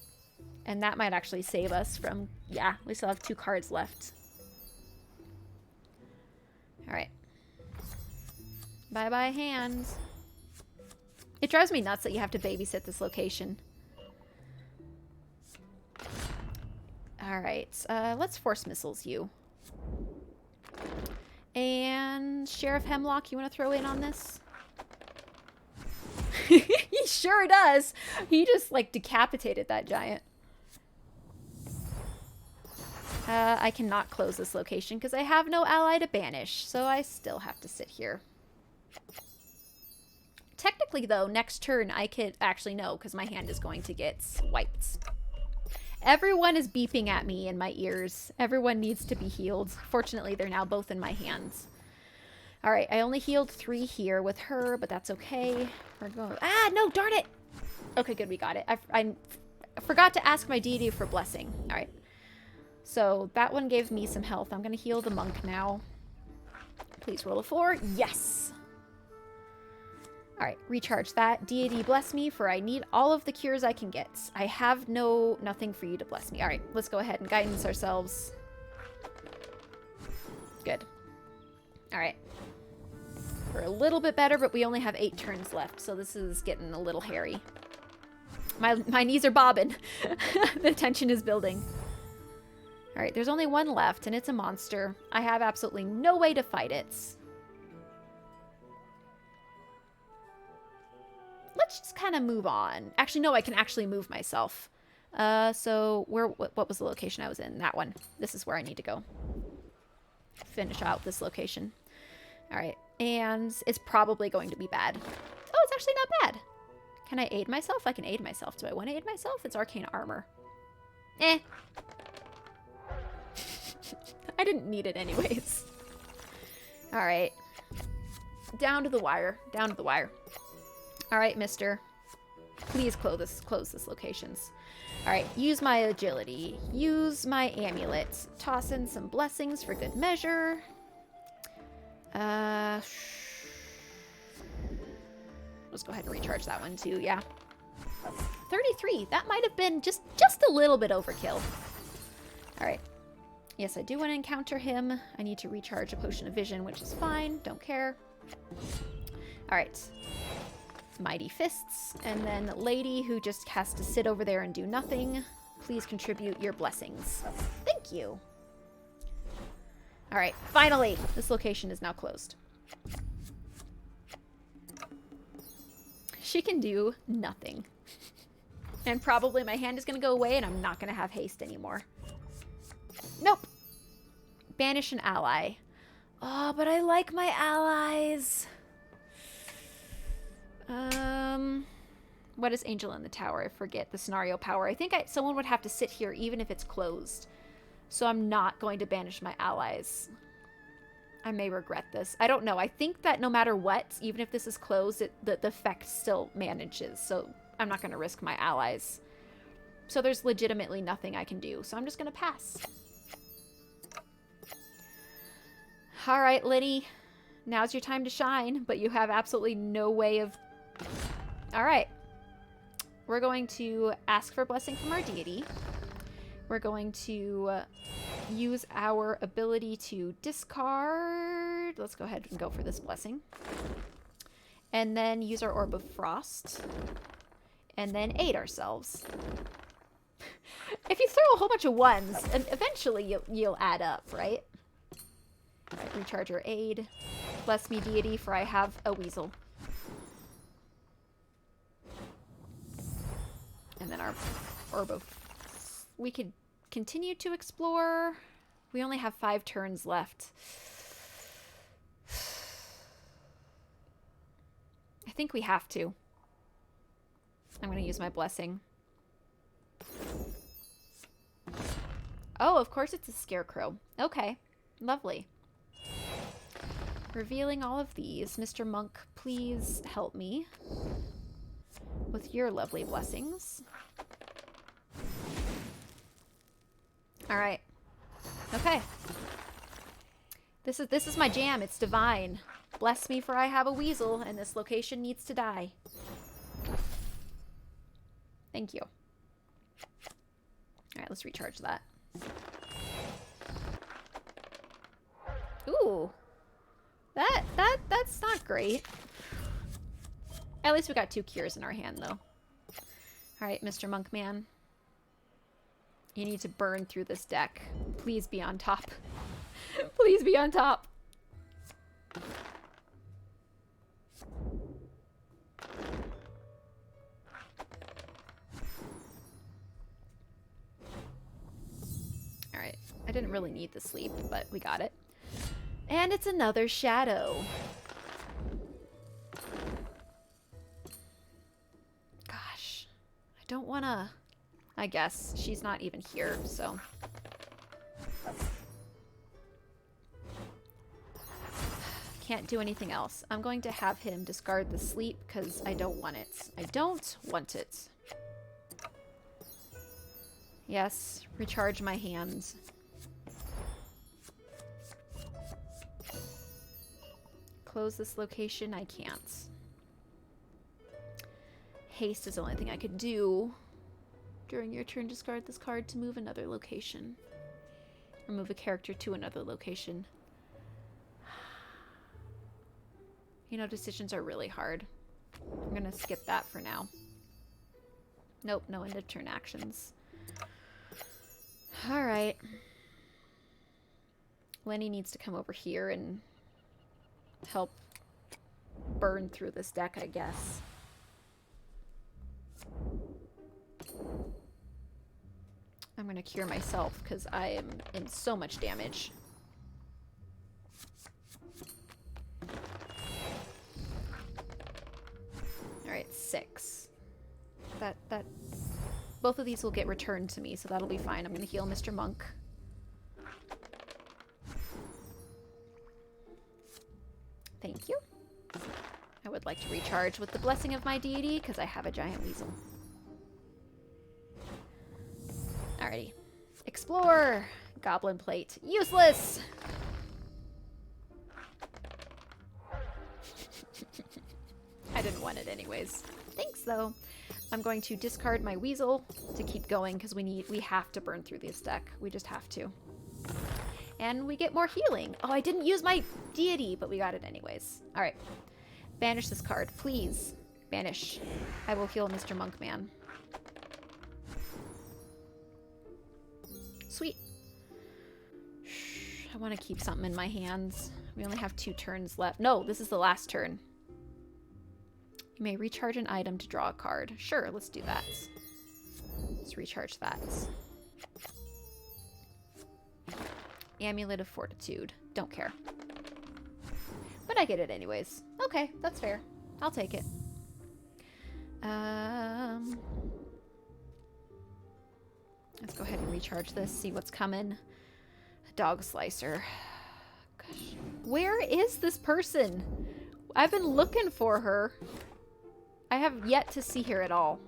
And that might actually save us from... Yeah, we still have 2 cards left. Alright. Bye-bye, hands. It drives me nuts that you have to babysit this location. Alright, let's Force Missiles you. And Sheriff Hemlock, you want to throw in on this? He sure does! He just, like, decapitated that giant. I cannot close this location because I have no ally to banish, so I still have to sit here. Technically, though, next turn I could actually no, because my hand is going to get swiped. Everyone is beeping at me in my ears. Everyone needs to be healed. Fortunately, they're now both in my hands. Alright, I only healed 3 here with her, but that's okay. We're going... Ah, no, darn it! Okay, good, we got it. I forgot to ask my deity for blessing. Alright. So, that one gave me some health. I'm going to heal the monk now. Please roll a 4. Yes! Alright, recharge that. Deity bless me, for I need all of the cures I can get. I have nothing for you to bless me. Alright, let's go ahead and guidance ourselves. Good. Alright. We're a little bit better, but we only have 8 turns left, so this is getting a little hairy. My knees are bobbing. The tension is building. Alright, there's only 1 left, and it's a monster. I have absolutely no way to fight it. Let's just kind of move on. Actually, no, I can actually move myself. So, what was the location I was in? That one. This is where I need to go. Finish out this location. Alright, and it's probably going to be bad. Oh, it's actually not bad. Can I aid myself? I can aid myself. Do I want to aid myself? It's arcane armor. Eh. I didn't need it anyways. Alright. Down to the wire. Down to the wire. Alright, mister. Please close this locations. Alright, use my agility. Use my amulet. Toss in some blessings for good measure. Let's go ahead and recharge that one too, yeah. 33. That might have been just a little bit overkill. Alright. Yes, I do want to encounter him. I need to recharge a potion of vision, which is fine. Don't care. Alright. Mighty Fists. And then Lady, who just has to sit over there and do nothing. Please contribute your blessings. Thank you. Alright, finally! This location is now closed. She can do nothing. And probably my hand is going to go away and I'm not going to have haste anymore. Nope. Banish an ally. Oh, but I like my allies. What is Angel in the Tower? I forget the scenario power. I think someone would have to sit here even if it's closed. So I'm not going to banish my allies. I may regret this. I don't know. I think that no matter what, even if this is closed, the effect still manages. So I'm not going to risk my allies. So there's legitimately nothing I can do. So I'm just going to pass. Alright, Liddy. Now's your time to shine, but you have absolutely no way of... Alright. We're going to ask for a blessing from our deity. We're going to use our ability to discard. Let's go ahead and go for this blessing. And then use our Orb of Frost. And then aid ourselves. If you throw a whole bunch of ones, eventually you'll add up, right? Alright, recharge your aid. Bless me, deity, for I have a weasel. And then our Orb of... We could continue to explore. We only have 5 turns left. think we have to. I'm going to use my blessing. Oh, of course it's a scarecrow. Okay, lovely. Revealing all of these. Mr. Monk, please help me with your lovely blessings. All right. Okay. This is my jam. It's divine. Bless me, for I have a weasel, and this location needs to die. Thank you. All right, let's recharge that. Ooh. That's not great. At least we got 2 cures in our hand, though. All right, Mr. Monkman. You need to burn through this deck. Please be on top. Please be on top. All right. I didn't really need the sleep, but we got it. And it's another shadow. Gosh. I don't want to... I guess. She's not even here, so... Can't do anything else. I'm going to have him discard the sleep because I don't want it. I don't want it. Yes, recharge my hands. Close this location. I can't. Haste is the only thing I could do. During your turn, discard this card to move another location. Or move a character to another location. You know, decisions are really hard. I'm gonna skip that for now. Nope, no end of turn actions. Alright. Lenny needs to come over here and help burn through this deck, I guess. I'm gonna cure myself because I am in so much damage. Alright, 6. Both of these will get returned to me, so that'll be fine. I'm gonna heal Mr. Monk. Thank you. I would like to recharge with the blessing of my deity, because I have a giant weasel. Alrighty. Explore! Goblin plate. Useless! I didn't want it anyways. Thanks, though. I'm going to discard my weasel to keep going, because we have to burn through this deck. We just have to. And we get more healing. Oh, I didn't use my deity, but we got it anyways. Alright. Banish this card, please. Banish. I will heal Mr. Monkman. Sweet. Shh, I want to keep something in my hands. We only have 2 turns left. No, this is the last turn. You may recharge an item to draw a card. Sure, let's do that. Let's recharge that. Amulet of Fortitude. Don't care. But I get it anyways. Okay, that's fair. I'll take it. Let's go ahead and recharge this, see what's coming. Dog slicer. Gosh. Where is this person? I've been looking for her. I have yet to see her at all.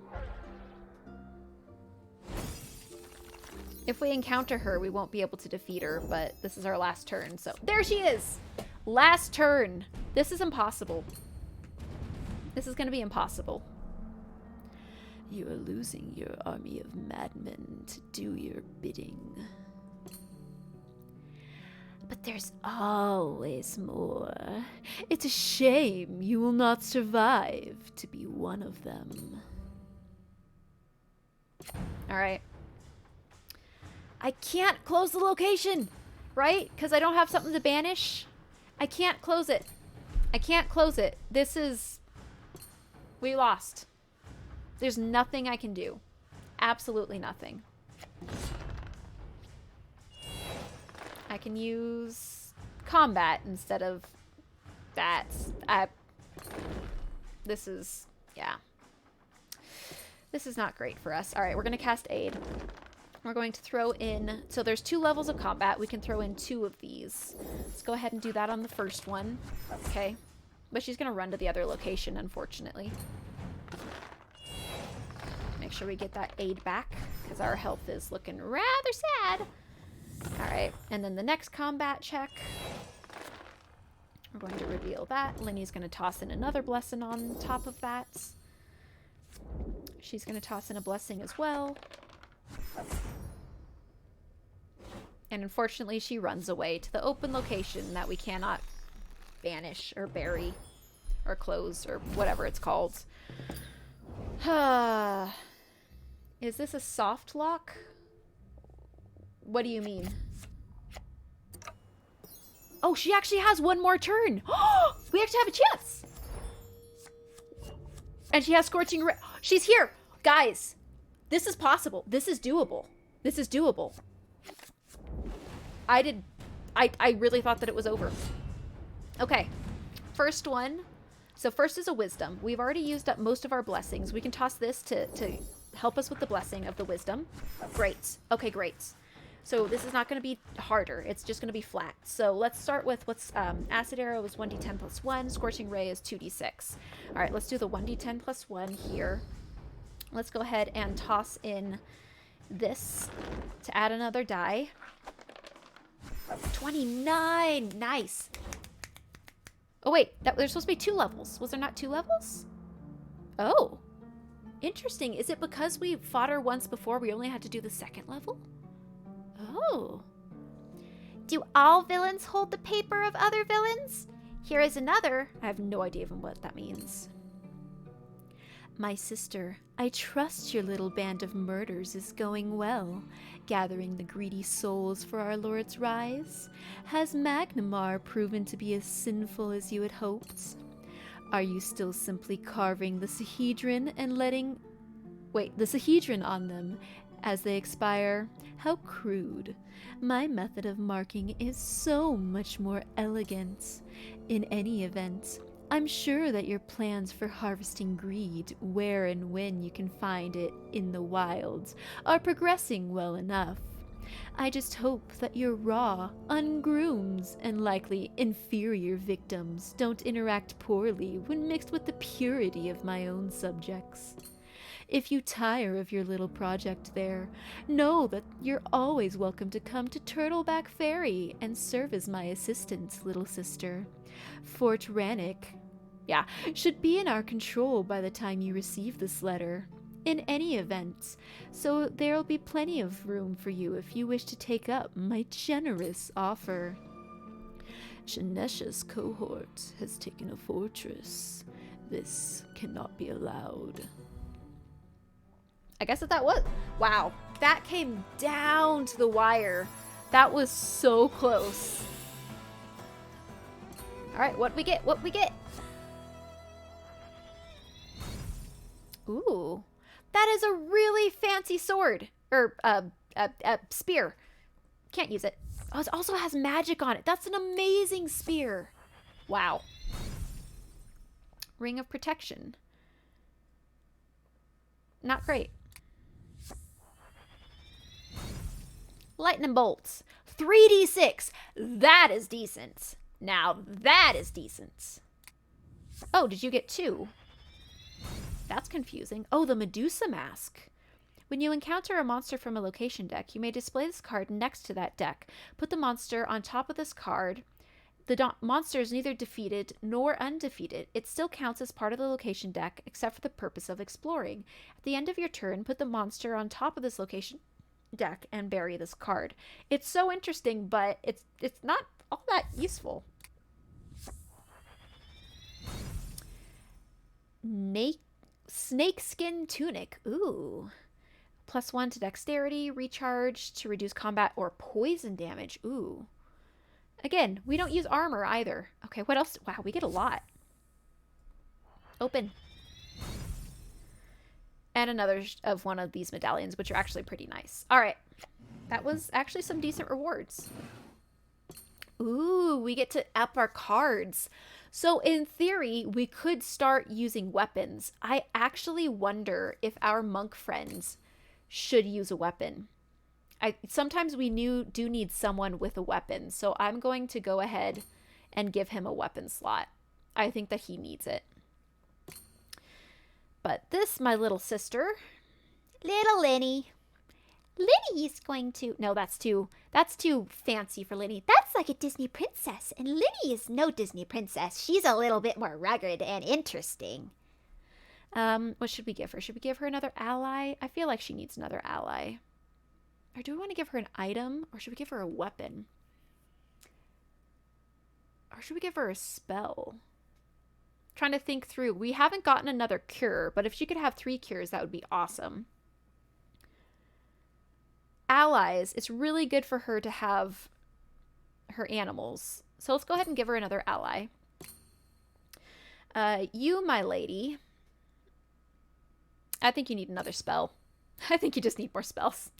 If we encounter her, we won't be able to defeat her, but this is our last turn, so... There she is! Last turn! This is impossible. This is gonna be impossible. You are losing your army of madmen to do your bidding. But there's always more. It's a shame you will not survive to be one of them. Alright. I can't close the location, right? Because I don't have something to banish. I can't close it. I can't close it. This is... We lost. There's nothing I can do. Absolutely nothing. I can use combat instead of that. This is, yeah. This is not great for us. All right, we're going to cast Aid. We're going to throw in, so there's 2 levels of combat. We can throw in 2 of these. Let's go ahead and do that on the first one. Okay. But she's going to run to the other location, unfortunately. Make sure we get that Aid back, because our health is looking rather sad. All right, and then the next combat check. We're going to reveal that. Linny's going to toss in another blessing on top of that. She's going to toss in a blessing as well. And unfortunately, she runs away to the open location that we cannot banish or bury or close or whatever it's called. Is this a soft lock? What do you mean? Oh, she actually has one more turn. We actually have a chance. And she has Scorching Ray. She's here. Guys, this is possible. This is doable. This is doable. I really thought that it was over. Okay. First one. So first is a wisdom. We've already used up most of our blessings. We can toss this to help us with the blessing of the wisdom. Great. Okay, great. So this is not going to be harder. It's just going to be flat. So let's start with what's Acid Arrow is 1d10 plus 1. Scorching Ray is 2d6. All right, let's do the 1d10 plus 1 here. Let's go ahead and toss in this to add another die. 29! Nice! Oh wait, there's supposed to be 2 levels. Was there not 2 levels? Oh. Interesting. Is it because we fought her once before we only had to do the 2nd level? Oh. Do all villains hold the paper of other villains? Here is another. I have no idea even what that means. My sister, I trust your little band of murders is going well, gathering the greedy souls for our Lord's rise. Has Magnamar proven to be as sinful as you had hoped? Are you still simply carving the Sahedron and letting... the Sahedron on them as they expire? How crude. My method of marking is so much more elegant. In any event, I'm sure that your plans for harvesting greed, where and when you can find it in the wilds, are progressing well enough. I just hope that your raw, ungroomed, and likely inferior victims don't interact poorly when mixed with the purity of my own subjects. If you tire of your little project there, know that you're always welcome to come to Turtleback Ferry and serve as my assistant, little sister. Fort Rannick, should be in our control by the time you receive this letter. In any event, so there'll be plenty of room for you if you wish to take up my generous offer. Janesha's cohort has taken a fortress. This cannot be allowed. I guess that was... Wow. That came down to the wire. That was so close. Alright, what we get? What we get? Ooh. That is a really fancy sword. Or, spear. Can't use it. Oh, it also has magic on it. That's an amazing spear. Wow. Ring of Protection. Not great. Lightning bolts. 3d6. That is decent. Now, that is decent. Oh, did you get 2? That's confusing. Oh, the Medusa Mask. When you encounter a monster from a location deck, you may display this card next to that deck. Put the monster on top of this card. The monster is neither defeated nor undefeated. It still counts as part of the location deck, except for the purpose of exploring. At the end of your turn, put the monster on top of this location deck and bury this card. It's so interesting, but it's not all that useful. Snakeskin Tunic. Ooh. +1 to dexterity, recharge to reduce combat or poison damage. Ooh. Again, we don't use armor either. Okay, what else? Wow, we get a lot. Open. And another of one of these medallions, which are actually pretty nice. All right. That was actually some decent rewards. Ooh, we get to up our cards. So in theory, we could start using weapons. I actually wonder if our monk friends should use a weapon. Sometimes we do need someone with a weapon, so I'm going to go ahead and give him a weapon slot. I think that he needs it. But this, my little sister, little Linny. Linny is going to... No, that's too fancy for Linny. That's like a Disney princess, and Linny is no Disney princess. She's a little bit more rugged and interesting. What should we give her? Should we give her another ally? I feel like she needs another ally. Or do we want to give her an item? Or should we give her a weapon? Or should we give her a spell? Trying to think through. We haven't gotten another cure, but if she could have 3 cures, that would be awesome. Allies. It's really good for her to have her animals. So let's go ahead and give her another ally. You, my lady. I think you need another spell. I think you just need more spells.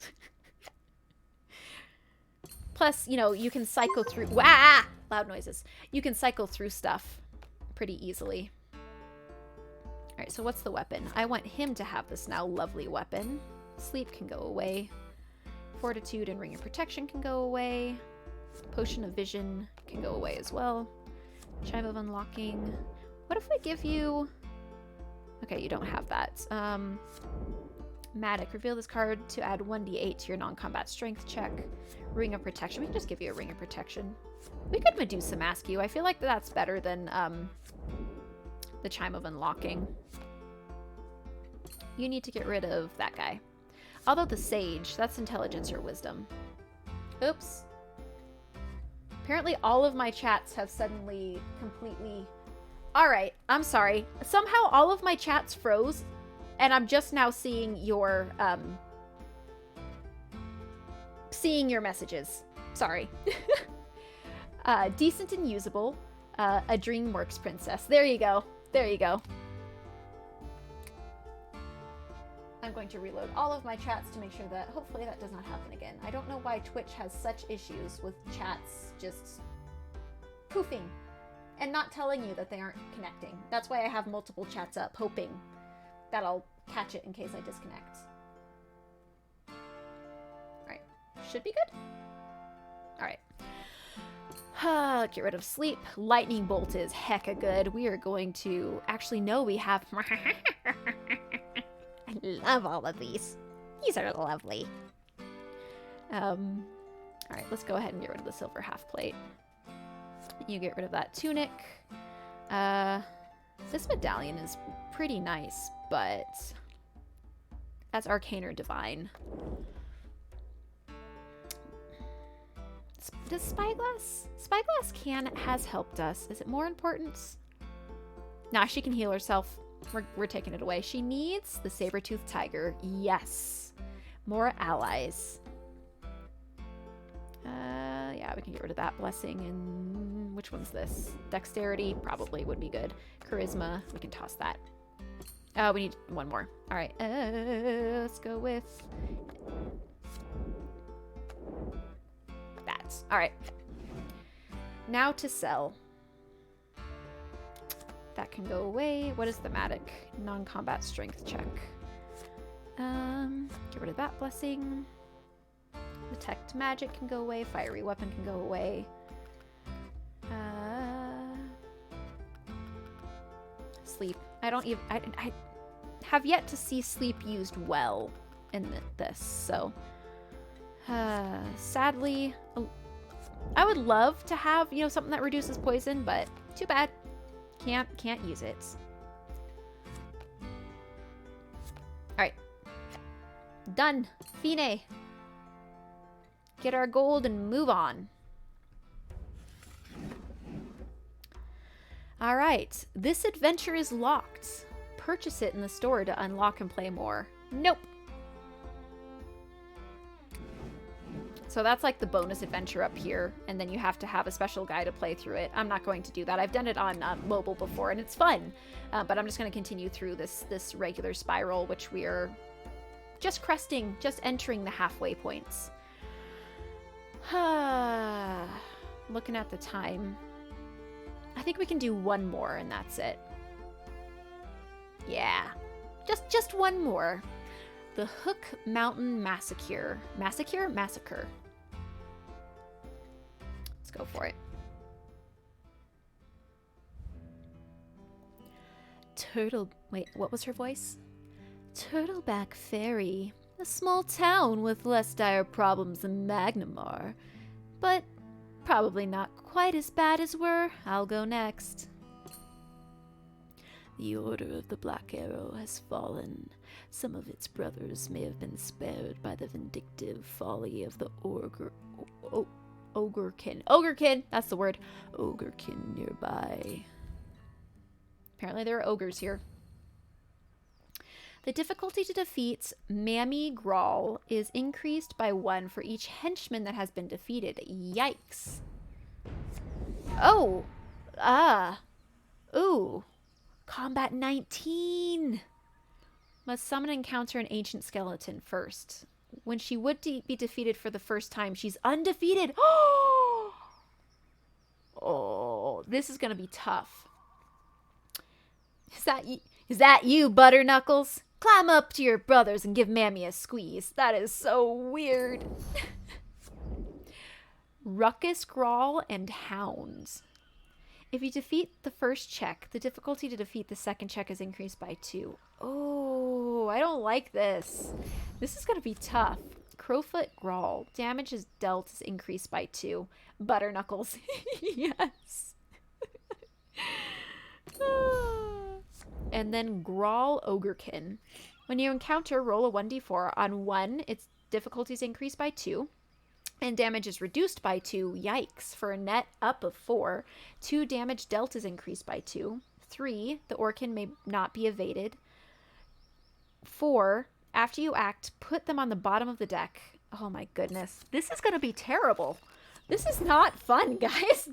Plus, you know, you can cycle through... Wah! Loud noises. You can cycle through stuff pretty easily. Alright, so what's the weapon? I want him to have this now lovely weapon. Sleep can go away. Fortitude and Ring of Protection can go away. Potion of Vision can go away as well. Chime of Unlocking. What if we give you... Okay, you don't have that. Matic. Reveal this card to add 1d8 to your non-combat strength check. Ring of Protection. We can just give you a Ring of Protection. We could Medusa Mask you. I feel like that's better than the Chime of Unlocking. You need to get rid of that guy. Although the Sage, that's Intelligence or Wisdom. Oops. Apparently all of my chats have suddenly completely... Alright, I'm sorry. Somehow all of my chats froze, and I'm just now seeing your messages. Sorry. Decent and usable. A DreamWorks princess. There you go. There you go. I'm going to reload all of my chats to make sure that hopefully that does not happen again. I don't know why Twitch has such issues with chats just poofing and not telling you that they aren't connecting. That's why I have multiple chats up, hoping that I'll catch it in case I disconnect. Alright. Should be good. Alright. Get rid of sleep. Lightning bolt is hecka good. We are going to... Actually, no, we have... I love all of these. These are lovely. Alright, let's go ahead and get rid of the silver half plate. You get rid of that tunic. This medallion is pretty nice, but that's arcane or divine. Does Spyglass? Spyglass has helped us. Is it more important? Nah, she can heal herself. We're taking it away. She needs the saber-toothed tiger. Yes. More allies. Yeah, we can get rid of that blessing. And which one's this? Dexterity probably would be good. Charisma, we can toss that. We need one more. All right, let's go with that. All right. Now to sell. That can go away. What is thematic? Non-combat strength check. Get rid of that blessing. Detect magic can go away. Fiery weapon can go away. Sleep. I have yet to see sleep used well in this, so sadly, I would love to have, you know, something that reduces poison, but too bad. Can't use it. Alright. Done. Fine. Get our gold and move on. Alright. This adventure is locked. Purchase it in the store to unlock and play more. Nope. So that's like the bonus adventure up here, and then you have to have a special guy to play through it. I'm not going to do that. I've done it on mobile before, and it's fun. But I'm just going to continue through this regular spiral, which we are just cresting, just entering the halfway points. Looking at the time. I think we can do one more and that's it. Yeah. Just one more. The Hook Mountain Massacre. Massacre? Massacre. Let's go for it. Wait, what was her voice? Turtleback Ferry. A small town with less dire problems than Magnamar. But probably not quite as bad as we're. I'll go next. The Order of the Black Arrow has fallen. Some of its brothers may have been spared by the vindictive folly of the Ogrekin. Ogrekin! That's the word. Ogrekin nearby. Apparently there are ogres here. The difficulty to defeat Mammy Grawl is increased by 1 for each henchman that has been defeated. Yikes. Oh! Ooh. Combat 19! Must summon and encounter an ancient skeleton first. When she would be defeated for the first time, she's undefeated. Oh, this is going to be tough. Is that you, Butterknuckles? Climb up to your brothers and give Mammy a squeeze. That is so weird. Ruckus Grawl and Hounds. If you defeat the first check, the difficulty to defeat the second check is increased by 2. Oh, I don't like this. This is going to be tough. Crowfoot Grawl. Damage is dealt is increased by 2. Butterknuckles. Yes. And then Grawl Ogrekin. When you encounter, roll a 1d4. On 1, its difficulty is increased by 2. And damage is reduced by 2. Yikes. For a net up of 4. 2 damage dealt is increased by 2. 3, the Orkin may not be evaded. 4, after you act, put them on the bottom of the deck. Oh my goodness. This is going to be terrible. This is not fun, guys.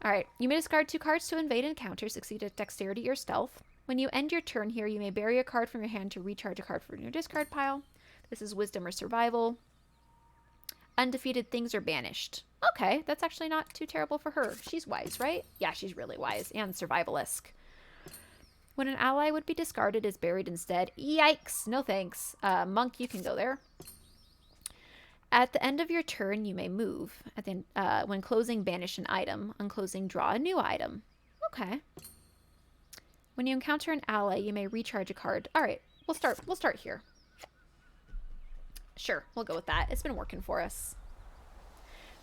Alright, you may discard 2 cards to invade and counter, succeed at dexterity or stealth. When you end your turn here, you may bury a card from your hand to recharge a card from your discard pile. This is wisdom or survival. Undefeated things are banished. Okay, that's actually not too terrible for her. She's wise, right? Yeah, she's really wise and survival-esque. When an ally would be discarded is buried instead. Yikes! No thanks. Monk, you can go there. At the end of your turn, you may move. When closing, banish an item. On closing, draw a new item. Okay. When you encounter an ally, you may recharge a card. All right, we'll start here. Sure, we'll go with that. It's been working for us.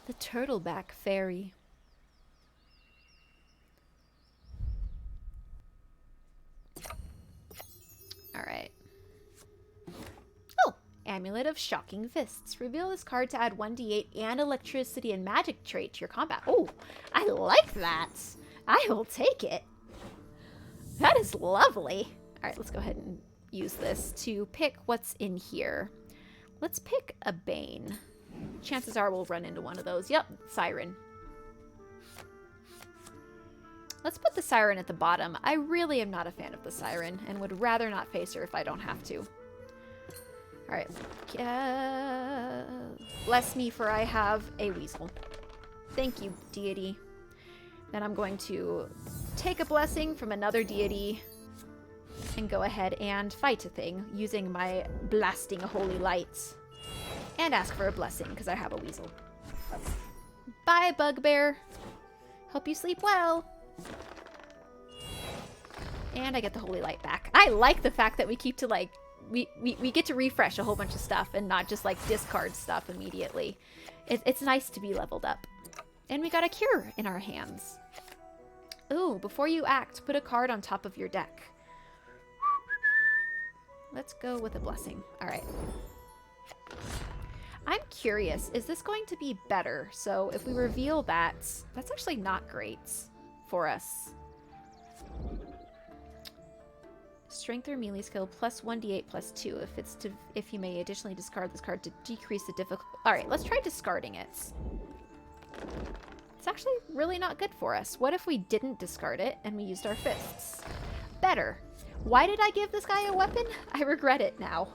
The Turtleback Fairy. All right. Oh, Amulet of Shocking Fists. Reveal this card to add 1d8 and electricity and magic trait to your combat. Oh, I like that. I will take it. That is lovely. All right, let's go ahead and use this to pick what's in here. Let's pick a Bane. Chances are we'll run into one of those. Yep, Siren. Let's put the Siren at the bottom. I really am not a fan of the Siren and would rather not face her if I don't have to. All right. Bless me, for I have a weasel. Thank you, deity. Then I'm going to take a blessing from another deity and go ahead and fight a thing using my blasting holy lights and ask for a blessing because I have a weasel. Bye, bugbear. Hope you sleep well. And I get the holy light back. I like the fact that we keep to like we get to refresh a whole bunch of stuff and not just like discard stuff immediately. It's nice to be leveled up. And we got a cure in our hands. Ooh, before you act, put a card on top of your deck. Let's go with a blessing. All right. I'm curious, is this going to be better? So if we reveal that, that's actually not great for us. Strength or melee skill plus 1d8 plus 2 if you may additionally discard this card to decrease the difficulty. All right, let's try discarding it. It's actually really not good for us. What if we didn't discard it and we used our fists? Better. Why did I give this guy a weapon? I regret it now.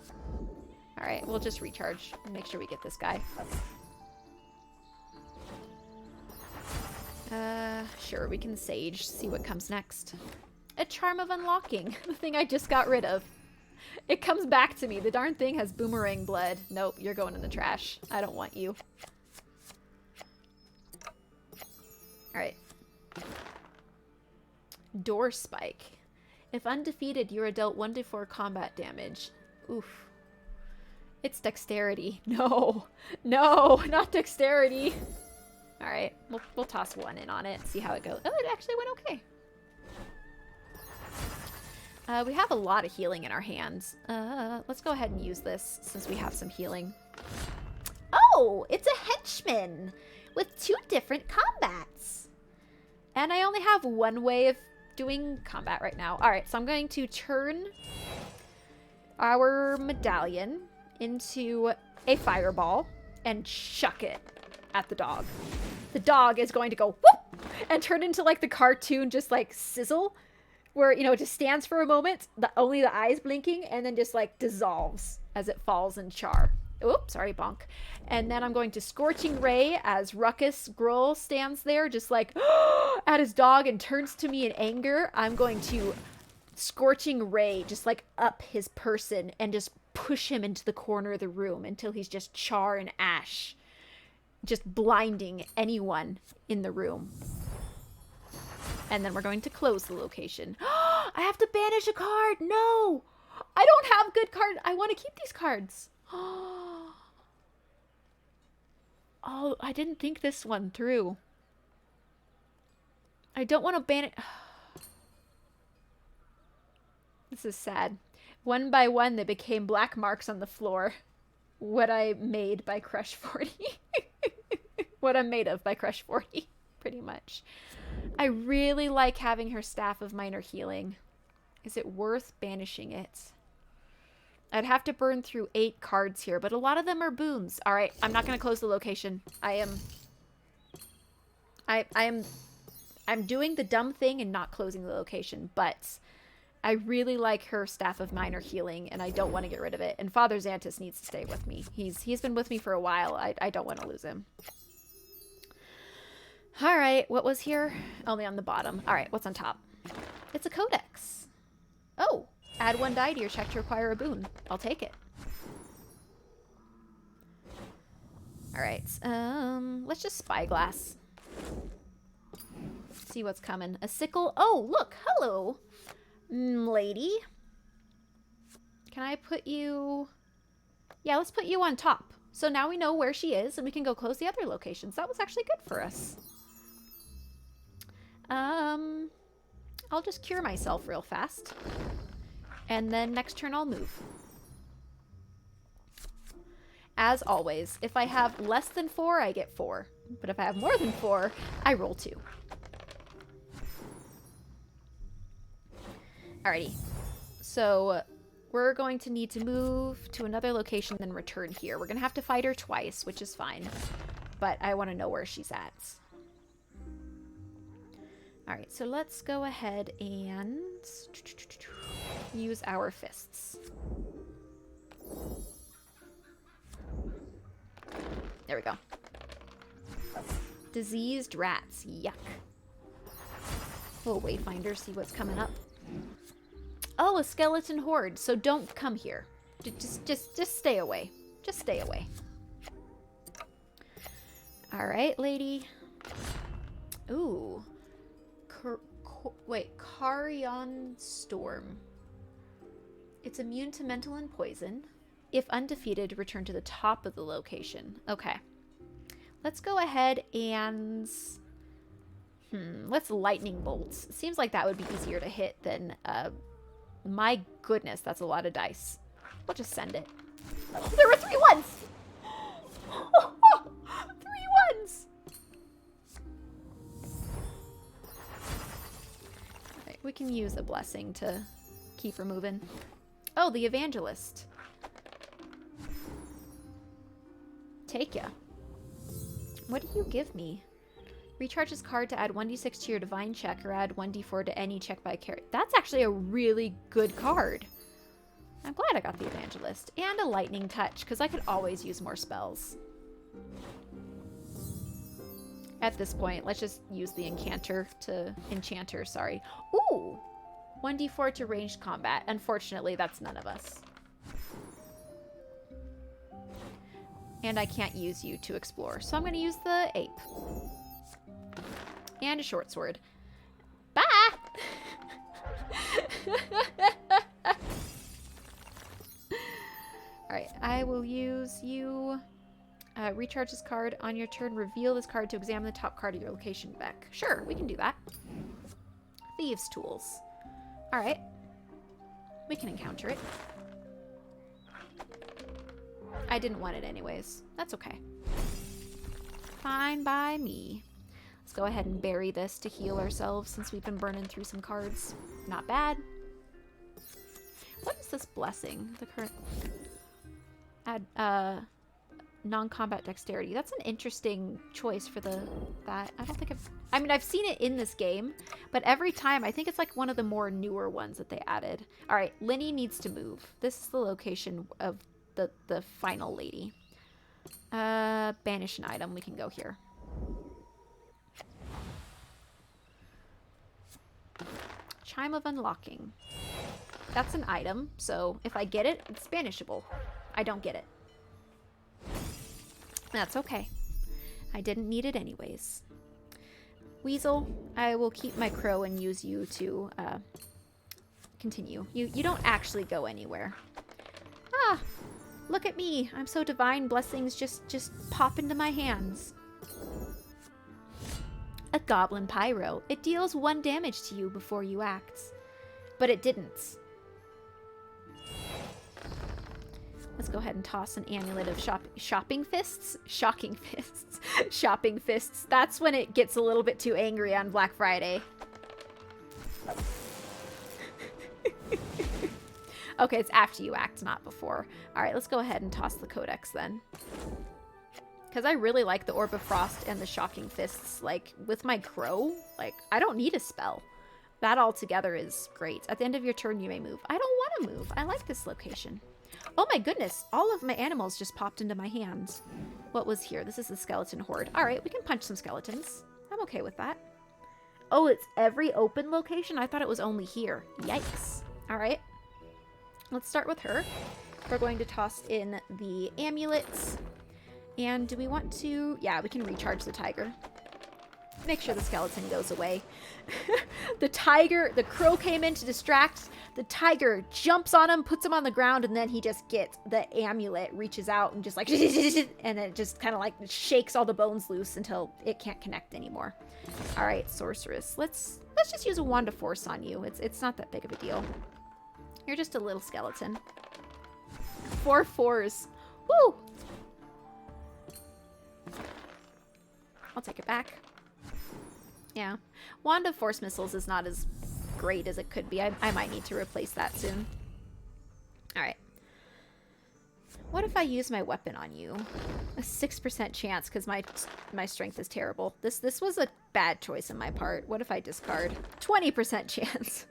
All right, we'll just recharge and make sure we get this guy. Sure, we can sage, see what comes next. A charm of unlocking, the thing I just got rid of. It comes back to me. The darn thing has boomerang blood. Nope, you're going in the trash. I don't want you. Alright. Door spike. If undefeated, you're dealt 1d4 combat damage. Oof. It's dexterity. No. No, not dexterity. Alright, we'll toss one in on it, see how it goes. Oh, it actually went okay. We have a lot of healing in our hands. Let's go ahead and use this since we have some healing. Oh, it's a henchman with 2 different combats. And I only have one way of doing combat right now. All right, so I'm going to turn our medallion into a fireball and chuck it at the dog. The dog is going to go whoop and turn into like the cartoon, just like sizzle, where, you know, it just stands for a moment, only the eyes blinking, and then just like dissolves as it falls in char. Oops, sorry, bonk. And then I'm going to Scorching Ray as Ruckus Grull stands there just like at his dog and turns to me in anger. I'm going to Scorching Ray just like up his person and just push him into the corner of the room until he's just char and ash, just blinding anyone in the room. And then we're going to close the location. I have to banish a card. No, I don't have good cards. I want to keep these cards. Oh, I didn't think this one through. I don't want to banish. This is sad. One by one, they became black marks on the floor. What I made by Crush 40. What I'm made of by Crush 40, pretty much. I really like having her Staff of Minor Healing. Is it worth banishing it? I'd have to burn through 8 cards here, but a lot of them are boons. All right, I'm not going to close the location. I'm doing the dumb thing and not closing the location, but I really like her Staff of Minor Healing, and I don't want to get rid of it. And Father Xantus needs to stay with me. He's been with me for a while. I don't want to lose him. All right, what was here? Only on the bottom. All right, what's on top? It's a codex. Oh, add 1 die to your check to acquire a boon. I'll take it. All right, let's just spyglass. See what's coming. A sickle. Oh, look, hello, lady. Can I put you? Yeah, let's put you on top. So now we know where she is, and we can go close the other locations. That was actually good for us. I'll just cure myself real fast. And then next turn I'll move. As always, if I have less than 4, I get 4. But if I have more than 4, I roll 2. Alrighty. So we're going to need to move to another location, then return here. We're going to have to fight her twice, which is fine. But I want to know where she's at. Alright, so let's go ahead and use our fists. There we go. Diseased rats. Yuck. Oh, Wayfinder, see what's coming up. Oh, a skeleton horde. So don't come here. Just stay away. Just stay away. Alright, lady. Ooh. Carrion Storm. It's immune to mental and poison. If undefeated, return to the top of the location. Okay. Let's go ahead and... let's lightning bolts. Seems like that would be easier to hit than... my goodness, that's a lot of dice. We'll just send it. Oh, there were 3 ones! 3 ones! Okay, we can use a blessing to keep her moving. Oh, the Evangelist. Take ya. What do you give me? Recharge this card to add 1d6 to your divine check or add 1d4 to any check by character. That's actually a really good card. I'm glad I got the Evangelist. And a lightning touch, because I could always use more spells. At this point, let's just use the enchanter, sorry. Ooh! 1d4 to ranged combat. Unfortunately, that's none of us. And I can't use you to explore, so I'm going to use the ape. And a short sword. Bye! Alright, I will use you. Recharge this card on your turn. Reveal this card to examine the top card of your location deck. Sure, we can do that. Thieves' tools. Alright. We can encounter it. I didn't want it anyways. That's okay. Fine by me. Let's go ahead and bury this to heal ourselves since we've been burning through some cards. Not bad. What is this blessing? The current... Add, non-combat dexterity. That's an interesting choice for that. I don't think I've seen it in this game, but every time, I think it's like one of the more newer ones that they added. Alright, Linny needs to move. This is the location of the final lady. Banish an item. We can go here. Chime of Unlocking. That's an item, so if I get it, it's banishable. I don't get it. That's okay. I didn't need it anyways. Weasel, I will keep my crow and use you to continue. You don't actually go anywhere. Ah! Look at me. I'm so divine. Blessings just pop into my hands. A Goblin Pyro. It deals 1 damage to you before you act. But it didn't. Let's go ahead and toss an amulet of shopping fists. Shocking fists. Shopping fists. That's when it gets a little bit too angry on Black Friday. Okay, it's after you act, not before. Alright, let's go ahead and toss the codex then. Because I really like the Orb of Frost and the Shocking Fists. Like, with my crow, like, I don't need a spell. That altogether is great. At the end of your turn, you may move. I don't want to move. I like this location. Oh my goodness, all of my animals just popped into my hands. What was here? This is the skeleton horde. Alright, we can punch some skeletons. I'm okay with that. Oh, it's every open location? I thought it was only here. Yikes. Alright. Let's start with her. We're going to toss in the amulets. And do we want to... Yeah, we can recharge the tiger. Make sure the skeleton goes away. The crow came in to distract. The tiger jumps on him, puts him on the ground, and then he just gets the amulet, reaches out, and just like... and it just kind of like shakes all the bones loose until it can't connect anymore. Alright, sorceress. Let's just use a wand of force on you. It's not that big of a deal. You're just a little skeleton. 4 4s. Woo! I'll take it back. Yeah. Wand of Force Missiles is not as great as it could be. I might need to replace that soon. Alright. What if I use my weapon on you? A 6% chance because my strength is terrible. This was a bad choice on my part. What if I discard? 20% chance.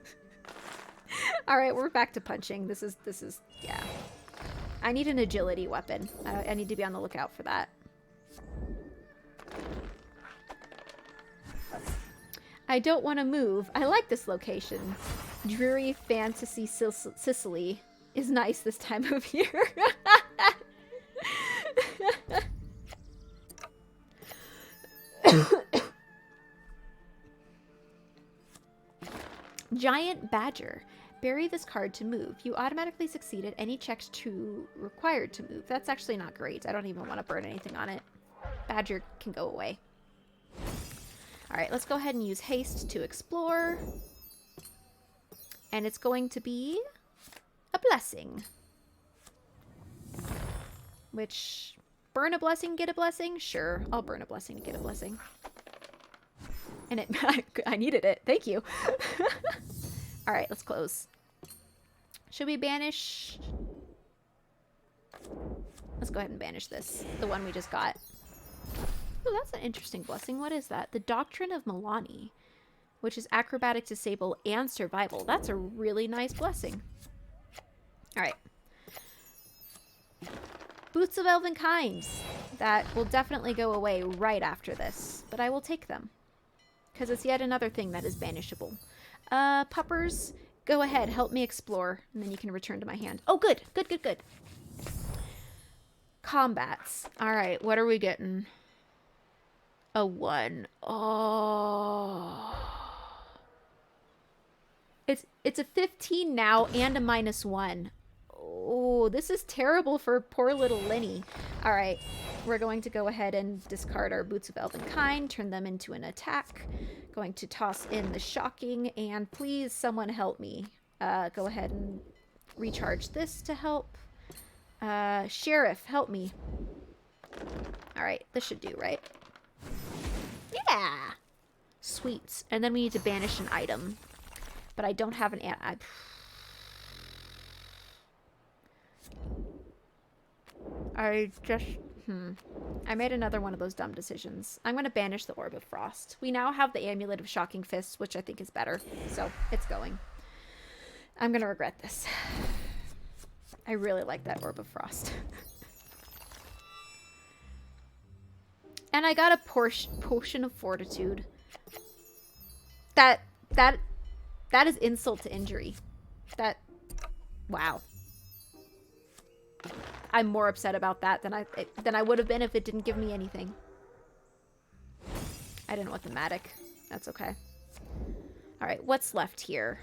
Alright, we're back to punching. This is, yeah. I need an agility weapon. I need to be on the lookout for that. I don't want to move. I like this location. Dreary fantasy Sicily is nice this time of year. Giant Badger. Bury this card to move. You automatically succeed at any checks required to move. That's actually not great. I don't even want to burn anything on it. Badger can go away. Alright, let's go ahead and use haste to explore. And it's going to be a blessing. Which, burn a blessing, get a blessing? Sure, I'll burn a blessing to get a blessing. And I needed it. Thank you. Alright, let's close. Should we banish? Let's go ahead and banish this. The one we just got. Oh, that's an interesting blessing. What is that? The Doctrine of Milani, which is acrobatic, disable, and survival. That's a really nice blessing. Alright. Boots of Elven Kind. That will definitely go away right after this, but I will take them. Because it's yet another thing that is banishable. Puppers, go ahead, help me explore, and then you can return to my hand. Oh, good, good, good, good. Combats. All right, what are we getting? A 1. Oh. It's a 15 now and a -1. Oh, this is terrible for poor little Lenny. All right, we're going to go ahead and discard our Boots of Elven Kind, turn them into an attack. Going to toss in the Shocking, and please someone help me. Go ahead and recharge this to help. Sheriff, help me. All right, this should do, right? Yeah! Sweet. And then we need to banish an item. But I don't have an... I just... I made another one of those dumb decisions. I'm going to banish the Orb of Frost. We now have the Amulet of Shocking Fists, which I think is better. So, it's going. I'm going to regret this. I really like that Orb of Frost. And I got a Potion of Fortitude. That is insult to injury. Wow. I'm more upset about that than I would have been if it didn't give me anything. I didn't want the Matic. That's okay. Alright, what's left here?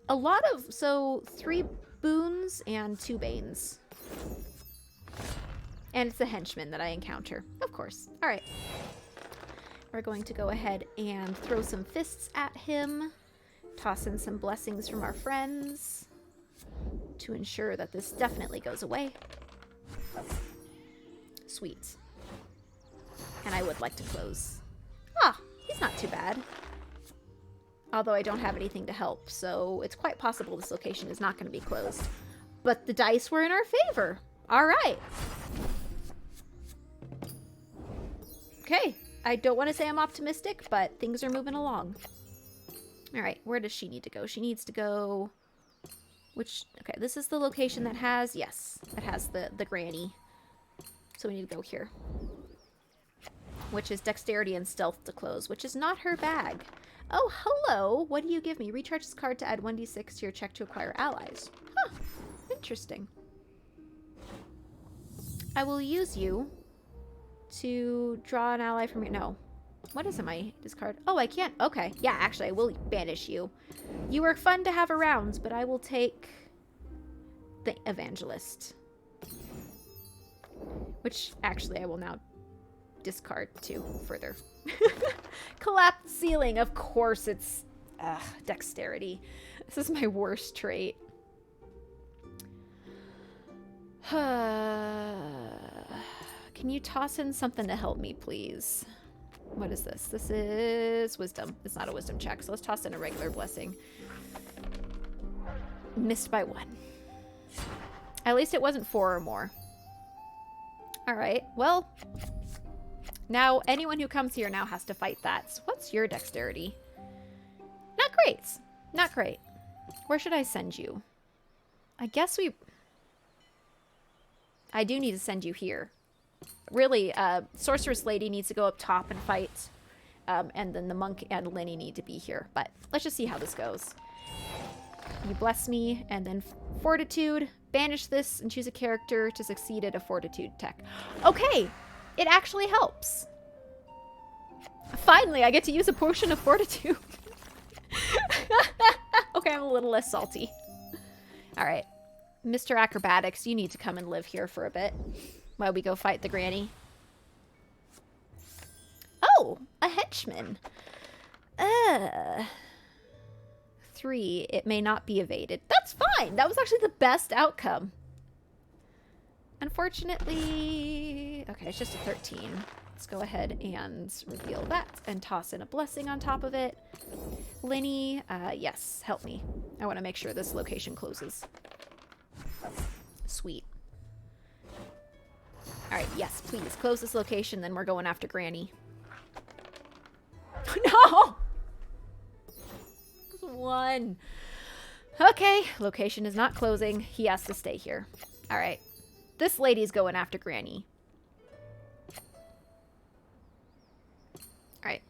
A lot of... So, 3 boons and 2 banes. And it's a henchman that I encounter. Of course. Alright. We're going to go ahead and throw some fists at him. Toss in some blessings from our friends. To ensure that this definitely goes away. Sweet. And I would like to close. Ah, he's not too bad. Although I don't have anything to help, so it's quite possible this location is not going to be closed. But the dice were in our favor. Alright. Okay. I don't want to say I'm optimistic, but things are moving along. Alright, where does she need to go? She needs to go... Which... Okay, this is the location that has... Yes, that has the granny. So we need to go here. Which is dexterity and stealth to close, which is not her bag. Oh, hello! What do you give me? Recharge this card to add 1d6 to your check to acquire allies. Huh. Interesting. I will use you to draw an ally from your... No. What is it, my discard? Oh, I can't. Okay. Yeah, actually, I will banish you. You are fun to have around, but I will take the Evangelist. Which, actually, I will now discard to further. Collapsed ceiling. Of course, it's dexterity. This is my worst trait. Can you toss in something to help me, please? What is this? This is wisdom. It's not a wisdom check, so let's toss in a regular blessing. Missed by 1. At least it wasn't 4 or more. Alright, well... Now, anyone who comes here now has to fight that. So what's your dexterity? Not great. Not great. Where should I send you? I guess I do need to send you here. Really, Sorceress Lady needs to go up top and fight. And then the monk and Lenny need to be here. But let's just see how this goes. You bless me, and then Fortitude. Banish this and choose a character to succeed at a Fortitude tech. Okay! It actually helps. Finally, I get to use a Potion of Fortitude. Okay, I'm a little less salty. Alright. Mr. Acrobatics, you need to come and live here for a bit while we go fight the granny. Oh, a henchman. 3, it may not be evaded. That's fine. That was actually the best outcome. Unfortunately, okay, it's just a 13. Let's go ahead and reveal that and toss in a blessing on top of it. Lenny, yes, help me. I want to make sure this location closes. Sweet. All right, yes, please close this location, then we're going after Granny. No! 1. Okay, location is not closing. He has to stay here. All right. This lady's going after Granny. Alright.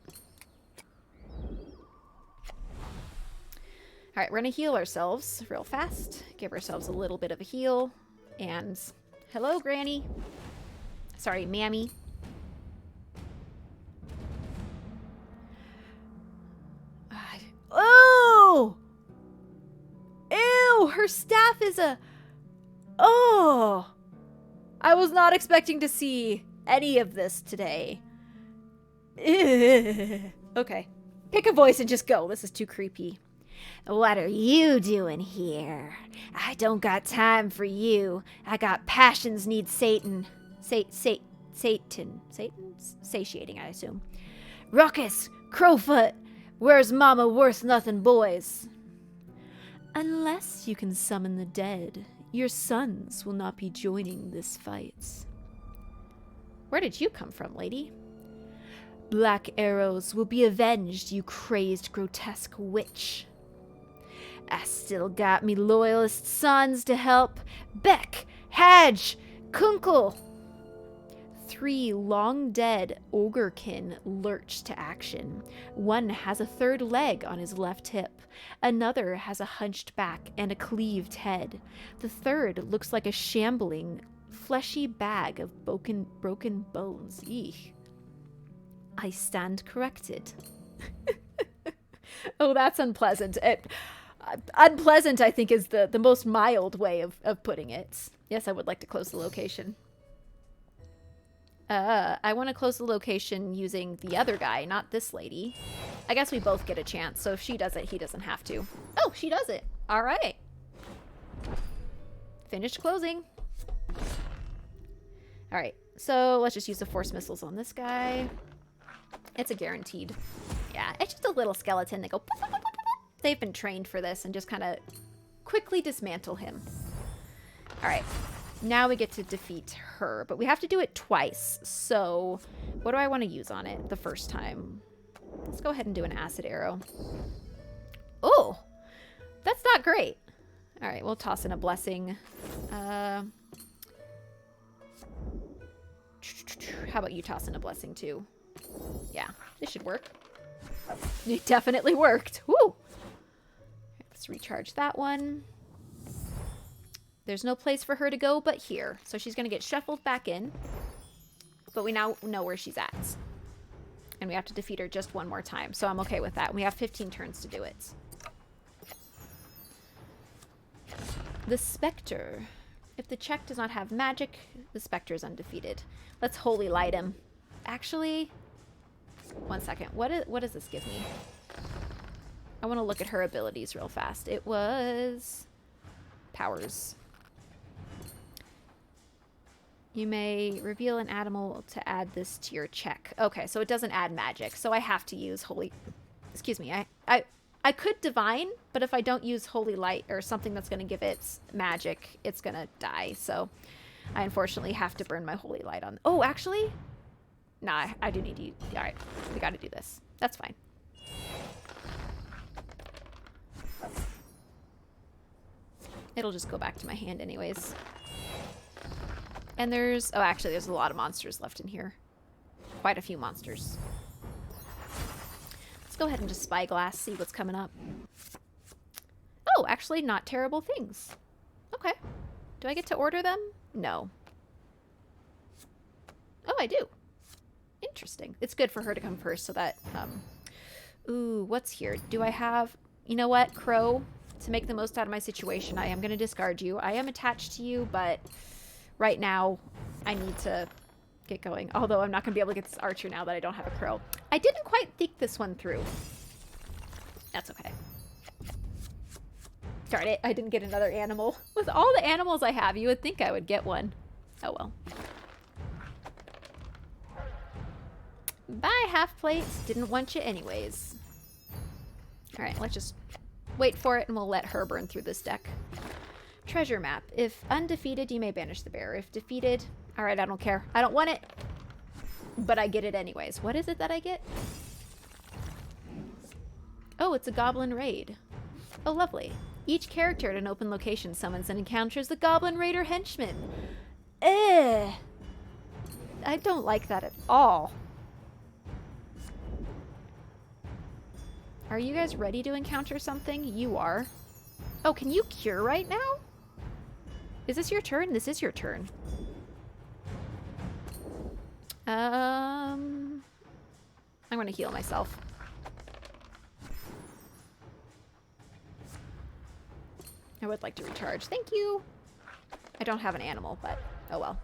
Alright, we're gonna heal ourselves real fast. Give ourselves a little bit of a heal. And hello, Granny. Sorry, Mammy. Oh! Ew, her staff is a... Oh! I was not expecting to see any of this today. Okay. Pick a voice and just go. This is too creepy. What are you doing here? I don't got time for you. I got passions need Satan. Satan? Satiating, I assume. Ruckus! Crowfoot! Where's Mama Worth Nothing Boys? Unless you can summon the dead, your sons will not be joining this fight. Where did you come from, lady? Black arrows will be avenged, you crazed, grotesque witch. I still got me loyalist sons to help. Beck, Hadge, Kunkel. 3 long-dead ogrekin lurch to action. One has a third leg on his left hip. Another has a hunched back and a cleaved head. The third looks like a shambling, fleshy bag of broken bones. Eek. I stand corrected. Oh, that's unpleasant. Unpleasant, I think, is the most mild way of putting it. Yes, I would like to close the location. I want to close the location using the other guy, not this lady. I guess we both get a chance, so if she does it, he doesn't have to. Oh, she does it. All right. Finished closing. All right, so let's just use the force missiles on this guy. It's a guaranteed. Yeah, it's just a little skeleton. They go... Pop, pop, pop, pop, pop. They've been trained for this and just kind of quickly dismantle him. All right. Now we get to defeat her, but we have to do it twice. So what do I want to use on it the first time? Let's go ahead and do an acid arrow. Oh, that's not great. All right, we'll toss in a blessing. How about you toss in a blessing too? Yeah, this should work. It definitely worked. Woo! Let's recharge that one. There's no place for her to go but here. So she's going to get shuffled back in. But we now know where she's at. And we have to defeat her just one more time. So I'm okay with that. We have 15 turns to do it. The Spectre. If the check does not have magic, the Spectre is undefeated. Let's holy light him. Actually, one second. What does this give me? I want to look at her abilities real fast. It was powers. You may reveal an animal to add this to your check. Okay, so it doesn't add magic. So I have to use holy... Excuse me. I could divine, but if I don't use holy light or something that's going to give it magic, it's going to die. So I unfortunately have to burn my holy light on... Oh, actually? Nah, I do need to... All right, we got to do this. That's fine. It'll just go back to my hand anyways. And there's... Oh, actually, there's a lot of monsters left in here. Quite a few monsters. Let's go ahead and just spyglass, see what's coming up. Oh, actually, not terrible things. Okay. Do I get to order them? No. Oh, I do. Interesting. It's good for her to come first so that... Ooh, what's here? Do I have... You know what, Crow? To make the most out of my situation, I am going to discard you. I am attached to you, but... Right now, I need to get going. Although I'm not going to be able to get this archer now that I don't have a crow. I didn't quite think this one through. That's okay. Darn it, I didn't get another animal. With all the animals I have, you would think I would get one. Oh well. Bye, half plates. Didn't want you anyways. Alright, let's just wait for it and we'll let her burn through this deck. Treasure map. If undefeated, you may banish the bear. If defeated, alright, I don't care. I don't want it, but I get it anyways. What is it that I get? Oh, it's a goblin raid. Oh, lovely. Each character at an open location summons and encounters the goblin raider henchman. I don't like that at all. Are you guys ready to encounter something? You are. Oh, can you cure right now? Is this your turn? This is your turn. I'm gonna heal myself. I would like to recharge. Thank you. I don't have an animal, but oh well.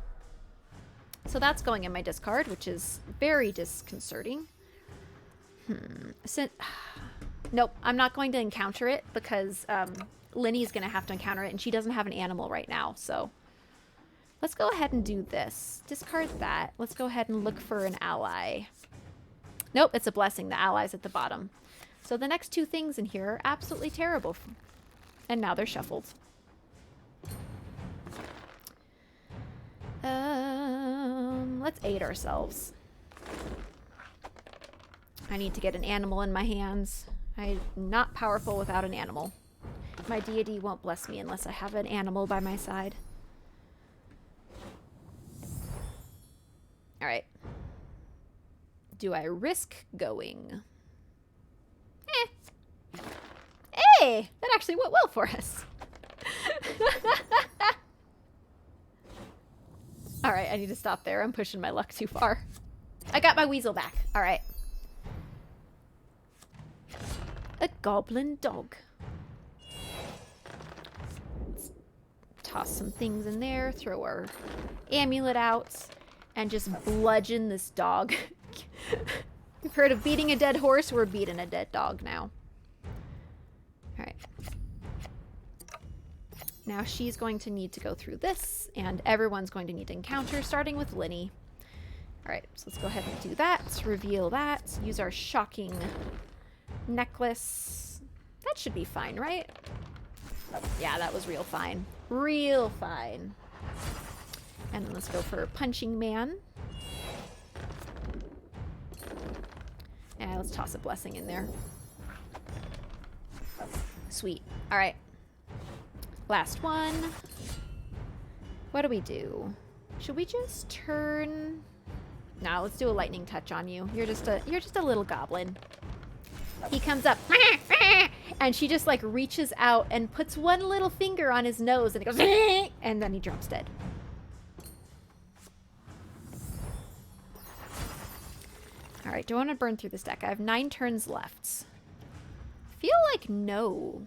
So that's going in my discard, which is very disconcerting. Nope, I'm not going to encounter it because Linny's going to have to encounter it, and she doesn't have an animal right now, so let's go ahead and do this. Discard that. Let's go ahead and look for an ally. Nope, it's a blessing. The ally's at the bottom. So the next two things in here are absolutely terrible. And now they're shuffled. Let's aid ourselves. I need to get an animal in my hands. I'm not powerful without an animal. My deity won't bless me unless I have an animal by my side. Alright. Do I risk going? Hey! That actually went well for us. Alright, I need to stop there. I'm pushing my luck too far. I got my weasel back. Alright. A goblin dog. Let's toss some things in there. Throw our amulet out. And just bludgeon this dog. You've heard of beating a dead horse? We're beating a dead dog now. Alright. Now she's going to need to go through this, and everyone's going to need to encounter, starting with Linny. Alright, so let's go ahead and do that. Reveal that. Use our shocking necklace. That should be fine, right? Yeah, that was real fine. Real fine. And then let's go for Punching Man. And let's toss a blessing in there. Sweet. Alright. Last one. What do we do? Should we just turn... No, let's do a lightning touch on you. You're just a little goblin. He comes up, and she just like reaches out and puts one little finger on his nose, and it goes, and then he drops dead. All right, do I want to burn through this deck? I have 9 turns left. Feel like no.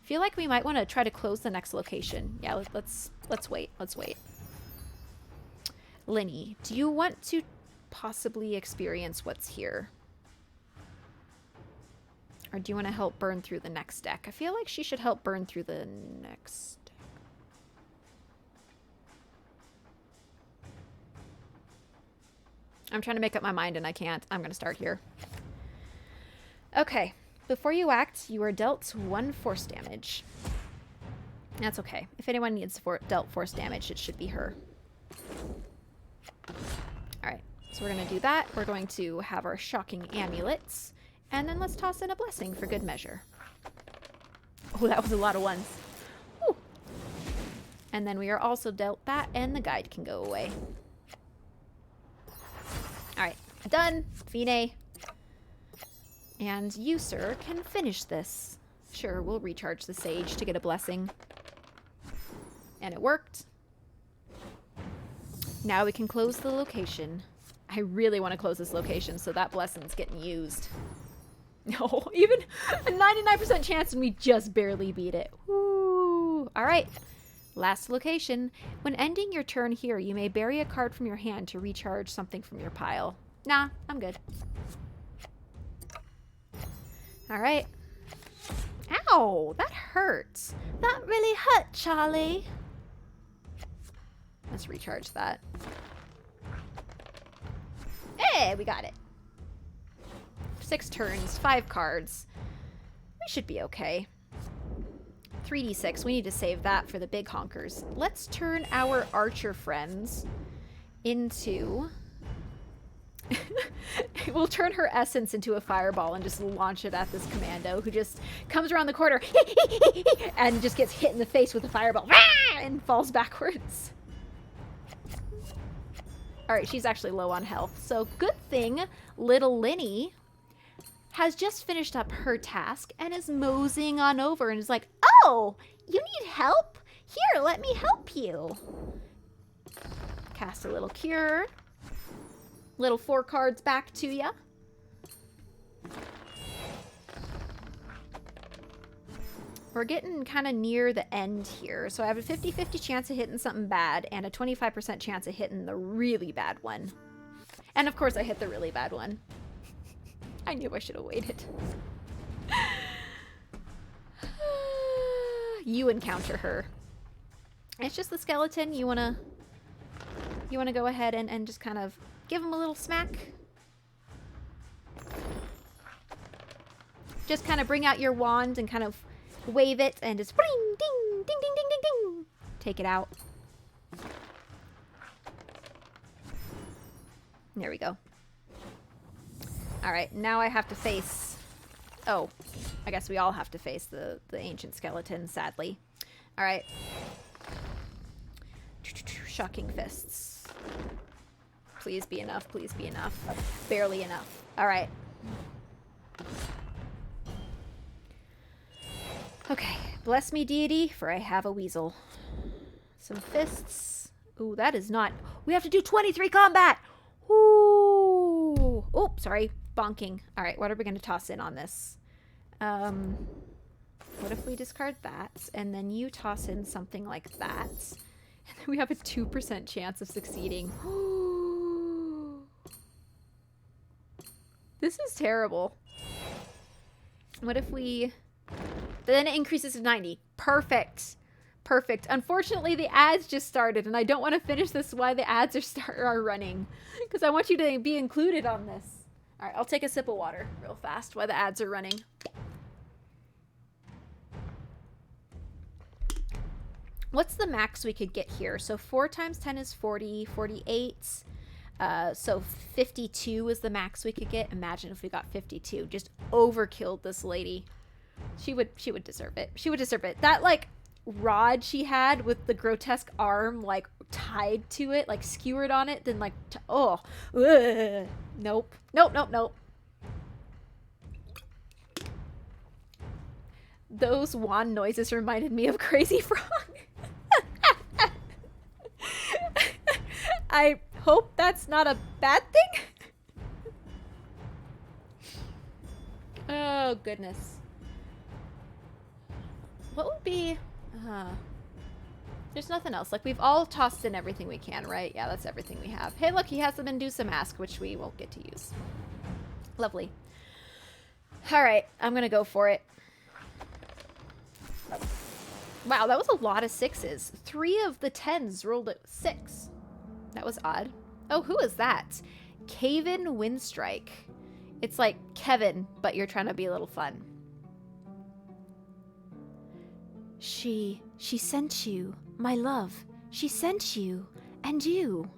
Feel like we might want to try to close the next location. Yeah, let's wait. Let's wait. Linny, do you want to possibly experience what's here? Or do you want to help burn through the next deck? I feel like she should help burn through the next deck. I'm trying to make up my mind and I can't. I'm going to start here. Okay. Before you act, you are dealt 1 force damage. That's okay. If anyone needs dealt force damage, it should be her. Alright, so we're going to do that. We're going to have our shocking amulets. And then let's toss in a blessing for good measure. Oh, that was a lot of ones. Whew. And then we are also dealt that, and the guide can go away. Alright, done. Fine. And you, sir, can finish this. Sure, we'll recharge the sage to get a blessing. And it worked. Now we can close the location. I really want to close this location so that blessing's getting used. No, even a 99% chance and we just barely beat it. Woo! Alright, last location. When ending your turn here, you may bury a card from your hand to recharge something from your pile. Nah, I'm good. Alright. Ow! That hurts. That really hurt, Charlie. Let's recharge that. Hey, we got it. 6 turns, 5 cards. We should be okay. 3d6. We need to save that for the big honkers. Let's turn our archer friends into... We'll turn her essence into a fireball and just launch it at this commando who just comes around the corner and just gets hit in the face with a fireball. and falls backwards. Alright, she's actually low on health. So good thing little Linny has just finished up her task and is moseying on over and is like, oh, you need help? Here, let me help you. Cast a little cure. Little 4 cards back to ya. We're getting kind of near the end here. So I have a 50-50 chance of hitting something bad and a 25% chance of hitting the really bad one. And of course I hit the really bad one. I knew I should have waited. You encounter her. It's just the skeleton. You wanna go ahead and just kind of give him a little smack. Just kind of bring out your wand and kind of wave it and just ding, ding, ding, ding, ding, ding, ding. Take it out. There we go. All right, now I have to face... Oh, I guess we all have to face the ancient skeleton, sadly. All right. Shocking fists. Please be enough, please be enough. Barely enough. All right. Okay, bless me, deity, for I have a weasel. Some fists. Ooh, that is not... We have to do 23 combat! Ooh. Oh, sorry. Bonking. All right, what are we going to toss in on this? What if we discard that, and then you toss in something like that, and then we have a 2% chance of succeeding. This is terrible. What if we... Then it increases to 90. Perfect. Perfect. Unfortunately, the ads just started, and I don't want to finish this while the ads are running, because I want you to be included on this. All right, I'll take a sip of water real fast while the ads are running. What's the max we could get here? So 4 times 10 is 40, 48. So 52 is the max we could get. Imagine if we got 52. Just overkilled this lady. She would deserve it. She would deserve it. That, like, rod she had with the grotesque arm, like, tied to it, like, skewered on it, then, like, oh. Ugh. Nope. Nope, nope, nope. Those wand noises reminded me of Crazy Frog. I hope that's not a bad thing. Oh, goodness. What would be... there's nothing else. Like, we've all tossed in everything we can, right? Yeah, that's everything we have. Hey, look, he has the Medusa mask, which we won't get to use. Lovely. All right, I'm going to go for it. Wow, that was a lot of 6s. 3 of the 10s rolled at 6. That was odd. Oh, who is that? Caven Windstrike. It's like Kevin, but you're trying to be a little fun. She sent you, my love. She sent you, and you.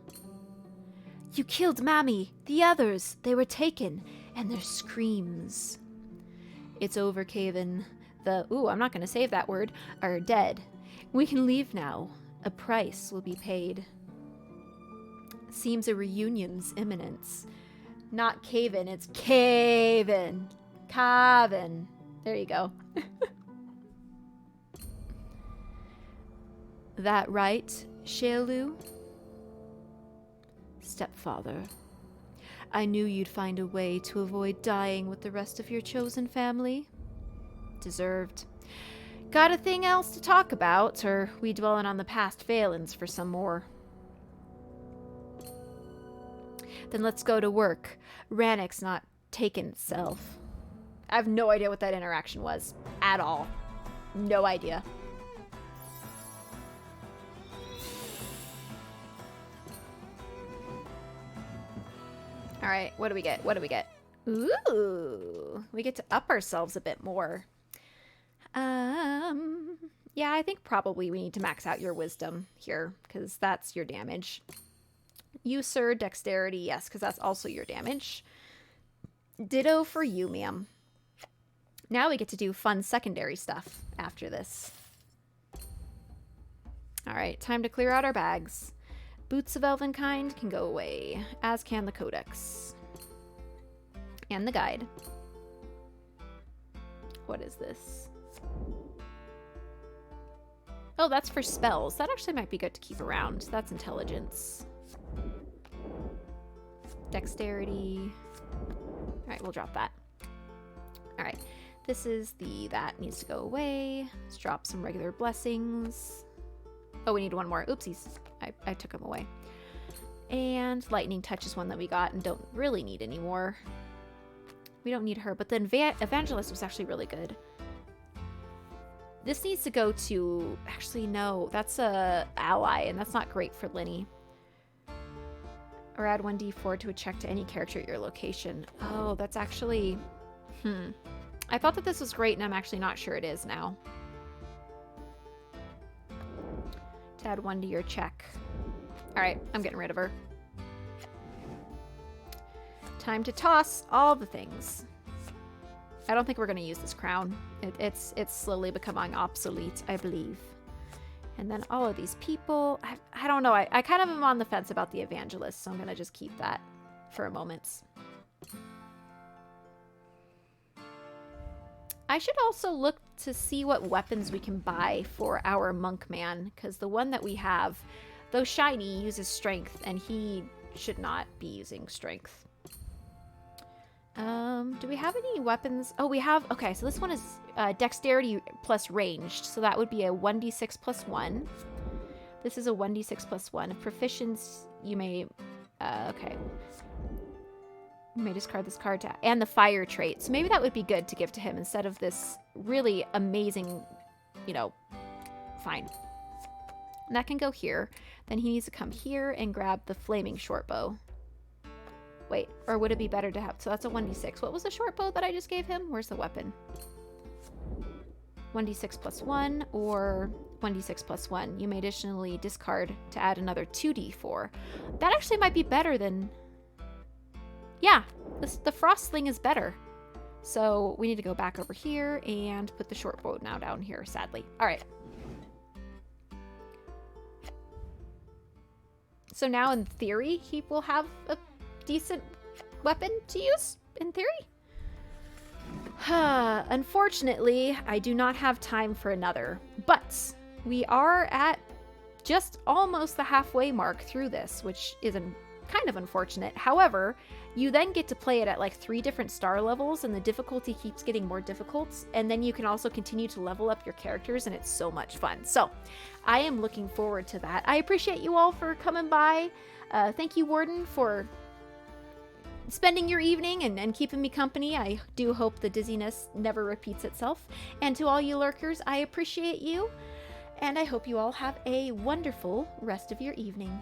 You killed Mammy. The others, they were taken, and their screams. It's over, Caven. Ooh, I'm not going to save that word, are dead. We can leave now. A price will be paid. Seems a reunion's imminent. Not Caven, it's Caven. Caven. There you go. That right, Shailu? Stepfather, I knew you'd find a way to avoid dying with the rest of your chosen family. Deserved. Got a thing else to talk about, or we dwellin' on the past failings for some more? Then let's go to work. Rannoch's not taking itself. I have no idea what that interaction was. At all. No idea. Alright, what do we get? What do we get? Ooh, we get to up ourselves a bit more. Yeah, I think probably we need to max out your wisdom here, because that's your damage. You, sir, dexterity, yes, because that's also your damage. Ditto for you, ma'am. Now we get to do fun secondary stuff after this. Alright, time to clear out our bags. Boots of Elvenkind can go away, as can the Codex. And the guide. What is this? Oh, that's for spells. That actually might be good to keep around. That's intelligence. Dexterity. Alright, we'll drop that. Alright, this is that needs to go away. Let's drop some regular blessings. Oh, we need one more. Oopsies. I took them away. And lightning touch is one that we got and don't really need anymore. We don't need her, but the evangelist was actually really good. This needs to go to... Actually, no. That's a ally, and that's not great for Linny. Or add 1d4 to a check to any character at your location. Oh, that's actually... I thought that this was great, and I'm actually not sure it is now. To add 1 to your check. Alright, I'm getting rid of her. Time to toss all the things. I don't think we're going to use this crown. It's slowly becoming obsolete, I believe. And then all of these people. I don't know. I kind of am on the fence about the evangelist, so I'm going to just keep that for a moment. I should also look to see what weapons we can buy for our monk man, because the one that we have, though shiny, uses strength, and he should not be using strength. Do we have any weapons? Oh, we have... Okay, so this one is dexterity plus ranged, so that would be a 1d6 plus 1. This is a 1d6 plus 1. Proficiency, you may... okay. You may discard this card to... And the fire trait. So maybe that would be good to give to him instead of this really amazing, you know... Fine. And that can go here. Then he needs to come here and grab the flaming short bow. Wait, or would it be better to have... So that's a 1d6. What was the short bow that I just gave him? Where's the weapon? 1d6 plus 1 or 1d6 plus 1. You may additionally discard to add another 2d4. That actually might be better than... Yeah, the frost thing is better. So we need to go back over here and put the short bow now down here, sadly. All right. So now in theory, he will have a decent weapon to use, in theory. Unfortunately, I do not have time for another, but we are at just almost the halfway mark through this, which is kind of unfortunate. However, you then get to play it at like 3 different star levels, and the difficulty keeps getting more difficult, and then you can also continue to level up your characters, and it's so much fun. So I am looking forward to that. I appreciate you all for coming by. Thank you, Warden, for spending your evening and keeping me company. I do hope the dizziness never repeats itself. And to all you lurkers, I appreciate you, and I hope you all have a wonderful rest of your evening.